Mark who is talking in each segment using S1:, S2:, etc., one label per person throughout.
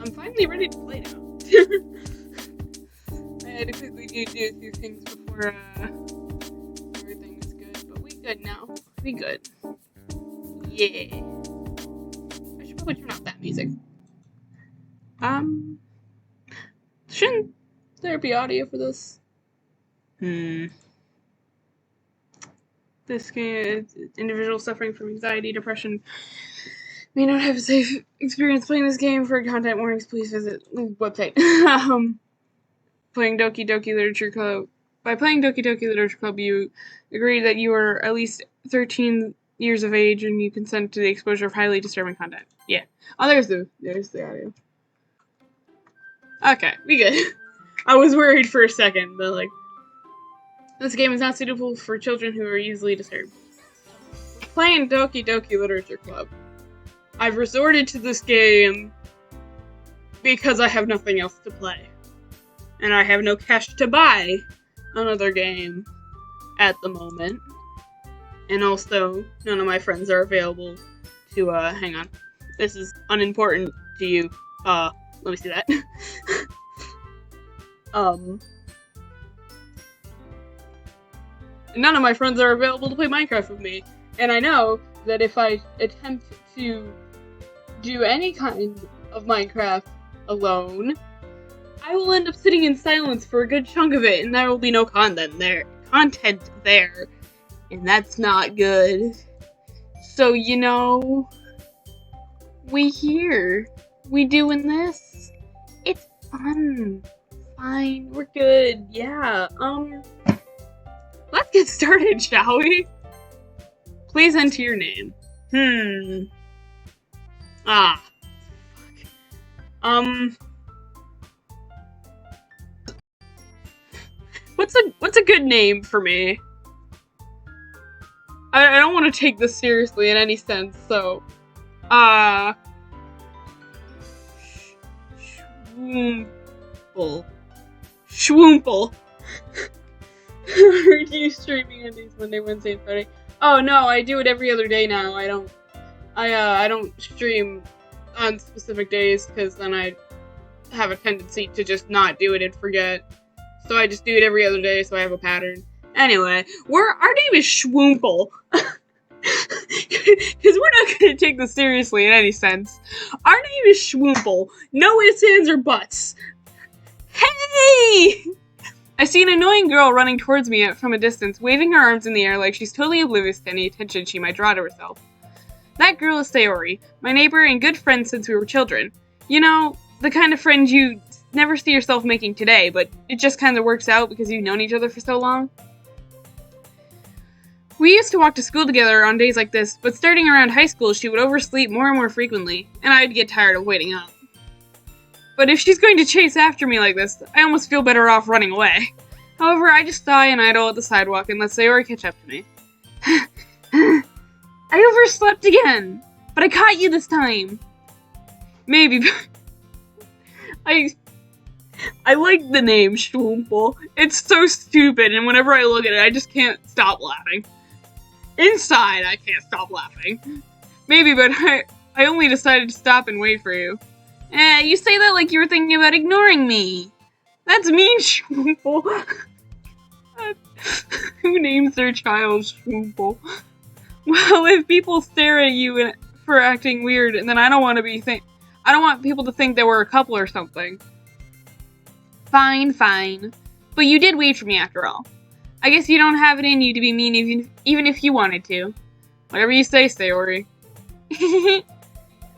S1: I'm finally ready to play now. I had to quickly do a few things before everything was good, but we good now. We good. Yeah. I should probably turn off that music. Shouldn't there be audio for this? This game, individual suffering from anxiety, depression, may not have a safe experience playing this game. For content warnings, please visit the website. Playing Doki Doki Literature Club. By playing Doki Doki Literature Club, you agree that you are at least 13 years of age and you consent to the exposure of highly disturbing content. Yeah. Oh, there's the audio. Okay, we good. I was worried for a second, but like, this game is not suitable for children who are easily disturbed. Playing Doki Doki Literature Club. I've resorted to this game because I have nothing else to play. And I have no cash to buy another game at the moment. And also, none of my friends are available to, hang on. This is unimportant to you. Let me see that. None of my friends are available to play Minecraft with me. And I know that if I attempt to do any kind of Minecraft alone, I will end up sitting in silence for a good chunk of it, and there will be no content there. And that's not good. So, you know, we here. We doing this. It's fun. Fine, we're good. Yeah, let's get started, shall we? Please enter your name. Fuck. What's a good name for me? I don't want to take this seriously in any sense, so Schwoomple. Are you streaming on these Monday, Wednesday, and Friday? Oh no, I do it every other day now. I don't stream on specific days because then I have a tendency to just not do it and forget. So I just do it every other day, so I have a pattern. Anyway, our name is Schwoomple. Because we're not going to take this seriously in any sense. Our name is Schwoomple. No ifs, ands, or buts. Hey! I see an annoying girl running towards me from a distance, waving her arms in the air like she's totally oblivious to any attention she might draw to herself. That girl is Sayori, my neighbor and good friend since we were children. You know, the kind of friend you never see yourself making today, but it just kind of works out because you've known each other for so long. We used to walk to school together on days like this, but starting around high school, she would oversleep more and more frequently, and I'd get tired of waiting up. But if she's going to chase after me like this, I almost feel better off running away. However, I just sigh and idle at the sidewalk and let Sayori catch up to me. I overslept again, but I caught you this time. Maybe. I like the name Schwoomple. It's so stupid, and whenever I look at it, I just can't stop laughing. Inside, I can't stop laughing. Maybe, but I only decided to stop and wait for you. You say that like you were thinking about ignoring me. That's mean, Schwoomple. Who names their child Schwoomple? Well, if people stare at you for acting weird, then I don't want people to think that we're a couple or something. Fine. But you did wait for me after all. I guess you don't have it in you to be mean even if you wanted to. Whatever you say, Sayori.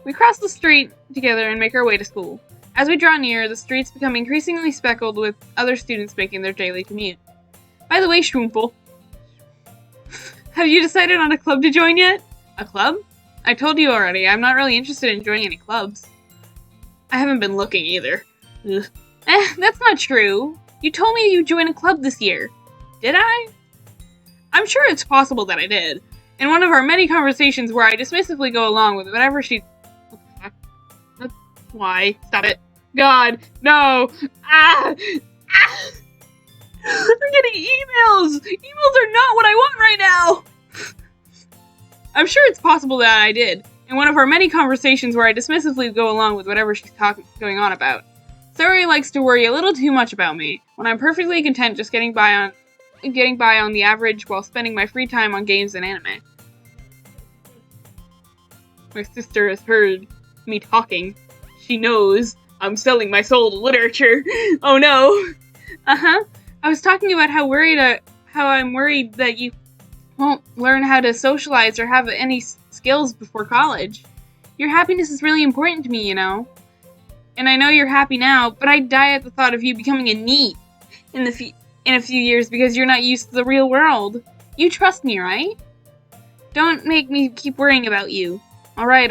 S1: We cross the street together and make our way to school. As we draw near, the streets become increasingly speckled with other students making their daily commute. By the way, Schwoomple, have you decided on a club to join yet? A club? I told you already, I'm not really interested in joining any clubs. I haven't been looking either. Ugh. That's not true. You told me you'd join a club this year. Did I? I'm sure it's possible that I did. In one of our many conversations where I dismissively go along with whatever she... What the fuck? Why? Stop it. God, no. I'm getting emails. Emails are not what I want right now. I'm sure it's possible that I did. in one of our many conversations where I dismissively go along with whatever she's going on about. Sayori likes to worry a little too much about me, when I'm perfectly content just getting by on the average while spending my free time on games and anime. My sister has heard me talking. She knows I'm selling my soul to literature. Oh no. I was talking about how I'm worried that you won't learn how to socialize or have any skills before college. Your happiness is really important to me, you know. And I know you're happy now, but I'd die at the thought of you becoming a NEET in a few years because you're not used to the real world. You trust me, right? Don't make me keep worrying about you. Alright.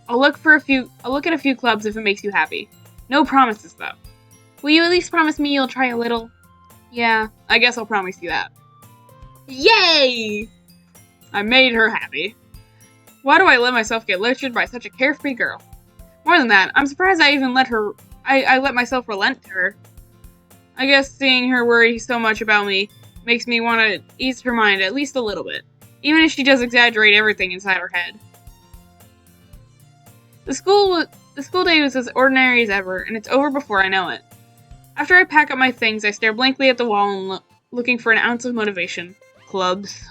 S1: I'll look at a few clubs if it makes you happy. No promises, though. Will you at least promise me you'll try a little? Yeah, I guess I'll promise you that. Yay! I made her happy. Why do I let myself get lectured by such a carefree girl? More than that, I'm surprised I even let myself relent to her. I guess seeing her worry so much about me makes me want to ease her mind at least a little bit, even if she does exaggerate everything inside her head. The school day was as ordinary as ever, and it's over before I know it. After I pack up my things, I stare blankly at the wall and looking for an ounce of motivation. Clubs.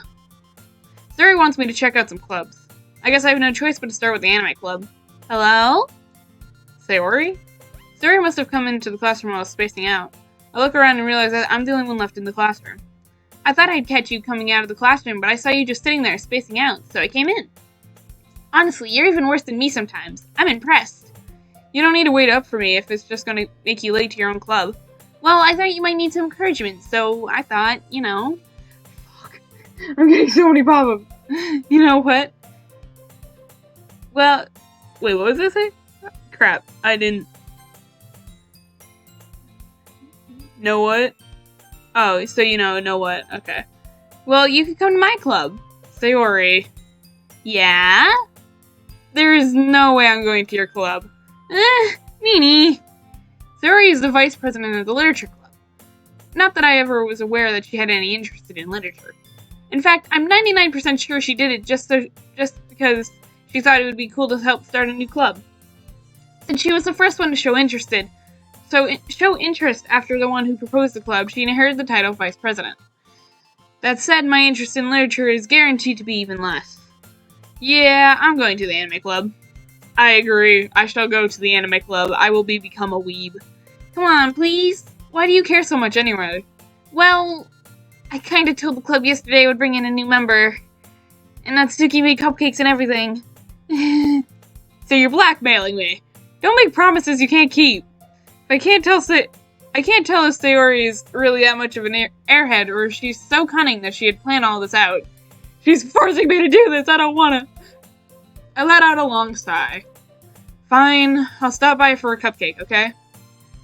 S1: Sayori wants me to check out some clubs. I guess I have no choice but to start with the anime club. Hello? Sayori? Sayori must have come into the classroom while I was spacing out. I look around and realize that I'm the only one left in the classroom. I thought I'd catch you coming out of the classroom, but I saw you just sitting there spacing out, so I came in. Honestly, you're even worse than me sometimes. I'm impressed. You don't need to wait up for me if it's just gonna make you late to your own club. Well, I thought you might need some encouragement, so I thought, you know... Fuck. I'm getting so many pop-ups. You know what? Well... Wait, what was I saying? Crap, I didn't... Know what? Oh, so you know what? Okay. Well, you could come to my club. Sayori. Yeah? There is no way I'm going to your club. Meanie. Sayori is the vice president of the literature club. Not that I ever was aware that she had any interest in literature. In fact, I'm 99% sure she did it just because she thought it would be cool to help start a new club. Since she was the first one to show interest after the one who proposed the club, she inherited the title of vice president. That said, my interest in literature is guaranteed to be even less. Yeah, I'm going to the anime club. I agree. I shall go to the anime club. I will become a weeb. Come on, please. Why do you care so much anyway? Well, I kinda told the club yesterday I would bring in a new member. And Natsuki made cupcakes and everything. So you're blackmailing me. Don't make promises you can't keep. I can't tell if Sayori is really that much of an airhead, or if she's so cunning that she had planned all this out. She's forcing me to do this, I don't wanna. I let out a long sigh. Fine, I'll stop by for a cupcake, okay?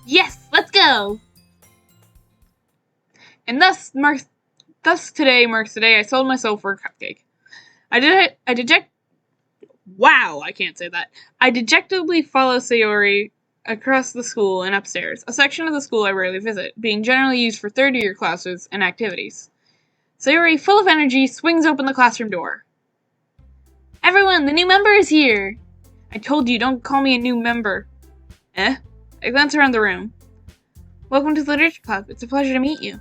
S1: Yes, let's go! And thus today marks the day I sold my soul for a cupcake. I dejectedly follow Sayori across the school and upstairs, a section of the school I rarely visit, being generally used for third-year classes and activities. Sayori, full of energy, swings open the classroom door. Everyone, the new member is here! I told you, don't call me a new member. I glance around the room. Welcome to the Literature Club. It's a pleasure to meet you.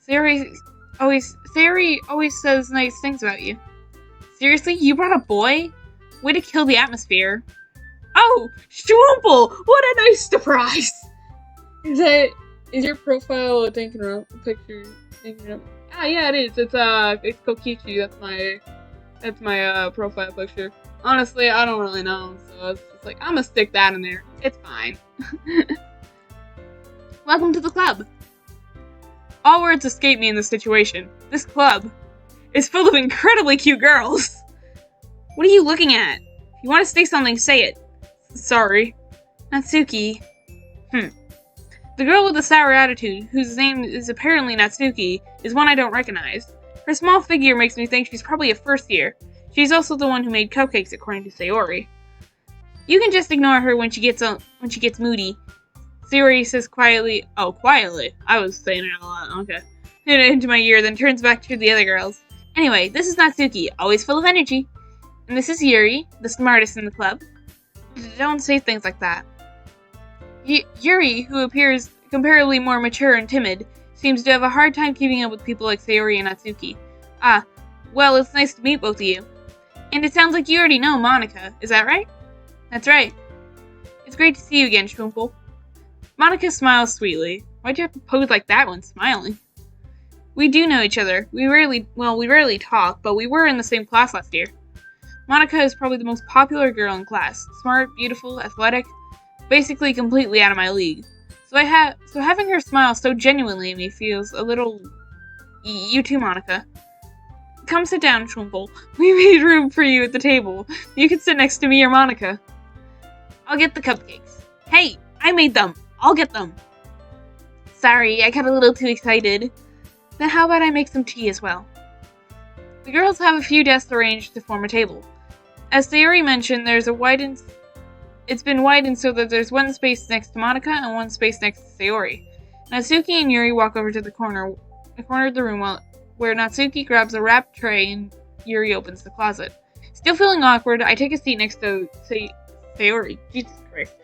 S1: Sayori always says nice things about you. Seriously? You brought a boy? Way to kill the atmosphere. Oh, Schwoomple! What a nice surprise! Is your profile a picture? Ah, yeah, it is. It's Kokichi. That's my profile picture. Honestly, I don't really know, so it's just like, I'm gonna stick that in there. It's fine. Welcome to the club. All words escape me in this situation. This club is full of incredibly cute girls. What are you looking at? If you want to say something, say it. Sorry. Natsuki. The girl with the sour attitude, whose name is apparently Natsuki, is one I don't recognize. Her small figure makes me think she's probably a first year. She's also the one who made cupcakes, according to Sayori. You can just ignore her when she gets moody. Sayori says quietly. Oh, quietly. I was saying it a lot. Okay. Into my ear, then turns back to the other girls. Anyway, this is Natsuki, always full of energy. And this is Yuri, the smartest in the club. Don't say things like that. Yuri, who appears comparably more mature and timid, seems to have a hard time keeping up with people like Sayori and Natsuki. Ah, well, it's nice to meet both of you. And it sounds like you already know Monica, is that right? That's right. It's great to see you again, Schwumpel. Monica smiles sweetly. Why'd you have to pose like that when smiling? We do know each other. We rarely talk, but we were in the same class last year. Monica is probably the most popular girl in class. Smart, beautiful, athletic, basically completely out of my league. So having her smile so genuinely at me feels a little... You too, Monica. Come sit down, Schwumpel. We made room for you at the table. You can sit next to me or Monica. I'll get the cupcakes. Hey, I made them. I'll get them. Sorry, I got a little too excited. Then how about I make some tea as well? The girls have a few desks arranged to form a table. As Sayori mentioned, it's been widened so that there's one space next to Monica and one space next to Sayori. Natsuki and Yuri walk over to the corner of the room where Natsuki grabs a wrapped tray and Yuri opens the closet. Still feeling awkward, I take a seat next to Sayori. Jesus Christ.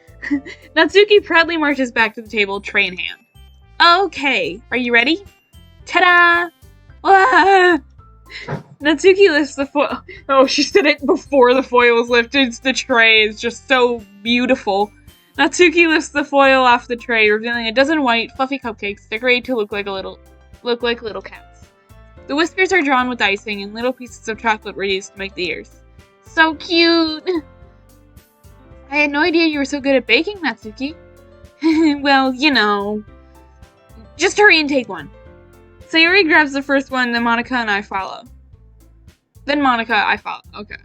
S1: Natsuki proudly marches back to the table, tray in hand. Okay, are you ready? Ta-da! Ah! Natsuki lifts the foil. Oh, she said it before the foil was lifted. The tray is just so beautiful. Natsuki lifts the foil off the tray, revealing a dozen white, fluffy cupcakes decorated to look like little cats. The whiskers are drawn with icing, and little pieces of chocolate were used to make the ears. So cute! I had no idea you were so good at baking, Natsuki. Well, you know. Just hurry and take one. Sayori grabs the first one, then Monica and I follow. Okay.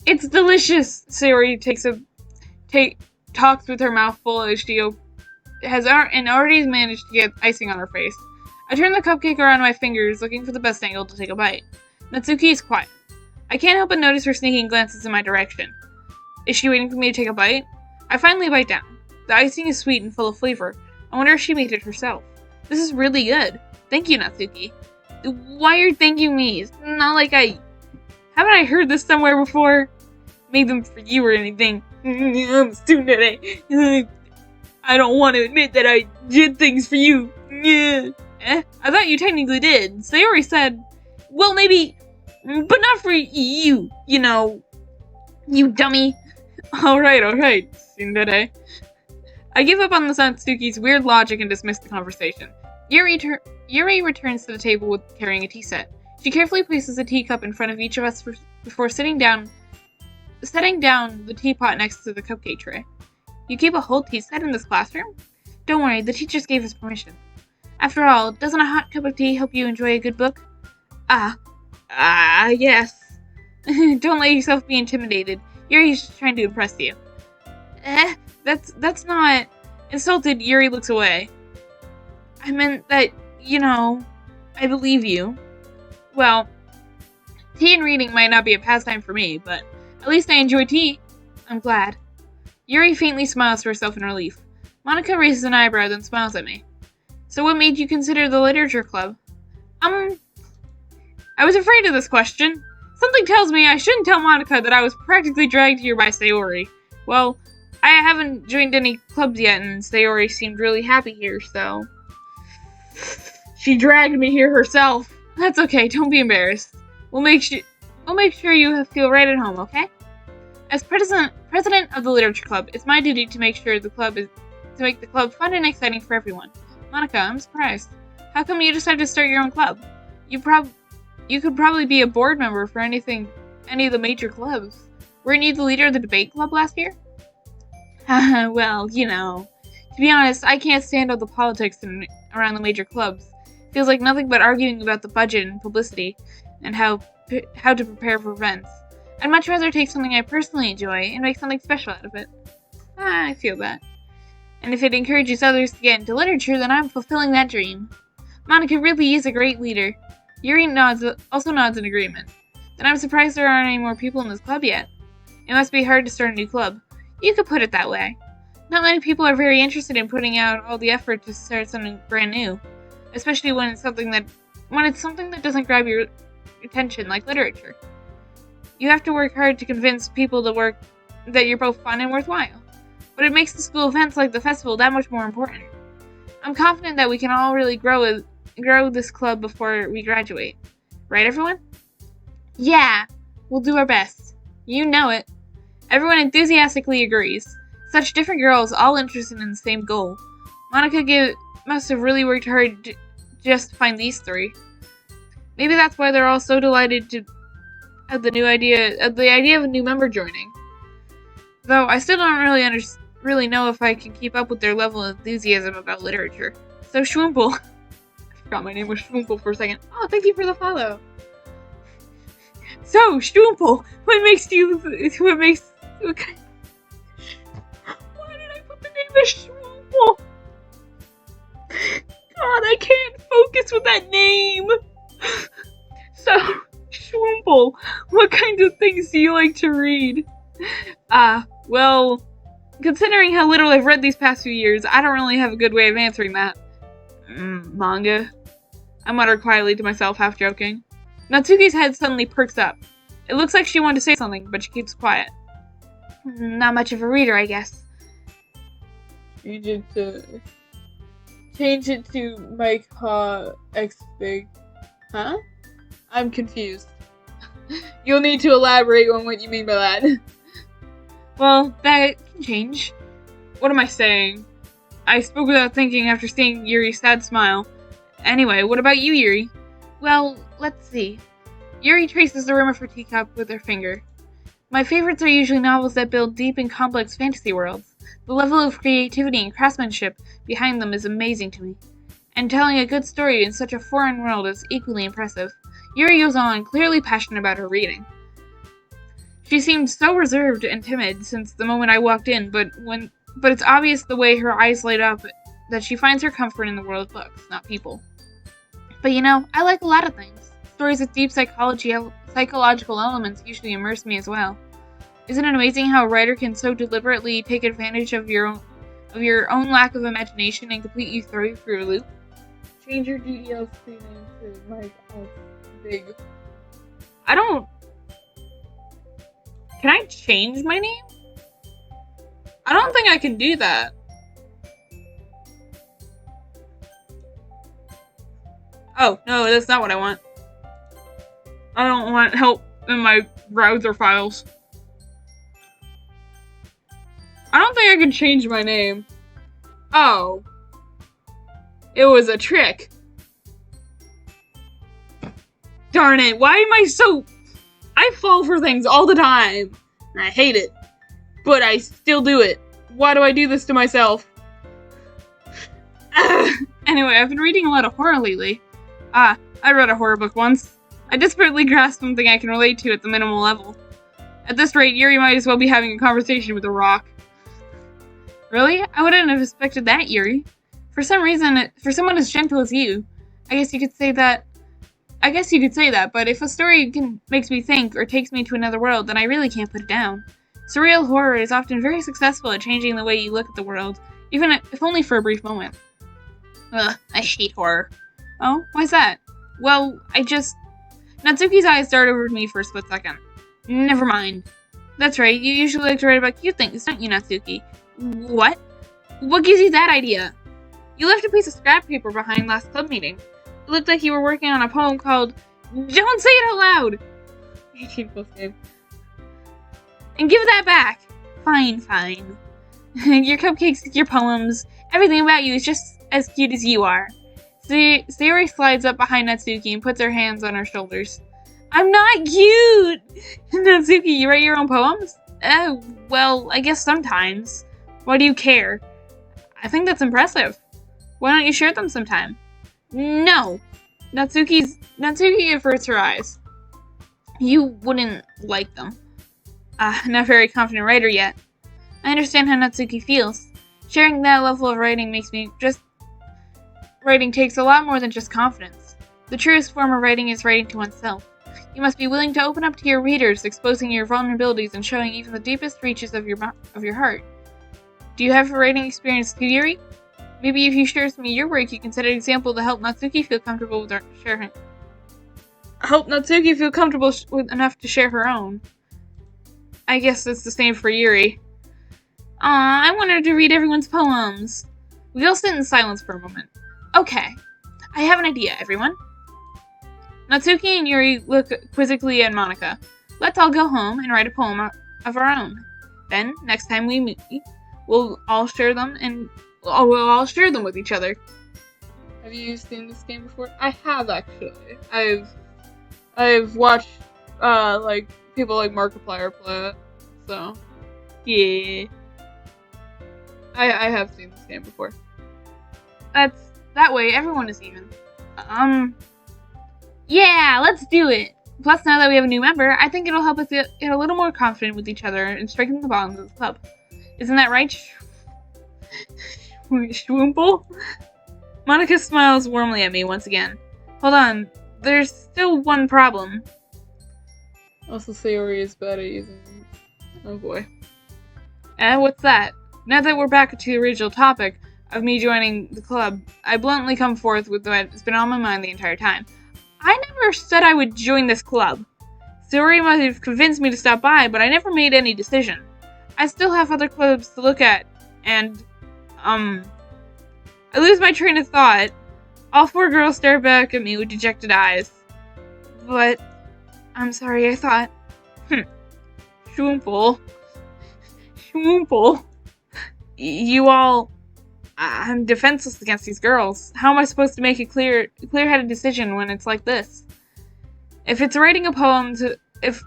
S1: It's delicious! Sayori talks with her mouth full as she already managed to get icing on her face. I turn the cupcake around my fingers, looking for the best angle to take a bite. Natsuki is quiet. I can't help but notice her sneaking glances in my direction. Is she waiting for me to take a bite? I finally bite down. The icing is sweet and full of flavor. I wonder if she made it herself. This is really good. Thank you, Natsuki. Why are you thanking me? It's not like haven't I heard this somewhere before? Made them for you or anything. I'm a student today. I don't want to admit that I did things for you. I thought you technically did. Sayori said, well, maybe, but not for you, you know, you dummy. Alright, tsundere. I give up on the Natsuki's weird logic and dismiss the conversation. Yuri returns to the table carrying a tea set. She carefully places a teacup in front of each of us before setting down the teapot next to the cupcake tray. You keep a whole tea set in this classroom? Don't worry, the teachers gave us permission. After all, doesn't a hot cup of tea help you enjoy a good book? Yes. Don't let yourself be intimidated. Yuri's just trying to impress you. That's not... Insulted, Yuri looks away. I meant that, you know, I believe you. Well, tea and reading might not be a pastime for me, but at least I enjoy tea. I'm glad. Yuri faintly smiles to herself in relief. Monica raises an eyebrow, then smiles at me. So what made you consider the literature club? I was afraid of this question. Something tells me I shouldn't tell Monica that I was practically dragged here by Sayori. Well, I haven't joined any clubs yet, and Sayori seemed really happy here, so... She dragged me here herself. That's okay, don't be embarrassed. We'll make sure you feel right at home, okay? As president of the literature club, it's my duty to make the club fun and exciting for everyone. Monica, I'm surprised. How come you decided to start your own club? You could probably be a board member for any of the major clubs. Weren't you the leader of the debate club last year? Well, you know. To be honest, I can't stand all the politics around the major clubs. It feels like nothing but arguing about the budget and publicity, and how to prepare for events. I'd much rather take something I personally enjoy and make something special out of it. I feel that. And if it encourages others to get into literature, then I'm fulfilling that dream. Monica really is a great leader. Yuri also nods in agreement. Then I'm surprised there aren't any more people in this club yet. It must be hard to start a new club. You could put it that way. Not many people are very interested in putting out all the effort to start something brand new, especially when it's something that doesn't grab your attention, like literature. You have to work hard to convince people that you're both fun and worthwhile. But it makes the school events like the festival that much more important. I'm confident that we can all really grow this club before we graduate. Right, everyone? Yeah, we'll do our best. You know it. Everyone enthusiastically agrees. Such different girls, all interested in the same goal. Monica must have really worked hard just to find these three. Maybe that's why they're all so delighted at the idea of a new member joining. Though I still don't really know if I can keep up with their level of enthusiasm about literature. So Schwimple. I forgot my name was Schwimple for a second. Oh, thank you for the follow. So, Schwimple, why did I put the name of Schwimple? God, I can't focus with that name. So, Schwimple, what kinds of things do you like to read? Well, considering how little I've read these past few years, I don't really have a good way of answering that. Manga? I muttered quietly to myself, half joking. Natsuki's head suddenly perks up. It looks like she wanted to say something, but she keeps quiet. Not much of a reader, I guess. Change it to Mike Ha X Big. Huh? I'm confused. You'll need to elaborate on what you mean by that. Well, that can change. What am I saying? I spoke without thinking after seeing Yuri's sad smile. Anyway, what about you, Yuri? Well, let's see. Yuri traces the rim of her teacup with her finger. My favorites are usually novels that build deep and complex fantasy worlds. The level of creativity and craftsmanship behind them is amazing to me. And telling a good story in such a foreign world is equally impressive. Yuri goes on, clearly passionate about her reading. She seemed so reserved and timid since the moment I walked in, but it's obvious the way her eyes light up that she finds her comfort in the world of books, not people. But I like a lot of things. Stories with deep psychological elements usually immerse me as well. Isn't it amazing how a writer can so deliberately take advantage of your own lack of imagination and completely throw you through a loop? Change your GEL screen name to Mike X Big. Can I change my name? I don't think I can do that. Oh, no, that's not what I want. I don't want help in my browser files. I don't think I can change my name. Oh. It was a trick. Darn it, why am I so... I fall for things all the time. And I hate it. But I still do it. Why do I do this to myself? Anyway, I've been reading a lot of horror lately. I read a horror book once. I desperately grasped something I can relate to at the minimal level. At this rate, Yuri might as well be having a conversation with a rock. Really? I wouldn't have expected that, Yuri. For some reason, for someone as gentle as you, I guess you could say that, but if a story makes me think or takes me to another world, then I really can't put it down. Surreal horror is often very successful at changing the way you look at the world, even if only for a brief moment. Ugh, I hate horror. Oh, why's that? Well, Natsuki's eyes darted over to me for a split second. Never mind. That's right, you usually like to write about cute things, don't you, Natsuki? What? What gives you that idea? You left a piece of scrap paper behind last club meeting. It looked like you were working on a poem called Don't Say It Out Loud! 18 plus game. And give that back! Fine. Your cupcakes, your poems, everything about you is just as cute as you are. Sayori slides up behind Natsuki and puts her hands on her shoulders. I'm not cute! Natsuki, you write your own poems? Well, I guess sometimes. Why do you care? I think that's impressive. Why don't you share them sometime? No! Natsuki averts her eyes. You wouldn't like them. Not very confident writer yet. I understand how Natsuki feels. Sharing that level of writing Writing takes a lot more than just confidence. The truest form of writing is writing to oneself. You must be willing to open up to your readers, exposing your vulnerabilities and showing even the deepest reaches of your heart. Do you have a writing experience too, Yuri? Maybe if you share some of your work, you can set an example to help Natsuki feel comfortable with sharing. I hope Natsuki feel comfortable with enough to share her own. I guess it's the same for Yuri. Aw, I want her to read everyone's poems. We all sit in silence for a moment. Okay, I have an idea, everyone. Natsuki and Yuri look quizzically at Monika. Let's all go home and write a poem of our own. Then, next time we meet, we'll all share them with each other. Have you seen this game before? I have, actually. I've watched like people like Markiplier play it. So yeah. I have seen this game before. That way everyone is even. Yeah, let's do it! Plus, now that we have a new member, I think it'll help us get a little more confident with each other and strengthen the bonds of the club. Isn't that right, Schwoomple? Monika smiles warmly at me once again. Hold on, there's still one problem. Also, Sayori is bad at using... Oh boy. What's that? Now that we're back to the original topic of me joining the club, I bluntly come forth with what's been on my mind the entire time. I never said I would join this club. Sayori might have convinced me to stop by, but I never made any decision. I still have other clubs to look at, and, I lose my train of thought. All four girls stare back at me with dejected eyes. But, I'm sorry, I thought, Schwoomple, you all, I'm defenseless against these girls. How am I supposed to make a clear-headed decision when it's like this? If it's writing a poem if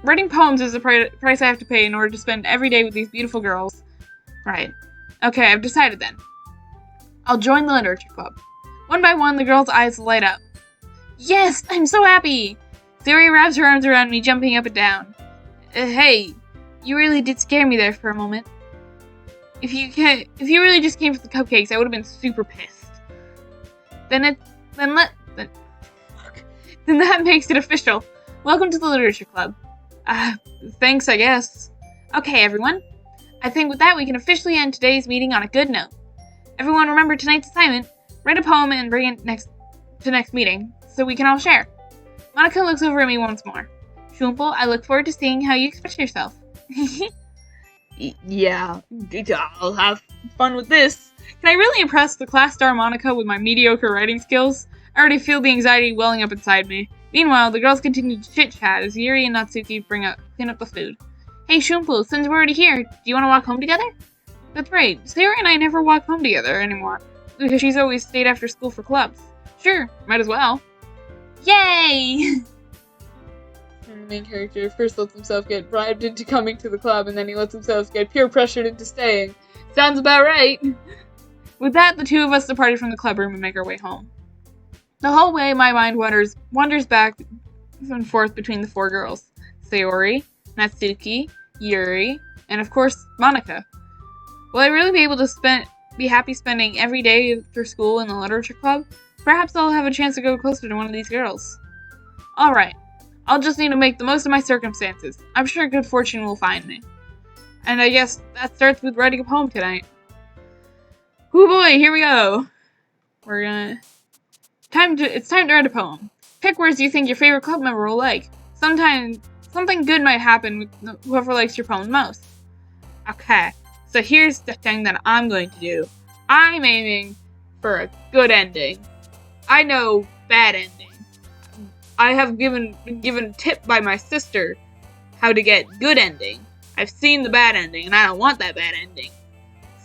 S1: writing poems is the price I have to pay in order to spend every day with these beautiful girls. Right. Okay, I've decided then. I'll join the literature club. One by one, the girls' eyes light up. Yes, I'm so happy! Sayori wraps her arms around me, jumping up and down. Hey, you really did scare me there for a moment. If you really just came for the cupcakes, I would have been super pissed. Then that makes it official. Welcome to the literature club. Thanks, I guess. Okay, everyone. I think with that we can officially end today's meeting on a good note. Everyone remember tonight's assignment. Write a poem and bring it next meeting, so we can all share. Monika looks over at me once more. Schwoomple, I look forward to seeing how you express yourself. Yeah, I'll have fun with this. Can I really impress the class star Monika with my mediocre writing skills? I already feel the anxiety welling up inside me. Meanwhile, the girls continue to chit-chat as Yuri and Natsuki clean up the food. Hey Schwoomple, since we're already here, do you want to walk home together? That's right, Sayori and I never walk home together anymore, because she's always stayed after school for clubs. Sure, might as well. Yay! And the main character first lets himself get bribed into coming to the club, and then he lets himself get peer pressured into staying. Sounds about right! With that, the two of us departed from the club room and make our way home. The whole way, my mind wanders back and forth between the four girls. Sayori, Natsuki, Yuri, and of course, Monika. Will I really be able to be happy spending every day after school in the literature club? Perhaps I'll have a chance to go closer to one of these girls. Alright, I'll just need to make the most of my circumstances. I'm sure good fortune will find me. And I guess that starts with writing a poem tonight. Hoo boy, here we go! It's time to write a poem. Pick words you think your favorite club member will like. Something good might happen with whoever likes your poem most. Okay, so here's the thing that I'm going to do. I'm aiming for a good ending. I know bad ending. I have been given a tip by my sister how to get good ending. I've seen the bad ending, and I don't want that bad ending.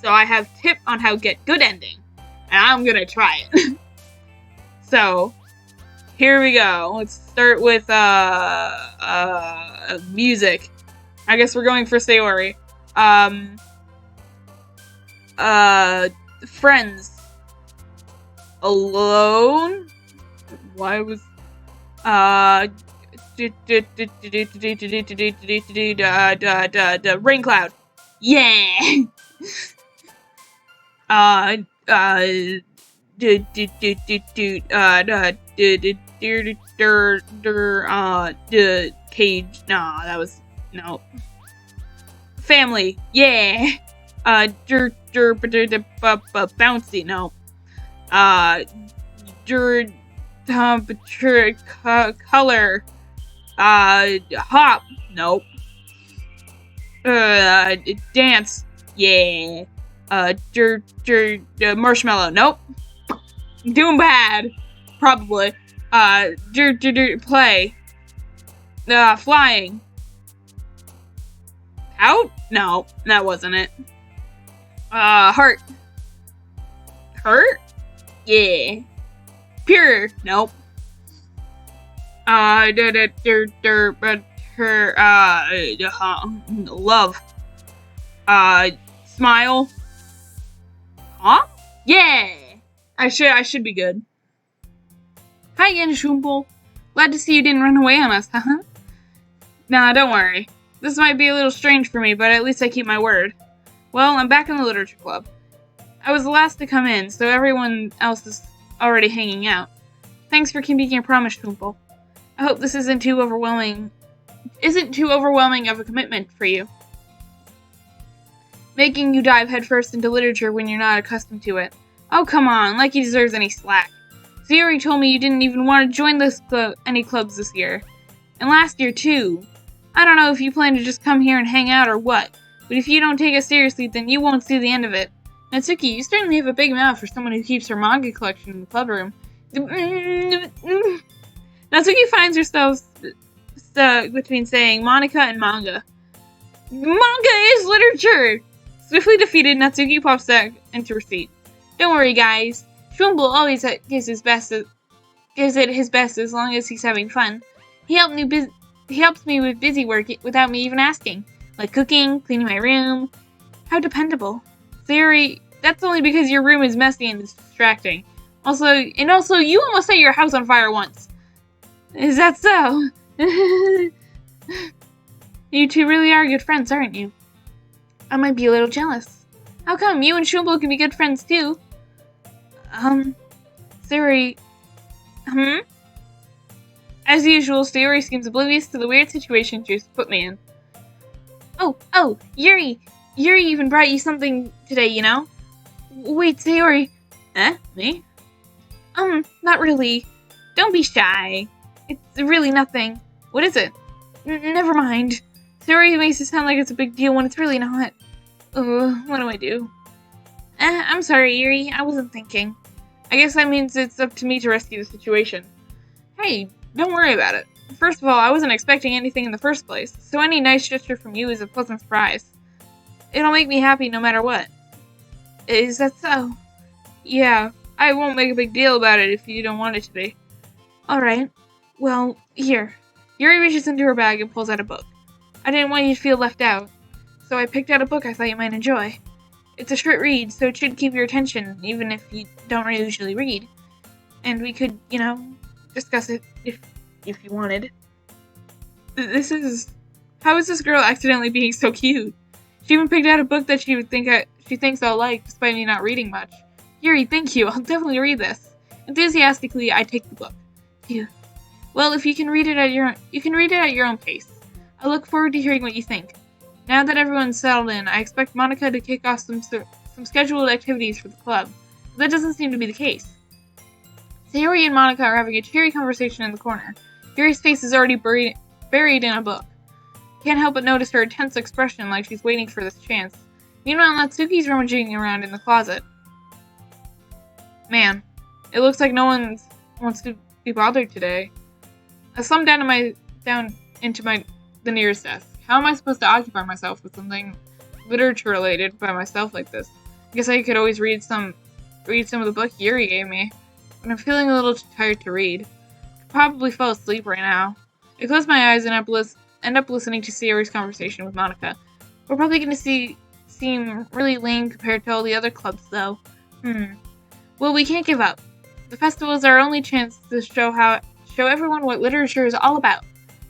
S1: So I have tip on how to get good ending, and I'm gonna try it. So, here we go. Let's start with music. I guess we're going for Sayori. Friends. Alone? Why was... Rain cloud. Yeah! Cage. No, that was... No. Family. Yeah! Bouncy. No. temperature, color, hop, nope. Dance, yeah. Marshmallow, nope. Doing bad, probably. Play. Flying. Out? No, that wasn't it. Heart. Hurt? Yeah. Pure? Nope. Love. Smile. Huh? Yeah. I should be good. Hi again, Shumpel. Glad to see you didn't run away on us, huh? Nah, don't worry. This might be a little strange for me, but at least I keep my word. Well, I'm back in the literature club. I was the last to come in, so everyone else is already hanging out. Thanks for keeping your promise, Shumpel. I hope this isn't too overwhelming of a commitment for you. Making you dive headfirst into literature when you're not accustomed to it. Oh, come on, like he deserves any slack. Sayori told me you didn't even want to join any clubs this year. And last year, too. I don't know if you plan to just come here and hang out or what, but if you don't take us seriously, then you won't see the end of it. Natsuki, you certainly have a big mouth for someone who keeps her manga collection in the club room. Natsuki finds herself stuck between saying Monica and manga. Manga is literature! Swiftly defeated, Natsuki pops back into her seat. Don't worry, guys. Shumpel always gives it his best as long as he's having fun. He helps me with busy work without me even asking, like cooking, cleaning my room. How dependable. Sayori, that's only because your room is messy and distracting. Also, you almost set your house on fire once. Is that so? You two really are good friends, aren't you? I might be a little jealous. How come? You and Shumpel can be good friends too. Sayori... As usual, Sayori seems oblivious to the weird situation she put me in. Oh, Yuri! Yuri even brought you something today, you know? Wait, Sayori... Me? Not really. Don't be shy. It's really nothing. What is it? Never mind. Sayori makes it sound like it's a big deal when it's really not. What do I do? I'm sorry, Yuri. I wasn't thinking. I guess that means it's up to me to rescue the situation. Hey, don't worry about it. First of all, I wasn't expecting anything in the first place, so any nice gesture from you is a pleasant surprise. It'll make me happy no matter what. Is that so? Yeah, I won't make a big deal about it if you don't want it to be. Alright. Well, here. Yuri reaches into her bag and pulls out a book. I didn't want you to feel left out, so I picked out a book I thought you might enjoy. It's a short read, so it should keep your attention, even if you don't usually read. And we could, discuss it if you wanted. How is this girl accidentally being so cute? She even picked out a book that she thinks I'll like, despite me not reading much. Yuri, thank you. I'll definitely read this. Enthusiastically, I take the book. Phew. Well, if you can read it at your own pace. I look forward to hearing what you think. Now that everyone's settled in, I expect Monica to kick off some scheduled activities for the club. But that doesn't seem to be the case. Sayori and Monica are having a cheery conversation in the corner. Yuri's face is already buried in a book. Can't help but notice her intense expression like she's waiting for this chance. Meanwhile, Natsuki's rummaging around in the closet. Man, it looks like no one wants to be bothered today. I slumped down into the nearest desk. How am I supposed to occupy myself with something literature-related by myself like this? I guess I could always read some of the book Yuri gave me, but I'm feeling a little too tired to read. I could probably fall asleep right now. I close my eyes and end up listening to Sayori's conversation with Monica. We're probably going to seem really lame compared to all the other clubs, though. Well, we can't give up. The festival is our only chance to show everyone what literature is all about.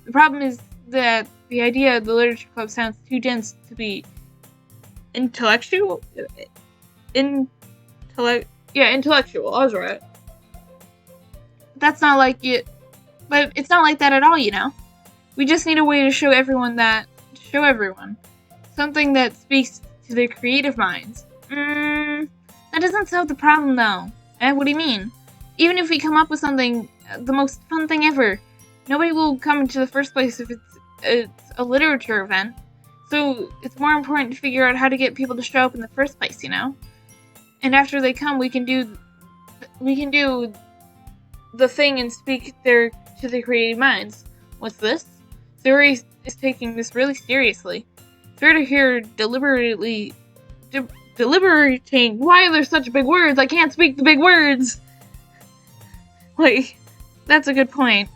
S1: The problem is that the idea of the literature club sounds too dense to be intellectual. Intellectual. I was right. That's not like it, but it's not like that at all, We just need a way to show everyone something that speaks to their creative minds. That doesn't solve the problem, though. What do you mean? Even if we come up with something, the most fun thing ever, nobody will come into the first place if it's a literature event. So it's more important to figure out how to get people to show up in the first place, you know? And after they come, we can do the thing and speak to their creative minds. What's this? Sayori is taking this really seriously. It's rare to hear deliberating. Why are there such big words? I can't speak the big words! Wait, that's a good point.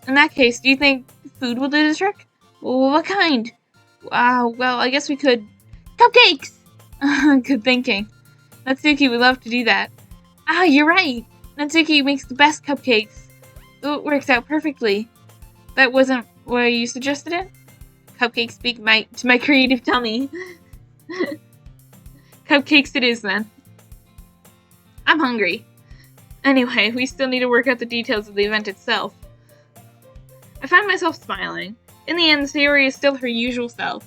S1: In that case, do you think food will do the trick? What kind? Well, I guess we could... Cupcakes! Good thinking. Natsuki would love to do that. You're right. Natsuki makes the best cupcakes. So it works out perfectly. That wasn't why you suggested it? Cupcakes speak to my creative tummy. Cupcakes it is, then. I'm hungry. Anyway, we still need to work out the details of the event itself. I find myself smiling. In the end, Sayori is still her usual self.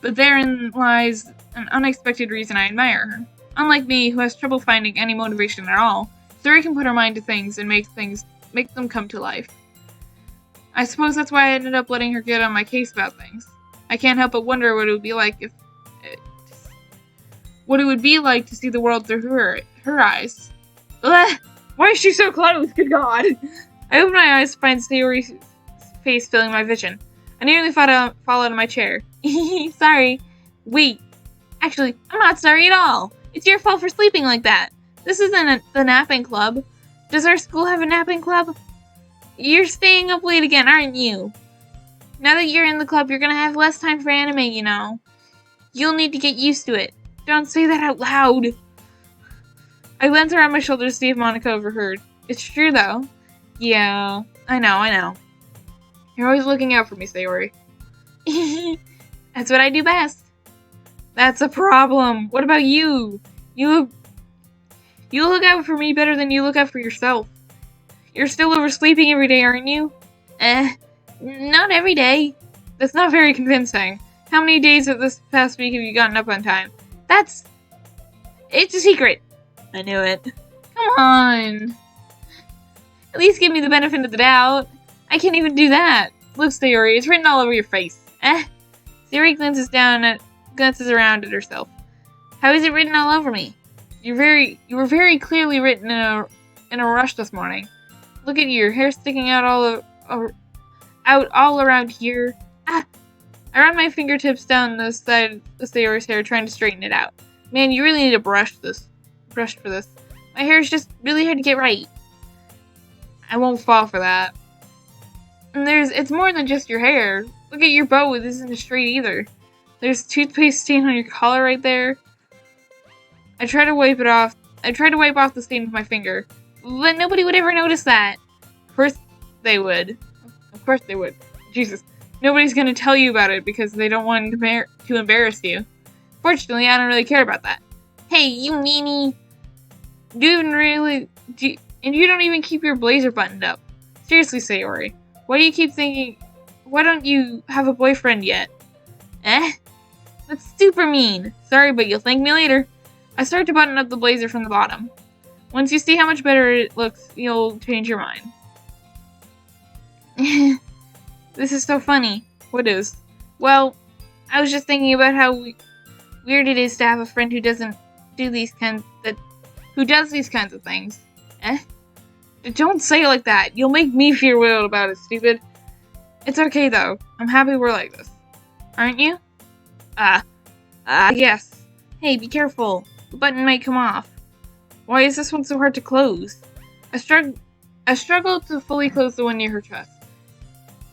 S1: But therein lies an unexpected reason I admire her. Unlike me, who has trouble finding any motivation at all, Sayori can put her mind to things and make them come to life. I suppose that's why I ended up letting her get on my case about things. I can't help but wonder what it would be like to see the world through her eyes. Ugh, why is she so close? Good God! I open my eyes to find Sayori's face filling my vision. I nearly fall out of my chair. Sorry. Wait. Actually, I'm not sorry at all. It's your fault for sleeping like that. This isn't the napping club. Does our school have a napping club? You're staying up late again, aren't you? Now that you're in the club, you're gonna have less time for anime, you know. You'll need to get used to it. Don't say that out loud. I glanced around my shoulder to see if Monica overheard. It's true, though. Yeah, I know. You're always looking out for me, Sayori. That's what I do best. That's a problem. What about you? You look out for me better than you look out for yourself. You're still oversleeping every day, aren't you? Not every day. That's not very convincing. How many days of this past week have you gotten up on time? It's a secret. I knew it. Come on. At least give me the benefit of the doubt. I can't even do that. Look, Sayori, it's written all over your face. Sayori glances around at herself. How is it written all over me? You were very clearly written in a rush this morning. Look at you, your hair sticking out all around here. I run my fingertips down the side of Sayori's hair, trying to straighten it out. Man, you really need a brush for this. My hair is just really hard to get right. I won't fall for that. And it's more than just your hair. Look at your bow, it isn't straight either. There's toothpaste stain on your collar right there. I try to wipe off the stain with my finger. But nobody would ever notice that. Of course they would. Jesus. Nobody's gonna tell you about it because they don't want to embarrass you. Fortunately, I don't really care about that. Hey, you meanie. And you don't even keep your blazer buttoned up. Seriously, Sayori. Why do you keep thinking... Why don't you have a boyfriend yet? That's super mean. Sorry, but you'll thank me later. I start to button up the blazer from the bottom. Once you see how much better it looks, you'll change your mind. This is so funny. What is? Well, I was just thinking about how weird it is to have a friend who does these kinds of things. Don't say it like that. You'll make me feel weird about it, stupid. It's okay, though. I'm happy we're like this. Aren't you? Yes. Hey, be careful. The button might come off. Why is this one so hard to close? I struggle to fully close the one near her chest.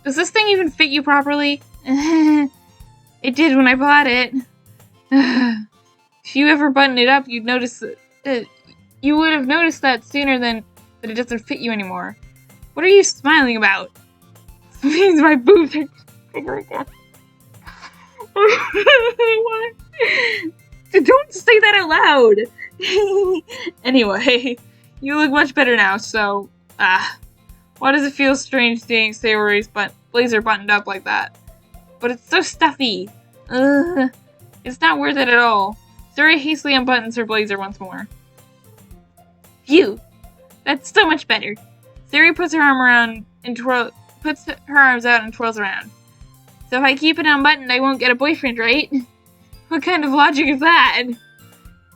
S1: Does this thing even fit you properly? It did when I bought it. If you ever button it up, you'd notice that you would have noticed that sooner than that it doesn't fit you anymore. What are you smiling about? This means my boobs are... What? Don't say that out loud! Anyway, you look much better now, so... why does it feel strange seeing Sayori's blazer buttoned up like that? But it's so stuffy! It's not worth it at all. Sayori hastily unbuttons her blazer once more. Phew! That's so much better. Sayori puts her arm around and puts her arms out and twirls around. So if I keep it unbuttoned, I won't get a boyfriend, right? What kind of logic is that?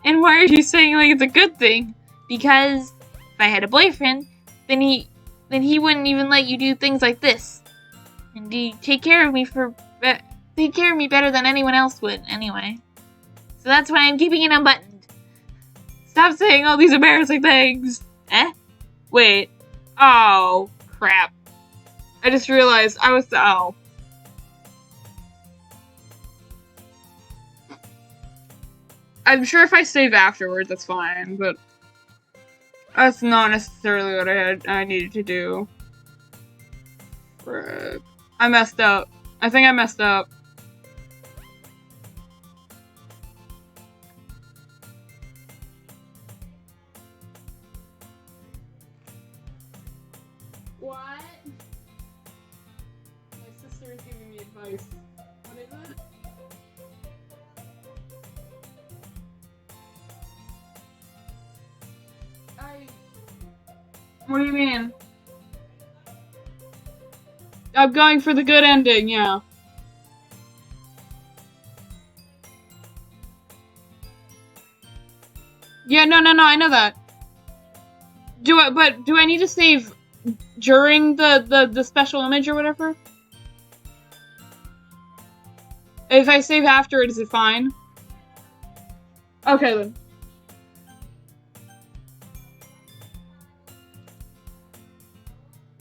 S1: And why are you saying like it's a good thing? Because if I had a boyfriend, then he wouldn't even let you do things like this. And he take care of me better than anyone else would, anyway. So that's why I'm keeping it unbuttoned. Stop saying all these embarrassing things. Eh? Wait. Oh, crap. I just realized oh. I'm sure if I save afterwards, that's fine, but that's not necessarily what I needed to do. Frick. I messed up. I think I messed up. What? My sister is giving me advice. What is it? What do you mean? I'm going for the good ending, yeah. Yeah, no, I know that. Do I need to save during the special image or whatever? If I save after it, is it fine? Okay then.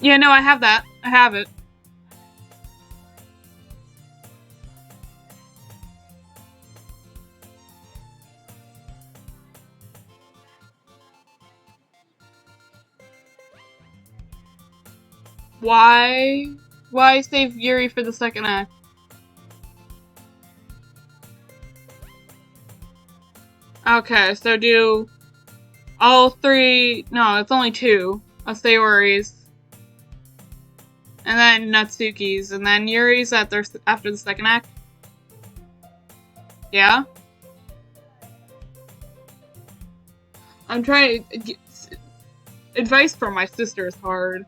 S1: Yeah, no, I have that. I have it. Why? Why save Yuri for the second act? Okay, so do all three. No, it's only two. Sayori's. And then Natsuki's. And then Yuri's after the second act. Yeah? I'm trying to get advice from my sister is hard.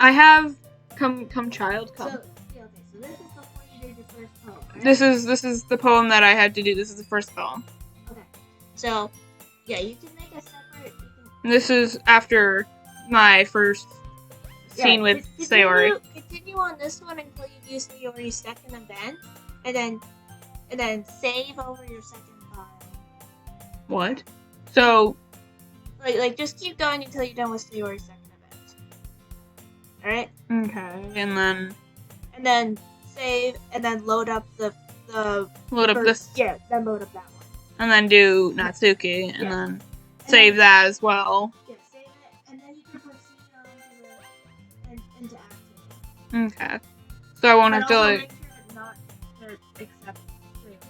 S1: I have come child come.
S2: So, yeah, okay, so this is before you did your first poem, right?
S1: This is the poem that I had to do. This is the first poem.
S2: Okay. So, yeah, you can make a separate.
S1: This is after my first scene with Sayori.
S2: Continue on this one until you use Sayori's second event, and then save over your second file.
S1: What? So.
S2: Like just keep going until you're done with Sayori's second event. All right.
S1: Okay, and
S2: then save, and then load up the
S1: load up this.
S2: Yeah, then load up that one.
S1: And then do Natsuki, and then save that as well.
S2: Yeah, save it, and then you can proceed on into acting.
S1: Okay. So I won't have to like.
S2: Make sure not to accept Sayori's.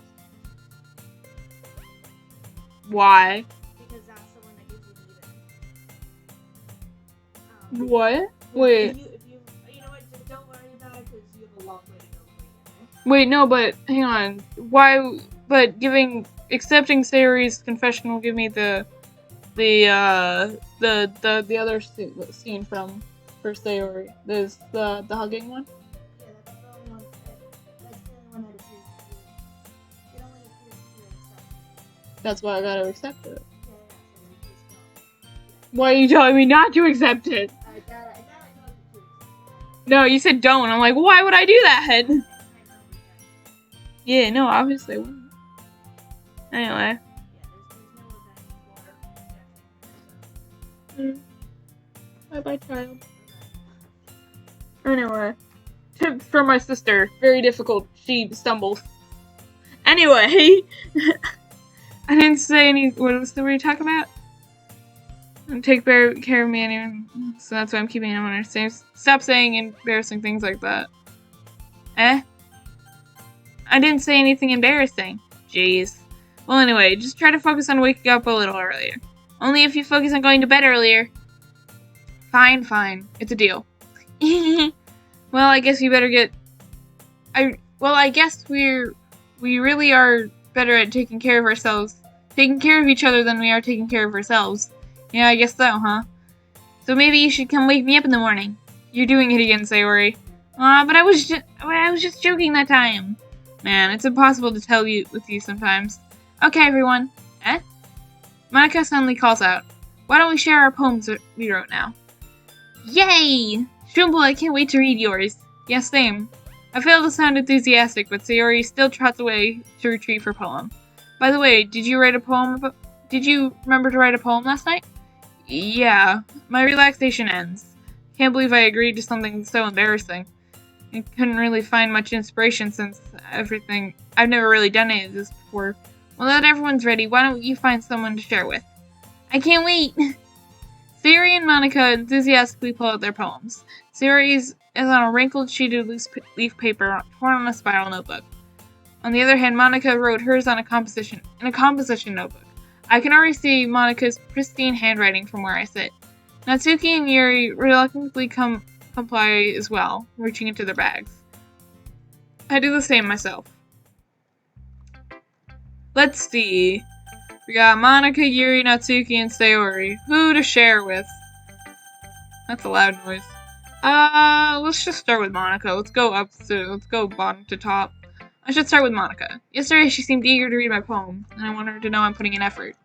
S1: Why?
S2: Because that's the one that gives you the event.
S1: What? Wait.
S2: If you know what, just don't worry about it because you have a long way to go before you get
S1: Wait, no, but hang on. Why? But accepting Sayori's confession will give me the other scene from first Sayori. There's the hugging one.
S2: Yeah, that's the only one. That's the only one that appears to be. It only appears to be accepted.
S1: That's why I gotta accept it.
S2: Yeah, so you just don't.
S1: Why are you telling me not to accept it?
S2: I thought I told you to.
S1: No, you said don't. I'm like, why would I do that? Yeah, no, obviously I wouldn't. Anyway. Bye-bye, child. Anyway. Tips from my sister. Very difficult. She stumbles. Anyway. I didn't say any... What else were you talking about? Take care of me anyway. So that's why I'm keeping him on her. Stop saying embarrassing things like that. Eh? I didn't say anything embarrassing. Jeez. Well, anyway, just try to focus on waking up a little earlier. Only if you focus on going to bed earlier. Fine. It's a deal. Well, I guess we better get... I guess we really are better at taking care of ourselves. Taking care of each other than we are taking care of ourselves. Yeah, I guess so, huh? So maybe you should come wake me up in the morning. You're doing it again, Sayori. But I was just joking that time. Man, it's impossible to tell you with you sometimes. Okay, everyone. Eh? Monica suddenly calls out. Why don't we share our poems we wrote now? Yay! Shumble, I can't wait to read yours. Yes, same. I fail to sound enthusiastic, but Sayori still trots away to retrieve her poem. By the way, did you remember to write a poem last night? Yeah. My relaxation ends. Can't believe I agreed to something so embarrassing. I couldn't really find much inspiration since I've never really done any of this before. Well, that everyone's ready, why don't you find someone to share with? I can't wait! Sayori and Monica enthusiastically pull out their poems. Sayori's is on a wrinkled sheet of loose leaf paper torn on a spiral notebook. On the other hand, Monica wrote hers in a composition notebook. I can already see Monica's pristine handwriting from where I sit. Natsuki and Yuri reluctantly comply as well, reaching into their bags. I do the same myself. Let's see. We got Monica, Yuri, Natsuki, and Sayori. Who to share with? That's a loud noise. Let's just start with Monica. Let's go bottom to top. I should start with Monica. Yesterday she seemed eager to read my poem, and I want her to know I'm putting in effort.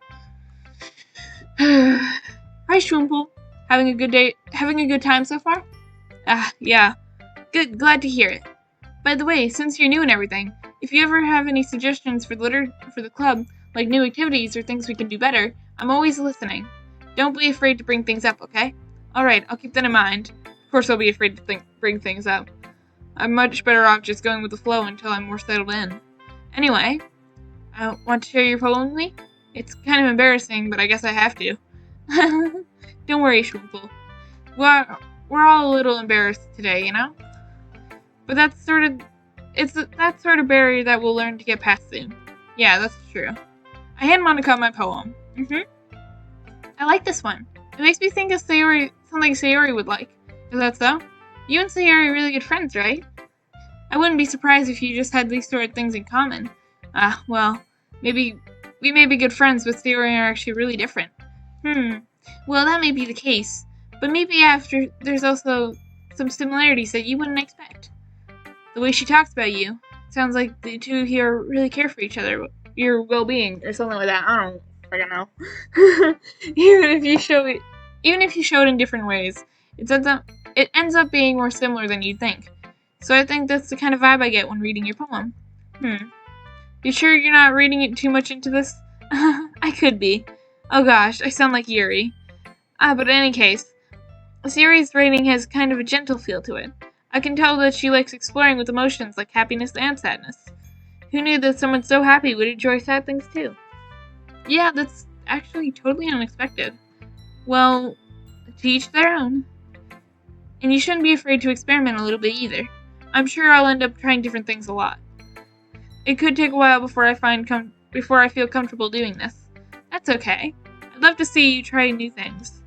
S1: Hi, Schwimple. Having a good day? Having a good time so far? Yeah. Good. Glad to hear it. By the way, since you're new and everything, if you ever have any suggestions for the club, like new activities or things we can do better, I'm always listening. Don't be afraid to bring things up, okay? Alright, I'll keep that in mind. Of course I'll be afraid to bring things up. I'm much better off just going with the flow until I'm more settled in. Anyway, want to share your poem with me? It's kind of embarrassing, but I guess I have to. Don't worry, Schwimple. We're all a little embarrassed today, you know? But that's sort of barrier that we'll learn to get past soon. Yeah, that's true. I hand Monica my poem. I like this one. It makes me think of something Sayori would like. Is that so? You and Sayori are really good friends, right? I wouldn't be surprised if you just had these sort of things in common. Well, maybe we may be good friends, but Sayori are actually really different. Well, that may be the case, but maybe there's also some similarities that you wouldn't expect. The way she talks about you, sounds like the two here really care for each other, your well-being, or something like that. I don't fucking know. Even if you show it in different ways, it ends up being more similar than you'd think. So I think that's the kind of vibe I get when reading your poem. You sure you're not reading it too much into this? I could be. Oh gosh, I sound like Yuri. But in any case, Sayori's writing has kind of a gentle feel to it. I can tell that she likes exploring with emotions like happiness and sadness. Who knew that someone so happy would enjoy sad things too? Yeah, that's actually totally unexpected. Well, to each their own. And you shouldn't be afraid to experiment a little bit either. I'm sure I'll end up trying different things a lot. It could take a while before I feel comfortable doing this. That's okay. I'd love to see you try new things.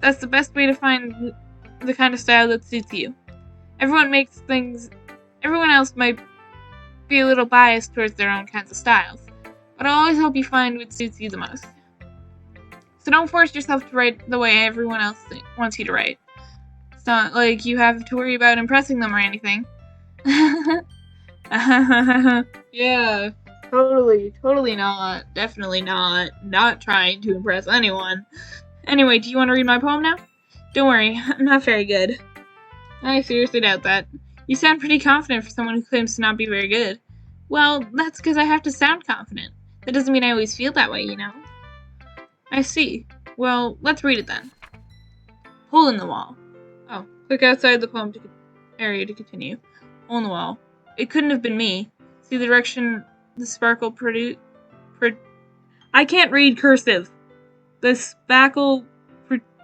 S1: That's the best way to find the kind of style that suits you. Everyone else might be a little biased towards their own kinds of styles, but I'll always help you find what suits you the most. So don't force yourself to write the way everyone else wants you to write. It's not like you have to worry about impressing them or anything. Yeah, totally not. Definitely not trying to impress anyone. Anyway, do you want to read my poem now? Don't worry, I'm not very good. I seriously doubt that. You sound pretty confident for someone who claims to not be very good. Well, that's because I have to sound confident. That doesn't mean I always feel that way, you know? I see. Well, let's read it then. Hole in the wall. Oh, click outside the poem area to continue. Hole in the wall. It couldn't have been me. See the direction the sparkle I can't read cursive. The spackle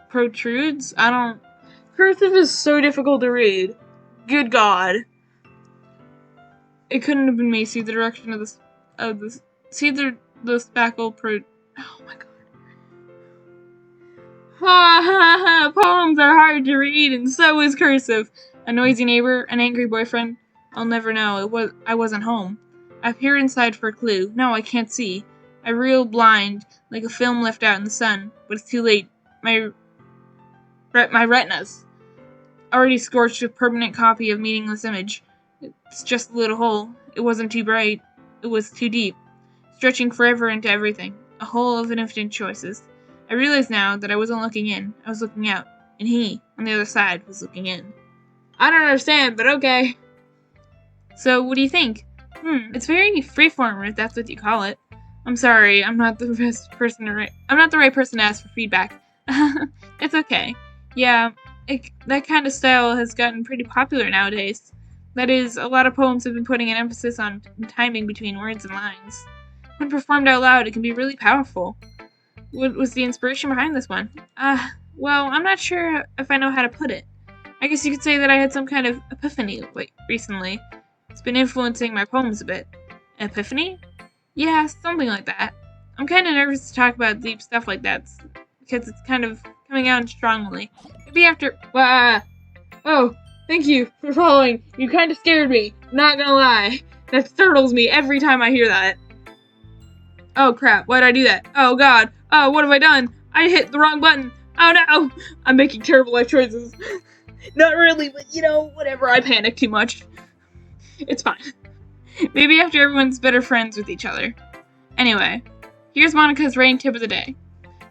S1: protrudes? Cursive is so difficult to read. Good God. It couldn't have been me. See the direction of see the spackle oh my God. Ha ha ha! Poems are hard to read, and so is cursive. A noisy neighbor, an angry boyfriend. I'll never know. I wasn't home. I peer inside for a clue. No, I can't see. I reel blind, like a film left out in the sun, but it's too late. my retinas. Already scorched a permanent copy of meaningless image. It's just a little hole. It wasn't too bright. It was too deep, stretching forever into everything. A hole of infinite choices. I realized now that I wasn't looking in. I was looking out. And he, on the other side, was looking in. I don't understand, but okay. So, what do you think? It's very freeform, if that's what you call it. I'm sorry, I'm not the right person to ask for feedback. It's okay. Yeah, that kind of style has gotten pretty popular nowadays. That is, a lot of poems have been putting an emphasis on timing between words and lines. When performed out loud, it can be really powerful. What was the inspiration behind this one? Well, I'm not sure if I know how to put it. I guess you could say that I had some kind of epiphany recently. It's been influencing my poems a bit. Epiphany? Yeah, something like that. I'm kind of nervous to talk about deep stuff like that, because it's kind of coming out strongly. Maybe after... Oh, thank you for following. You kind of scared me, not gonna lie. That startles me every time I hear that. Oh crap, why'd I do that? Oh god, oh, what have I done? I hit the wrong button. Oh no! I'm making terrible life choices. Not really, but whatever, I panic too much. It's fine. Maybe after everyone's better friends with each other. Anyway, here's Monica's writing tip of the day.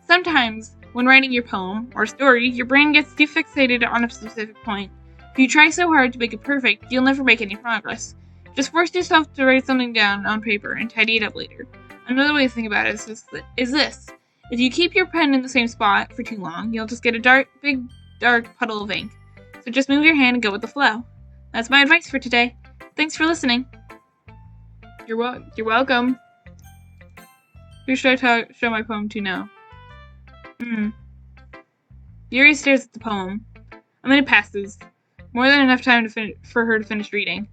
S1: Sometimes, when writing your poem or story, your brain gets too fixated on a specific point. If you try so hard to make it perfect, you'll never make any progress. Just force yourself to write something down on paper and tidy it up later. Another way to think about it is this. If you keep your pen in the same spot for too long, you'll just get a big dark puddle of ink. So just move your hand and go with the flow. That's my advice for today. Thanks for listening. You're welcome. Who should I show my poem to now? Yuri stares at the poem. A minute passes. More than enough time for her to finish reading.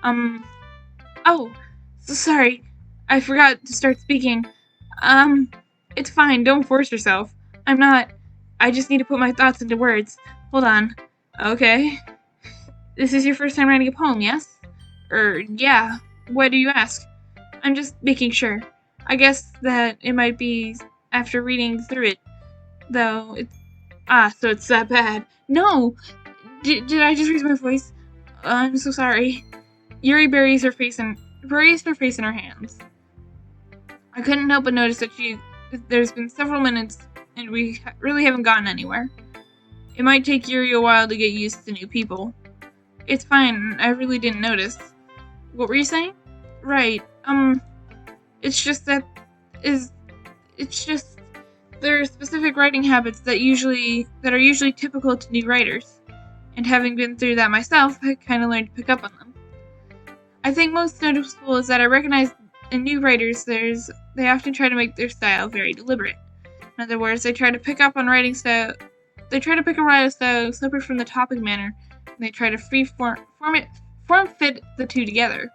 S1: Oh, so sorry. I forgot to start speaking. It's fine. Don't force yourself. I just need to put my thoughts into words. Hold on. Okay. This is your first time writing a poem, yes? Yeah. Why do you ask? I'm just making sure. I guess that it might be after reading through it, though. So it's that bad. No! Did I just raise my voice? I'm so sorry. Yuri buries her face in her hands. I couldn't help but notice that there's been several minutes, and we really haven't gotten anywhere. It might take Yuri a while to get used to new people. It's fine, I really didn't notice. What were you saying? Right, it's just there are specific writing habits that are usually typical to new writers. And having been through that myself, I kind of learned to pick up on them. I think most noticeable is that I recognize in new writers they often try to make their style very deliberate. In other words, they try to pick a writing style separate from the topic matter, and they try to form fit the two together.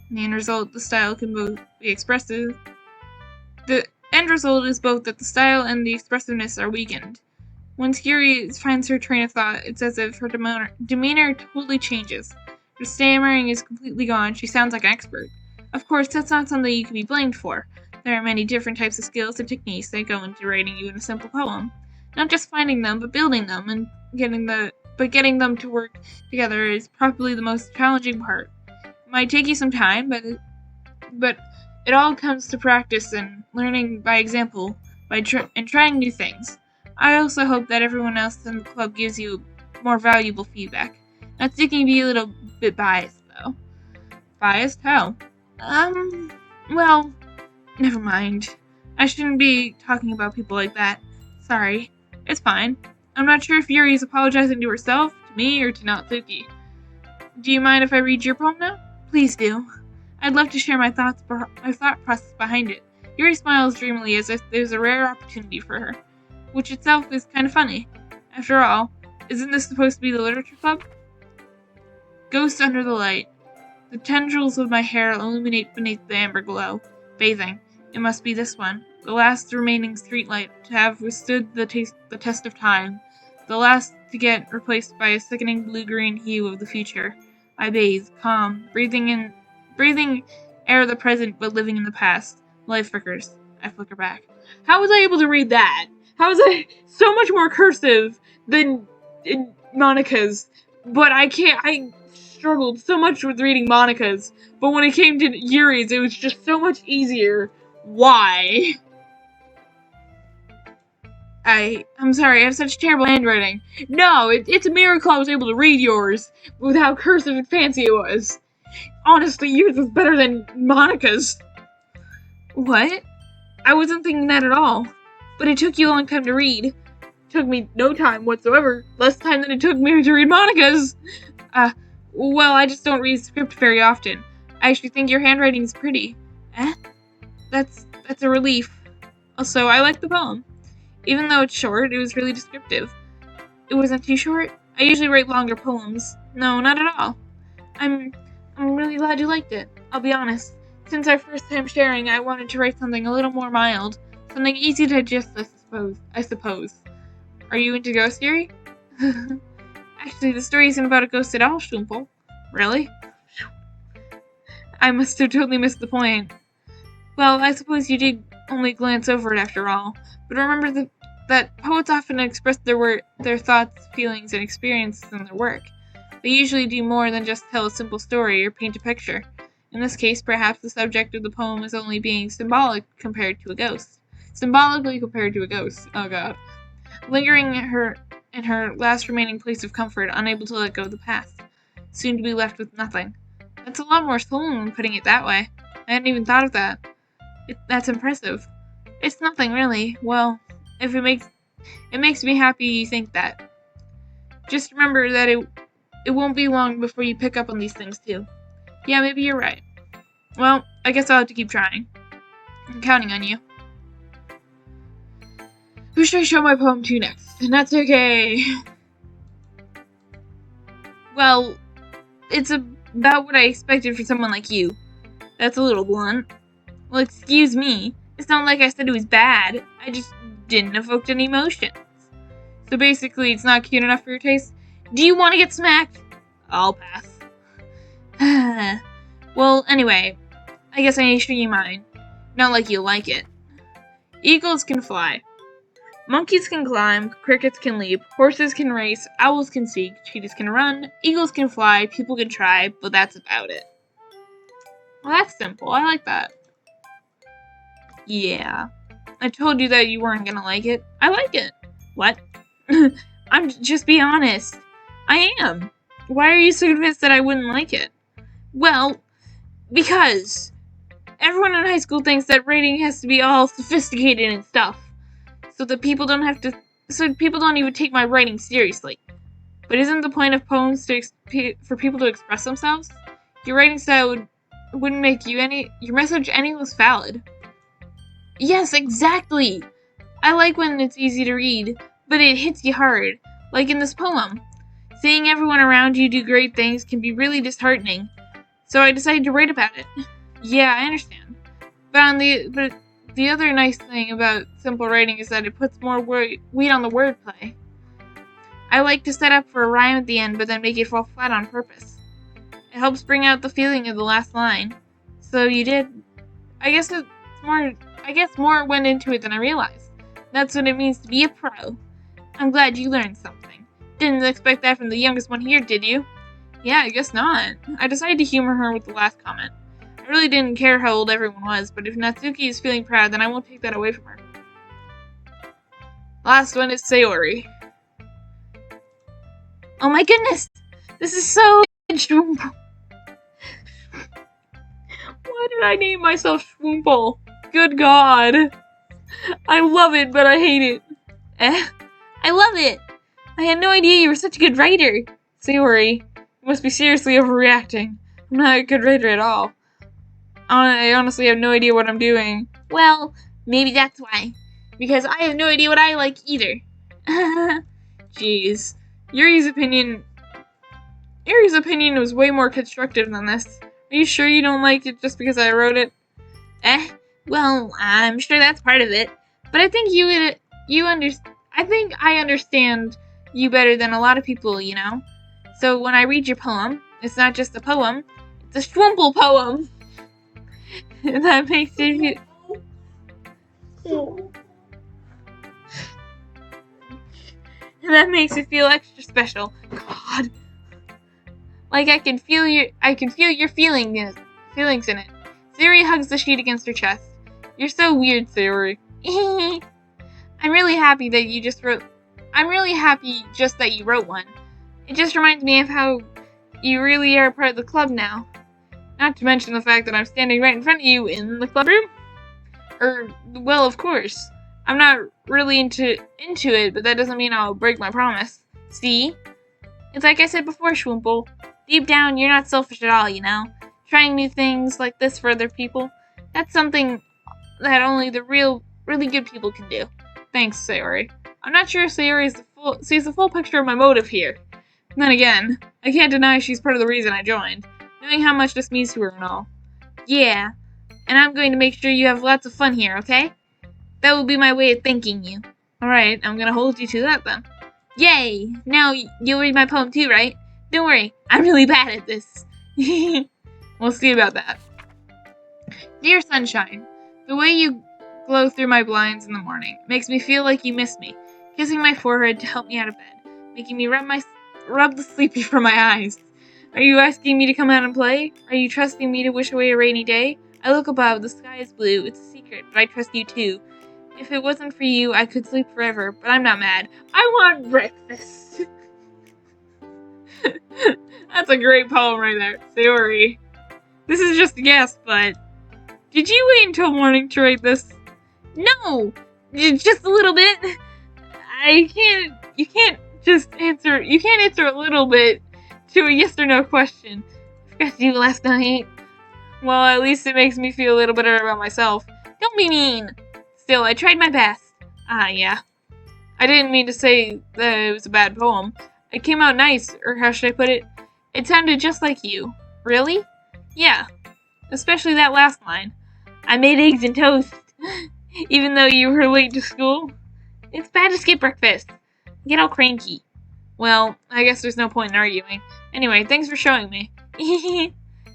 S1: In the end result, the style can both be expressive. The end result is both that the style and the expressiveness are weakened. Once Yuri finds her train of thought, it's as if her demeanor totally changes. Her stammering is completely gone. She sounds like an expert. Of course, that's not something you can be blamed for. There are many different types of skills and techniques that go into writing even a simple poem. Not just finding them, but building them, and getting them to work together is probably the most challenging part. It might take you some time, but it all comes to practice and learning by example, and trying new things. I also hope that everyone else in the club gives you more valuable feedback. Not thinking to be a little bit biased, though. Biased? How? Well, never mind. I shouldn't be talking about people like that. Sorry. It's fine. I'm not sure if Yuri is apologizing to herself, to me, or to Natsuki. Do you mind if I read your poem now? Please do. I'd love to share my thought process behind it. Yuri smiles dreamily as if there's a rare opportunity for her, which itself is kind of funny. After all, isn't this supposed to be the literature club? Ghost under the light. The tendrils of my hair illuminate beneath the amber glow. Bathing. It must be this one. The last remaining streetlight to have withstood the test of time. The last to get replaced by a sickening blue-green hue of the future. I bathe, calm, breathing air of the present but living in the past. Life flickers. I flicker back. How was I able to read that? How was I so much more cursive than Monica's, but I struggled so much with reading Monica's, but when it came to Yuri's, it was just so much easier. Why? I'm sorry, I have such terrible handwriting. No, it's a miracle I was able to read yours with how cursive and fancy it was. Honestly, yours was better than Monica's. What? I wasn't thinking that at all. But it took you a long time to read. It took me no time whatsoever. Less time than it took me to read Monica's. Well, I just don't read script very often. I actually think your handwriting is pretty. That's a relief. Also, I like the poem. Even though it's short, it was really descriptive. It wasn't too short? I usually write longer poems. No, not at all. I'm really glad you liked it. I'll be honest. Since our first time sharing, I wanted to write something a little more mild. Something easy to digest, I suppose. Are you into ghost theory? Actually, the story isn't about a ghost at all, Schwimple. Really? I must have totally missed the point. Well, I suppose you did only glance over it after all. But remember that poets often express their thoughts, feelings, and experiences in their work. They usually do more than just tell a simple story or paint a picture. In this case, perhaps the subject of the poem is only being symbolically compared to a ghost. Oh god. Lingering in her last remaining place of comfort, unable to let go of the past. Soon to be left with nothing. That's a lot more solemn than putting it that way. I hadn't even thought of that. That's impressive. It's nothing, really. Well, if it makes me happy you think that. Just remember that it won't be long before you pick up on these things, too. Yeah, maybe you're right. Well, I guess I'll have to keep trying. I'm counting on you. Who should I show my poem to next? And that's okay. Well, it's about what I expected for someone like you. That's a little blunt. Well, excuse me. It's not like I said it was bad. I just didn't evoke any emotions. So basically, it's not cute enough for your taste? Do you want to get smacked? I'll pass. Well, anyway, I guess I need to show you mine. Not like you like it. Eagles can fly. Monkeys can climb, crickets can leap, horses can race, owls can seek, cheetahs can run, eagles can fly, people can try, but that's about it. Well, that's simple. I like that. Yeah. I told you that you weren't gonna like it. I like it. What? Just be honest. I am. Why are you so convinced that I wouldn't like it? Well, because everyone in high school thinks that writing has to be all sophisticated and stuff. So people don't even take my writing seriously. But isn't the point of poems for people to express themselves? Your writing style wouldn't make your message any less valid. Yes, exactly! I like when it's easy to read, but it hits you hard, like in this poem. Seeing everyone around you do great things can be really disheartening, so I decided to write about it. Yeah, I understand. But the other nice thing about simple writing is that it puts more weight on the wordplay. I like to set up for a rhyme at the end, but then make it fall flat on purpose. It helps bring out the feeling of the last line. So you did. I guess more went into it than I realized. That's what it means to be a pro. I'm glad you learned something. Didn't expect that from the youngest one here, did you? Yeah, I guess not. I decided to humor her with the last comment. I really didn't care how old everyone was, but if Natsuki is feeling proud, then I won't take that away from her. Last one is Sayori. Oh my goodness! This is so Schwoomple. Why did I name myself Schwoomple? Good God. I love it, but I hate it. I love it! I had no idea you were such a good writer. Sayori, you must be seriously overreacting. I'm not a good writer at all. I honestly have no idea what I'm doing. Well, maybe that's why. Because I have no idea what I like either. Jeez. Yuri's opinion was way more constructive than this. Are you sure you don't like it just because I wrote it? Well, I'm sure that's part of it. But I think I understand you better than a lot of people, you know? So when I read your poem, it's not just a poem, it's a Schwumple poem. That makes it... And that makes it feel extra special. God. Like I can feel your feelings in it. Sayori hugs the sheet against her chest. You're so weird, Sayori. I'm really happy that you just wrote that you wrote one. It just reminds me of how you really are part of the club now. Not to mention the fact that I'm standing right in front of you in the club room. Well, of course. I'm not really into it, but that doesn't mean I'll break my promise. See? It's like I said before, Schwimple. Deep down, you're not selfish at all, you know? Trying new things like this for other people, that's something that only the really good people can do. Thanks, Sayori. I'm not sure if Sayori sees the full picture of my motive here. And then again, I can't deny she's part of the reason I joined, knowing how much this means to her and all. Yeah, and I'm going to make sure you have lots of fun here, okay? That will be my way of thanking you. Alright, I'm gonna hold you to that then. Yay! Now you'll read my poem too, right? Don't worry, I'm really bad at this. We'll see about that. Dear Sunshine, the way you glow through my blinds in the morning makes me feel like you miss me, kissing my forehead to help me out of bed, making me rub the sleepy from my eyes. Are you asking me to come out and play? Are you trusting me to wish away a rainy day? I look above, the sky is blue, it's a secret, but I trust you too. If it wasn't for you, I could sleep forever, but I'm not mad. I want breakfast. That's a great poem right there. Sayori. This is just a guess, but did you wait until morning to write this? No! Just a little bit. You can't answer a little bit to a yes or no question. I forgot to do last night. Well, at least it makes me feel a little better about myself. Don't be mean. Still, I tried my best. Yeah. I didn't mean to say that it was a bad poem. It came out nice, or how should I put it? It sounded just like you. Really? Yeah. Especially that last line. I made eggs and toast, even though you were late to school. It's bad to skip breakfast. Get all cranky. Well, I guess there's no point in arguing. Anyway, thanks for showing me.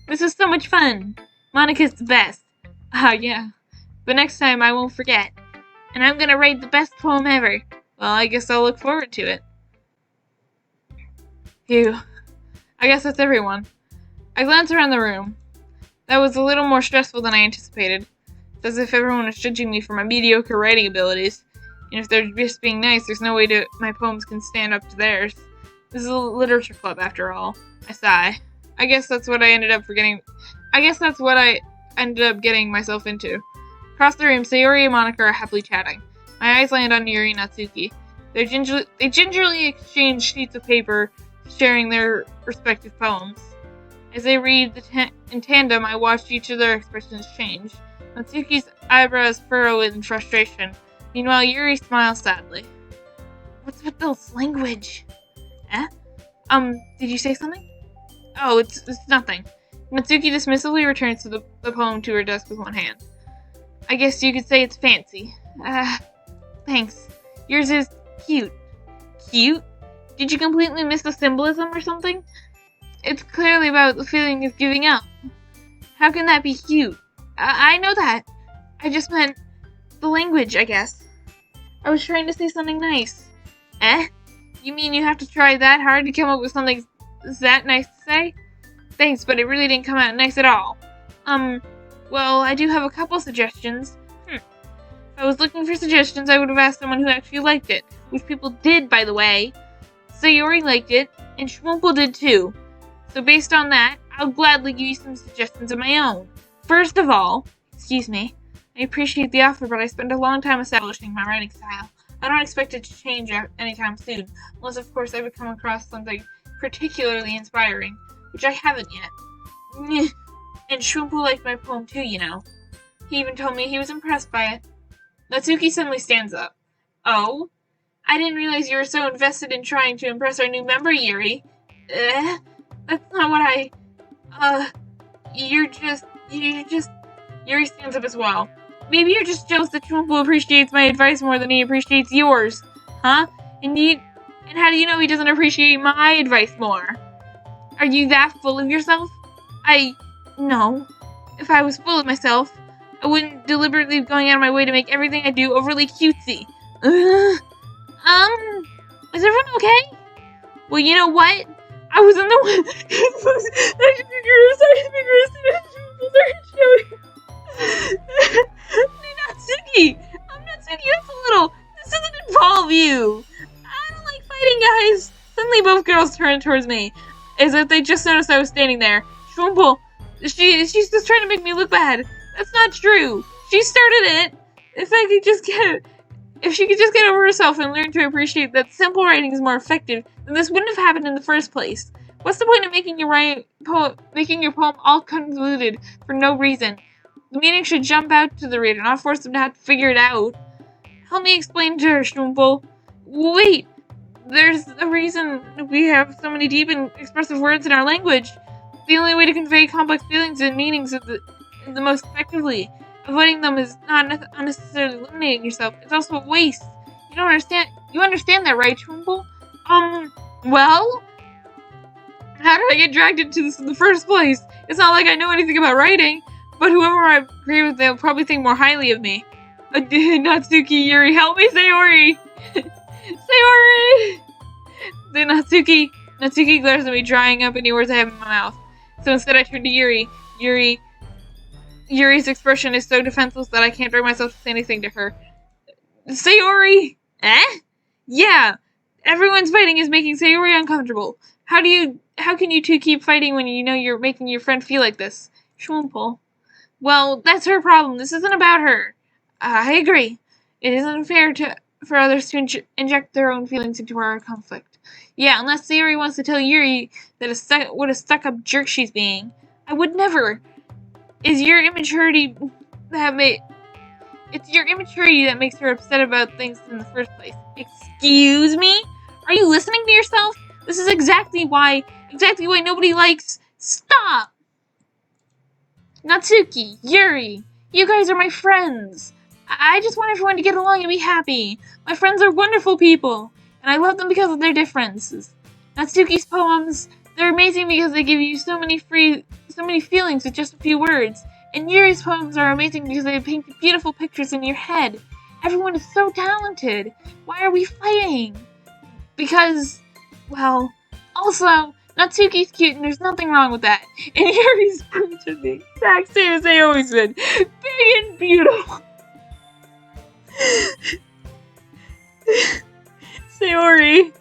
S1: This was so much fun. Monica's the best. Yeah. But next time I won't forget. And I'm gonna write the best poem ever. Well, I guess I'll look forward to it. Phew. I guess that's everyone. I glance around the room. That was a little more stressful than I anticipated. It's as if everyone was judging me for my mediocre writing abilities. And if they're just being nice, there's no way my poems can stand up to theirs. This is a literature club, after all. I sigh. I guess that's what I ended up getting myself into. Across the room, Sayori and Monica are happily chatting. My eyes land on Yuri and Natsuki. They gingerly exchange sheets of paper, sharing their respective poems. As they read in tandem, I watched each of their expressions change. Natsuki's eyebrows furrow in frustration. Meanwhile, Yuri smiles sadly. What's with this language? Eh? Did you say something? Oh, it's nothing. Natsuki dismissively returns the poem to her desk with one hand. I guess you could say it's fancy. Thanks. Yours is cute. Cute? Did you completely miss the symbolism or something? It's clearly about the feeling of giving up. How can that be cute? I know that. I just meant the language, I guess. I was trying to say something nice. Eh? You mean you have to try that hard to come up with something that nice to say? Thanks, but it really didn't come out nice at all. Well, I do have a couple suggestions. If I was looking for suggestions, I would have asked someone who actually liked it. Which people did, by the way. Sayori liked it, and Schwumpel did too. So based on that, I'll gladly give you some suggestions of my own. First of all, excuse me, I appreciate the offer, but I spent a long time establishing my writing style. I don't expect it to change anytime soon, unless of course I would come across something particularly inspiring, which I haven't yet. And Schwumpel liked my poem too, you know. He even told me he was impressed by it. Natsuki suddenly stands up. Oh? I didn't realize you were so invested in trying to impress our new member, Yuri. That's not what Yuri stands up as well. Maybe you're just jealous that Schwumpel appreciates my advice more than he appreciates yours. Huh? And how do you know he doesn't appreciate my advice more? Are you that full of yourself? No. If I was full of myself, I wouldn't deliberately be going out of my way to make everything I do overly cutesy. Is everyone okay? Well, you know what? I was in the one. Natsuki! I'm Natsuki, that's a little. This doesn't involve you! I don't like fighting, guys! Suddenly both girls turned towards me, as if they just noticed I was standing there. Schwumpel, she's just trying to make me look bad. That's not true. She started it. If she could just get over herself and learn to appreciate that simple writing is more effective, then this wouldn't have happened in the first place. What's the point of making your poem all convoluted for no reason? The meaning should jump out to the reader, not force them to have to figure it out. Help me explain to her, Schwumpel. Wait, there's a reason we have so many deep and expressive words in our language. The only way to convey complex feelings and meanings is the most effectively. Avoiding them is not unnecessarily eliminating yourself. It's also a waste. You understand that, right, Schwumpel? Well? How did I get dragged into this in the first place? It's not like I know anything about writing, but whoever I agree with, they'll probably think more highly of me. Natsuki, Yuri, help me, Sayori! Sayori! Natsuki glares at me, drying up any words I have in my mouth. So instead I turn to Yuri. Yuri's expression is so defenseless that I can't bring myself to say anything to her. Sayori! Eh? Yeah! Everyone's fighting is making Sayori uncomfortable. How can you two keep fighting when you know you're making your friend feel like this? Schwumpel. Well, that's her problem. This isn't about her. I agree. It isn't fair for others to inject their own feelings into our conflict. Yeah, unless Sayori wants to tell Yuri what a stuck-up jerk she's being. I would never. It's your immaturity that makes her upset about things in the first place. Excuse me? Are you listening to yourself? This is exactly why nobody likes. Stop! Natsuki, Yuri, you guys are my friends. I just want everyone to get along and be happy. My friends are wonderful people, and I love them because of their differences. Natsuki's poems, they're amazing because they give you so many feelings with just a few words. And Yuri's poems are amazing because they paint beautiful pictures in your head. Everyone is so talented. Why are we fighting? Because, well, also, Natsuki's cute and there's nothing wrong with that. And Yuri's poems are the exact same as they always been. Big and beautiful. Sayori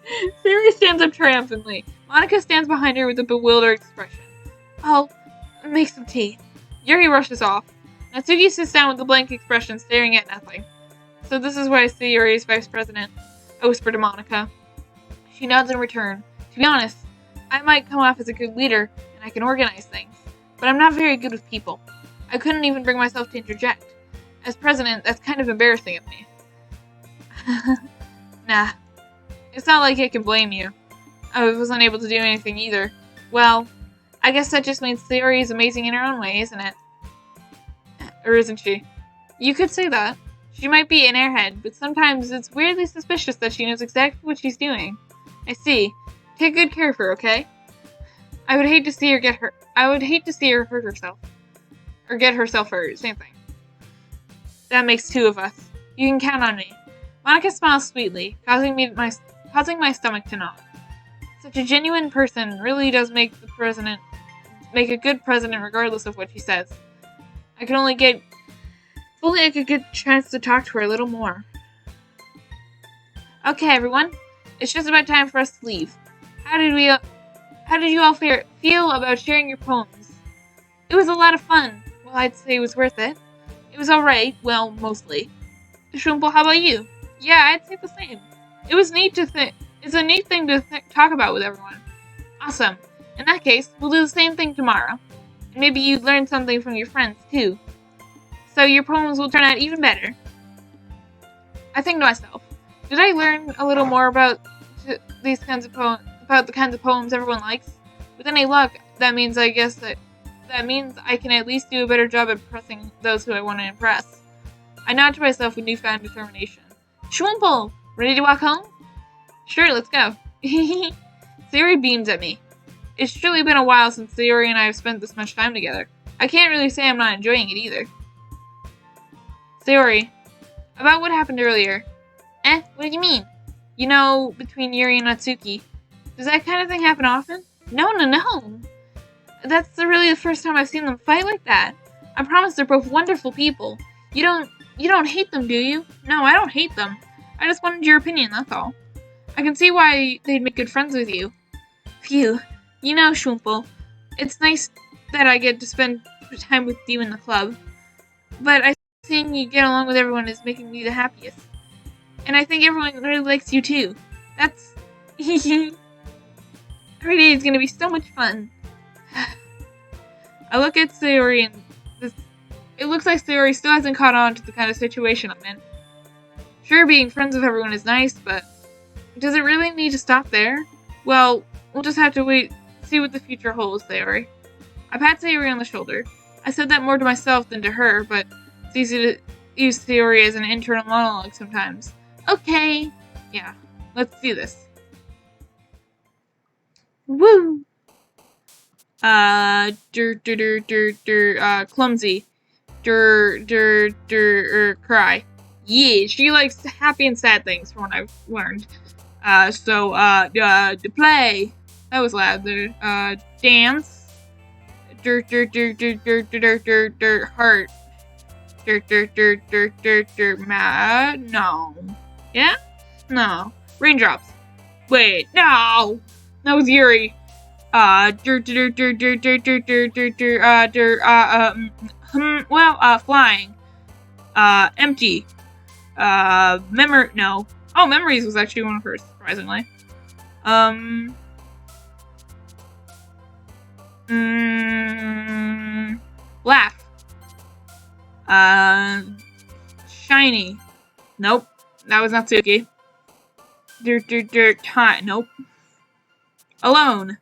S1: stands up triumphantly. Monica stands behind her with a bewildered expression. I'll make some tea. Yuri rushes off. Natsuki sits down with a blank expression, staring at nothing. So this is why Sayori is vice president, I whisper to Monica. She nods in return. To be honest, I might come off as a good leader, and I can organize things, but I'm not very good with people. I couldn't even bring myself to interject. As president, that's kind of embarrassing of me. Nah. It's not like I can blame you. I wasn't able to do anything either. Well, I guess that just means Sayori is amazing in her own way, isn't it? Or isn't she? You could say that. She might be an airhead, but sometimes it's weirdly suspicious that she knows exactly what she's doing. I see. Take good care of her, okay? I would hate to see her hurt herself. Or get herself hurt. Same thing. That makes two of us. You can count on me. Monica smiles sweetly, causing my stomach to knot. Such a genuine person really does make a good president regardless of what she says. If only I could get a chance to talk to her a little more. Okay, everyone. It's just about time for us to leave. How did you all feel about sharing your poems? It was a lot of fun. Well, I'd say it was worth it. It was alright. Well, mostly. Schwumpel, how about you? Yeah, I'd say the same. It was neat to think. It's a neat thing to talk about with everyone. Awesome. In that case, we'll do the same thing tomorrow. And maybe you learn something from your friends, too. So your poems will turn out even better. I think to myself, did I learn a little more about the kinds of poems everyone likes? With any luck, that means I can at least do a better job at impressing those who I want to impress. I nod to myself with newfound determination. Schwumpel! Ready to walk home? Sure, let's go. Sayori beams at me. It's truly been a while since Sayori and I have spent this much time together. I can't really say I'm not enjoying it either. Sayori, about what happened earlier. What do you mean? You know, between Yuri and Natsuki. Does that kind of thing happen often? No. That's really the first time I've seen them fight like that. I promise they're both wonderful people. You don't hate them, do you? No, I don't hate them. I just wanted your opinion, that's all. I can see why they'd make good friends with you. Phew. You know, Schwumpel, it's nice that I get to spend time with you in the club. But I think seeing you get along with everyone is making me the happiest. And I think everyone really likes you too. That's... Every day is gonna be so much fun. I look at Sayori and it looks like Sayori still hasn't caught on to the kind of situation I'm in. Sure, being friends with everyone is nice, but does it really need to stop there? Well, we'll just have to wait, see what the future holds, Sayori. I pat Sayori on the shoulder. I said that more to myself than to her, but it's easy to use Sayori as an internal monologue sometimes. Okay. Yeah, let's do this. Woo! Clumsy. Cry. Yeah, she likes happy and sad things from what I've learned. To play. That was loud. Dance. Heart. Mad. No. Yeah? No. Raindrops. Wait, no! That was Yuri. Flying. Empty. No. Oh, Memories was actually one of hers, surprisingly. Laugh. Shiny. Nope. That was Natsuki. Time. Nope. Alone.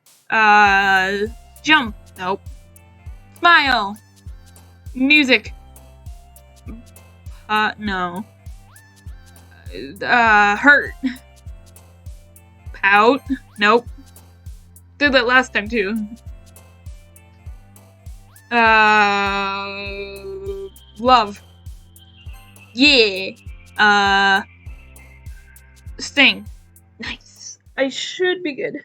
S1: Jump. Nope. Smile. Music. No. Hurt. Pout. Nope. Did that last time too. Love. Yeah. Sting. Nice. I should be good.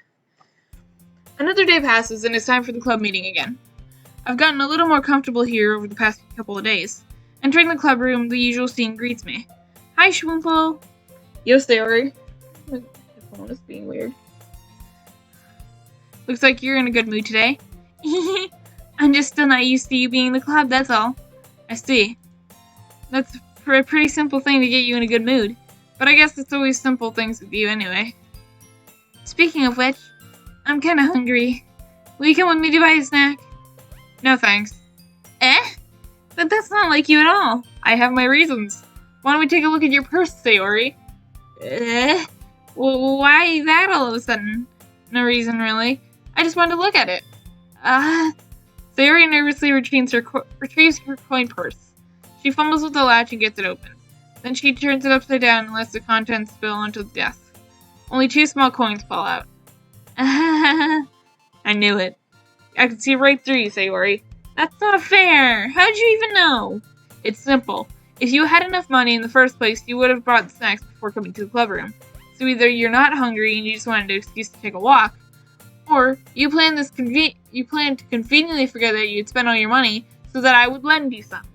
S1: Another day passes and it's time for the club meeting again. I've gotten a little more comfortable here over the past couple of days. Entering the club room, the usual scene greets me. Hi, Schwumpel. Yo, Sayori. My phone is being weird. Looks like you're in a good mood today. I'm just still not used to you being in the club, that's all. I see. That's a pretty simple thing to get you in a good mood. But I guess it's always simple things with you anyway. Speaking of which, I'm kinda hungry. Will you come with me to buy a snack? No thanks. But that's not like you at all. I have my reasons. Why don't we take a look at your purse, Sayori? Well, why that all of a sudden? No reason, really. I just wanted to look at it. Sayori nervously retrieves her coin purse. She fumbles with the latch and gets it open. Then she turns it upside down and lets the contents spill onto the desk. Only 2 small coins fall out. I knew it. I could see right through you, Sayori. That's not fair. How'd you even know? It's simple. If you had enough money in the first place, you would have brought the snacks before coming to the club room. So either you're not hungry and you just wanted an excuse to take a walk, or you planned to conveniently forget that you'd spent all your money so that I would lend you some.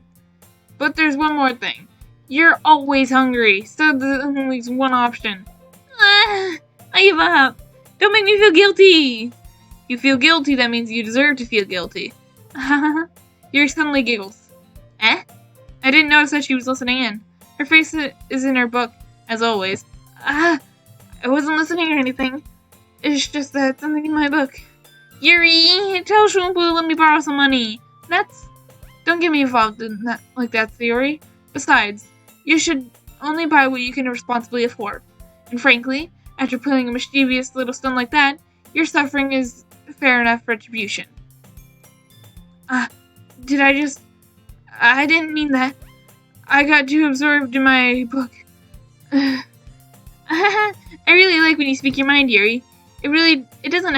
S1: But there's one more thing. You're always hungry, so there's only one option. I give up. Don't make me feel guilty. You feel guilty, that means you deserve to feel guilty. Yuri suddenly giggles. I didn't notice that she was listening in. Her face is in her book, as always. I wasn't listening or anything. It's just that something in my book. Yuri, tell Schwumpel to let me borrow some money. Don't get me involved in that like that, Sayori. Besides, you should only buy what you can responsibly afford. And frankly, after pulling a mischievous little stone like that, your suffering is fair enough retribution. I didn't mean that. I got too absorbed in my book. I really like when you speak your mind, Yuri. It doesn't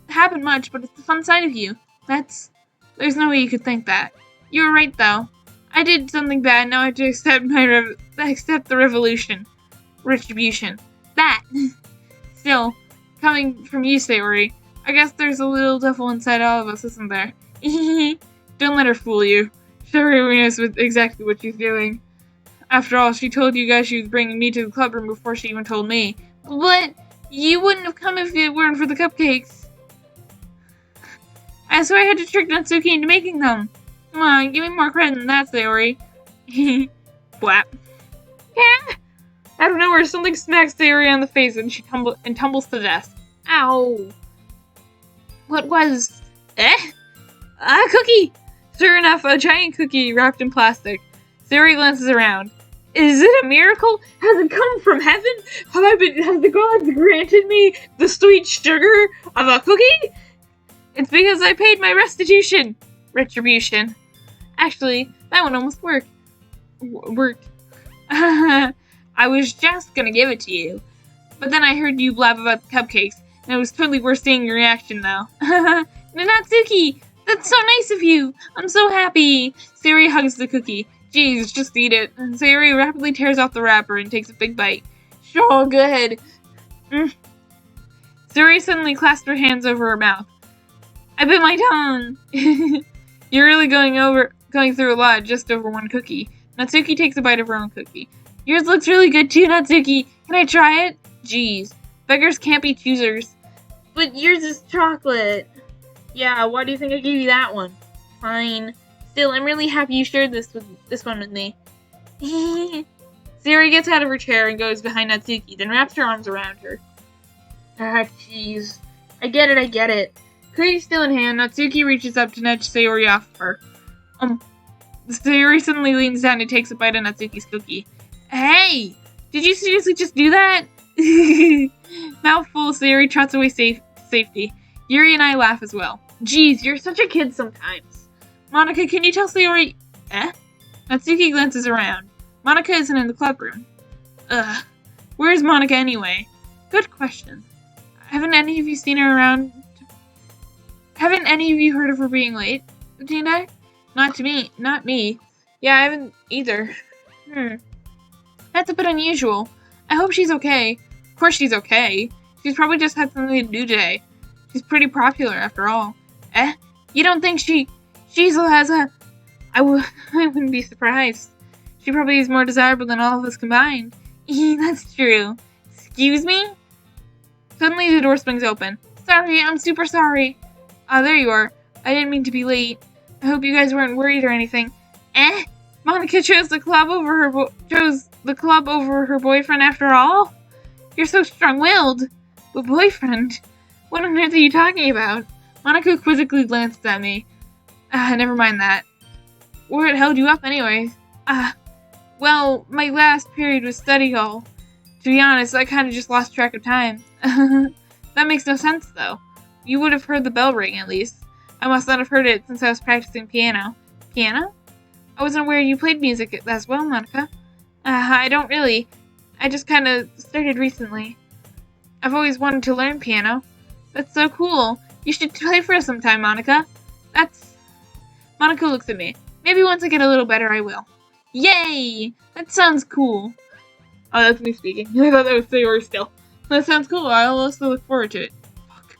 S1: happen much, but it's the fun side of you. There's no way you could think that. You were right, though. I did something bad, now I have to accept the retribution. that? Still, coming from you, Sayori, I guess there's a little devil inside all of us, isn't there? Don't let her fool you. Sayori knows exactly what she's doing. After all, she told you guys she was bringing me to the clubroom before she even told me. But you wouldn't have come if it weren't for the cupcakes. I swear I had to trick Natsuki into making them. Come on, give me more credit than that, Sayori. Blap. Yeah. Out of nowhere, something smacks Sayori on the face and she tumbles to death. Ow. What was? A cookie! Sure enough, a giant cookie wrapped in plastic. Sayori glances around. Is it a miracle? Has it come from heaven? Has the gods granted me the sweet sugar of a cookie? It's because I paid my retribution. Actually, that one almost worked. I was just gonna give it to you. But then I heard you blab about the cupcakes, and it was totally worth seeing your reaction, though. Natsuki! That's so nice of you! I'm so happy! Sayori hugs the cookie. Jeez, just eat it. And Sayori rapidly tears off the wrapper and takes a big bite. So good! Sayori suddenly clasped her hands over her mouth. I bit my tongue! You're really going through a lot just over one cookie. Natsuki takes a bite of her own cookie. Yours looks really good too, Natsuki. Can I try it? Jeez. Beggars can't be choosers. But yours is chocolate. Yeah, why do you think I gave you that one? Fine. Still, I'm really happy you shared this one with me. Sayori gets out of her chair and goes behind Natsuki, then wraps her arms around her. Ah, jeez. I get it. Cookie still in hand, Natsuki reaches up to nudge Sayori off of her. Sayori suddenly leans down and takes a bite of Natsuki's cookie. Hey! Did you seriously just do that? Mouthful, Sayori trots away safety. Yuri and I laugh as well. Jeez, you're such a kid sometimes. Monica, can you tell Sayori... Natsuki glances around. Monica isn't in the clubroom. Ugh. Where's Monica anyway? Good question. Haven't any of you seen her around? Haven't any of you heard of her being late? Tina? Not me. Yeah, I haven't either. That's a bit unusual. I hope she's okay. Of course she's okay. She's probably just had something to do today. She's pretty popular after all. You don't think she has a... I wouldn't be surprised. She probably is more desirable than all of us combined. That's true. Excuse me? Suddenly the door swings open. Sorry, I'm super sorry. Ah, there you are. I didn't mean to be late. I hope you guys weren't worried or anything. Monica chose the club over her boyfriend after all? You're so strong-willed. But boyfriend? What on earth are you talking about? Monica quizzically glances at me. Never mind that. What held you up anyway? Well, my last period was study hall. To be honest, I kind of just lost track of time. That makes no sense, though. You would have heard the bell ring, at least. I must not have heard it since I was practicing piano. Piano? I wasn't aware you played music as well, Monica. I don't really. I just kind of started recently. I've always wanted to learn piano. That's so cool. You should play for us sometime, Monica. Monica looks at me. Maybe once I get a little better, I will. Yay! That sounds cool. Oh, that's me speaking. I thought that was Sayori still. That sounds cool. I'll also look forward to it. Fuck.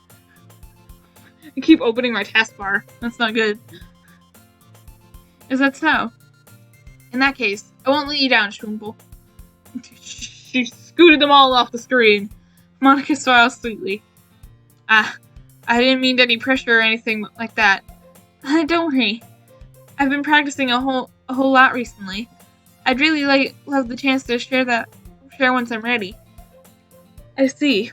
S1: I keep opening my taskbar. That's not good. Is that so? In that case, I won't let you down, Schwimple. She scooted them all off the screen. Monica smiles sweetly. I didn't mean any pressure or anything like that. Don't worry. I've been practicing a whole lot recently. I'd really love the chance to share once I'm ready. I see.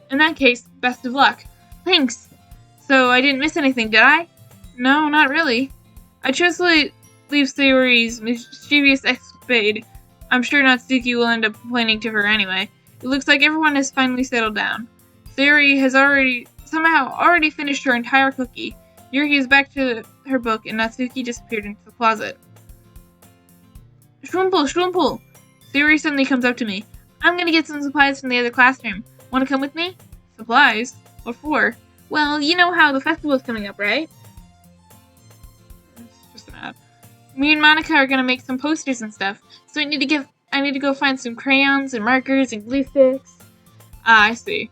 S1: In that case, best of luck. Thanks. So I didn't miss anything, did I? No, not really. I chose to leave Sayori's mischievous escapade. I'm sure Natsuki will end up complaining to her anyway. It looks like everyone has finally settled down. Sayori has already finished her entire cookie. Yuri is back to her book, and Natsuki disappeared into the closet. Schwimple! Sayori suddenly comes up to me. I'm gonna get some supplies from the other classroom. Wanna come with me? Supplies? What for? Well, you know how the festival's coming up, right? It's just an ad. Me and Monica are gonna make some posters and stuff, so I need I need to go find some crayons and markers and glue sticks. Ah, I see.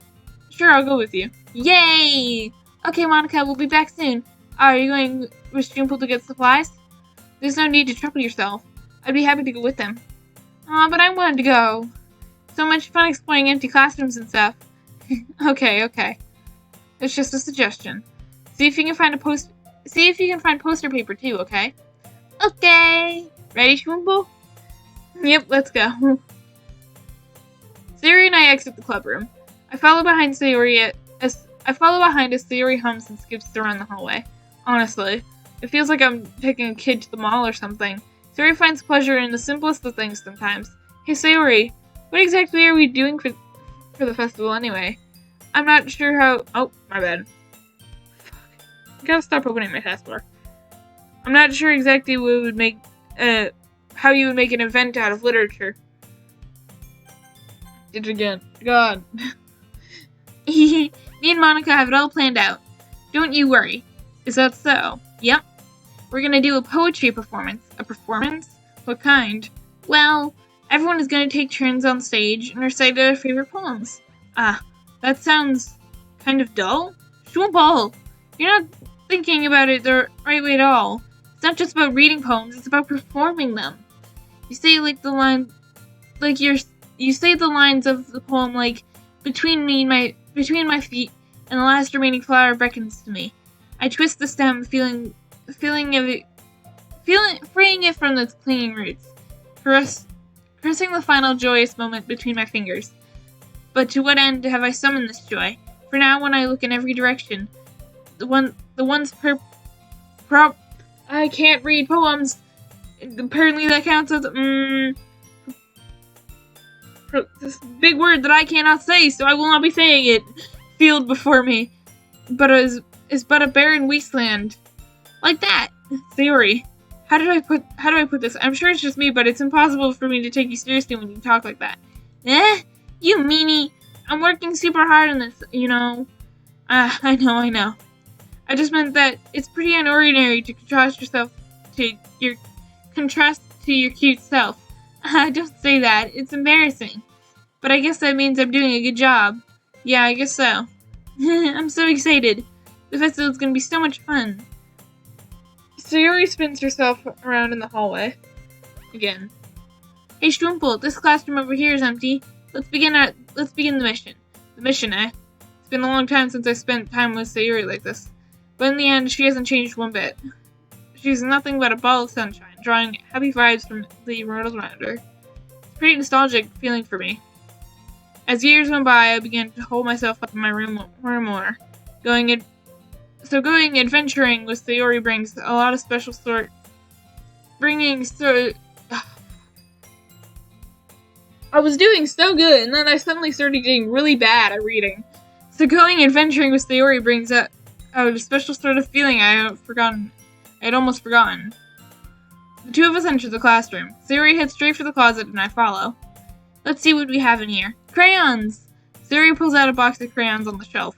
S1: Sure, I'll go with you. Yay! Okay, Monica, we'll be back soon. Are you going with Jumple to get supplies? There's no need to trouble yourself. I'd be happy to go with them. Aw, but I wanted to go. So much fun exploring empty classrooms and stuff. Okay. It's just a suggestion. See if you can find poster paper too, okay? Okay. Ready, Jumple? Yep, let's go. Sayori and I exit the clubroom. I follow behind Sayori as Sayori hums and skips around the hallway. Honestly, it feels like I'm taking a kid to the mall or something. Sayori finds pleasure in the simplest of things sometimes. Hey Sayori, what exactly are we doing for the festival anyway? I'm not sure how. Oh, my bad. Fuck. I gotta stop opening my taskbar. I'm not sure exactly what would make how you would make an event out of literature. Did it again. God. Me and Monica have it all planned out. Don't you worry. Is that so? Yep. We're gonna do a poetry performance. A performance? What kind? Well, everyone is gonna take turns on stage and recite their favorite poems. Ah, that sounds kind of dull. Jumple, you're not thinking about it the right way at all. It's not just about reading poems, it's about performing them. You say you say the lines of the poem like between my feet and the last remaining flower beckons to me. I twist the stem, freeing it from its clinging roots, caressing the final joyous moment between my fingers. But to what end have I summoned this joy? For now, when I look in every direction, I can't read poems. Apparently, that counts as this big word that I cannot say, so I will not be saying it. Field before me, but is but a barren wasteland. Like that. Sayori, how do I put this? I'm sure it's just me, but it's impossible for me to take you seriously when you talk like that. You meanie. I'm working super hard on this, you know. I know. I just meant that it's pretty unordinary to contrast to your cute self. Don't say that. It's embarrassing. But I guess that means I'm doing a good job. Yeah, I guess so. I'm so excited. The festival's gonna be so much fun. Sayori spins herself around in the hallway. Again. Hey Jumple, this classroom over here is empty. Let's begin the mission. The mission, eh? It's been a long time since I spent time with Sayori like this. But in the end, she hasn't changed one bit. She's nothing but a ball of sunshine, drawing happy vibes from the world around her. It's a pretty nostalgic feeling for me. As years went by, I began to hold myself up in my room more and more. Going adventuring with Sayori brings a lot of special sort. I was doing so good, and then I suddenly started getting really bad at reading. So going adventuring with Sayori brings out a special sort of feeling I had almost forgotten. The two of us enter the classroom. Sayori heads straight for the closet, and I follow. Let's see what we have in here. Crayons! Sayori pulls out a box of crayons on the shelf.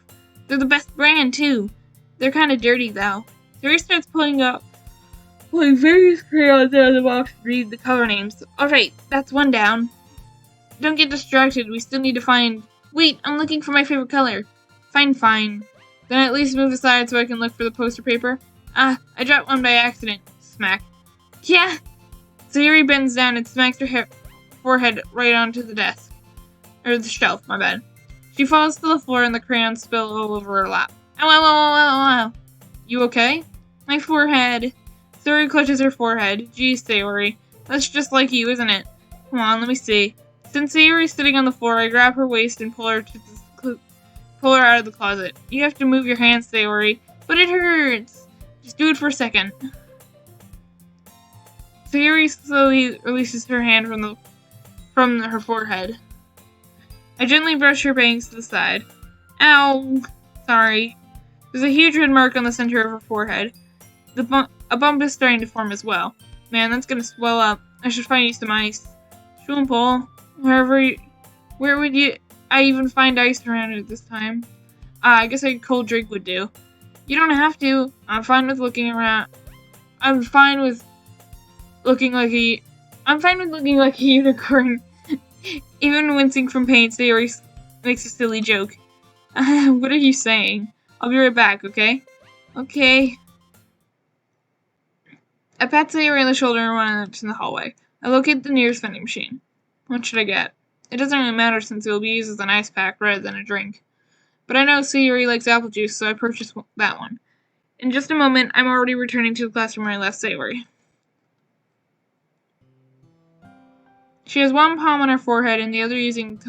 S1: They're the best brand, too. They're kind of dirty, though. Sayori starts pulling various crayons out of the box to read the color names. Alright, that's one down. Don't get distracted, we still need to find... Wait, I'm looking for my favorite color. Fine. Then at least move aside so I can look for the poster paper. Ah, I dropped one by accident. Smack. Yeah! Sayori bends down and smacks her forehead right onto the desk. Or the shelf, my bad. She falls to the floor and the crayons spill all over her lap. Ow. You okay? My forehead. Sayori clutches her forehead. Geez, Sayori. That's just like you, isn't it? Come on, let me see. Since Sayori's sitting on the floor, I grab her waist and pull her out of the closet. You have to move your hands, Sayori. But it hurts. Just do it for a second. Sayori slowly releases her hand from her forehead. I gently brush her bangs to the side. Ow. Sorry. There's a huge red mark on the center of her forehead. A bump is starting to form as well. Man, that's gonna swell up. I should find you some ice. Jumple, where would I even find ice around it this time? I guess a cold drink would do. You don't have to. I'm fine with looking around. I'm fine with looking like I'm fine with looking like a unicorn. Even wincing from pain, Sayori makes a silly joke. What are you saying? I'll be right back, okay? Okay. I pat Sayori on the shoulder and run out in the hallway. I locate the nearest vending machine. What should I get? It doesn't really matter since it will be used as an ice pack rather than a drink. But I know Sayori likes apple juice, so I purchase that one. In just a moment, I'm already returning to the classroom where I left Sayori. She has one palm on her forehead and the other using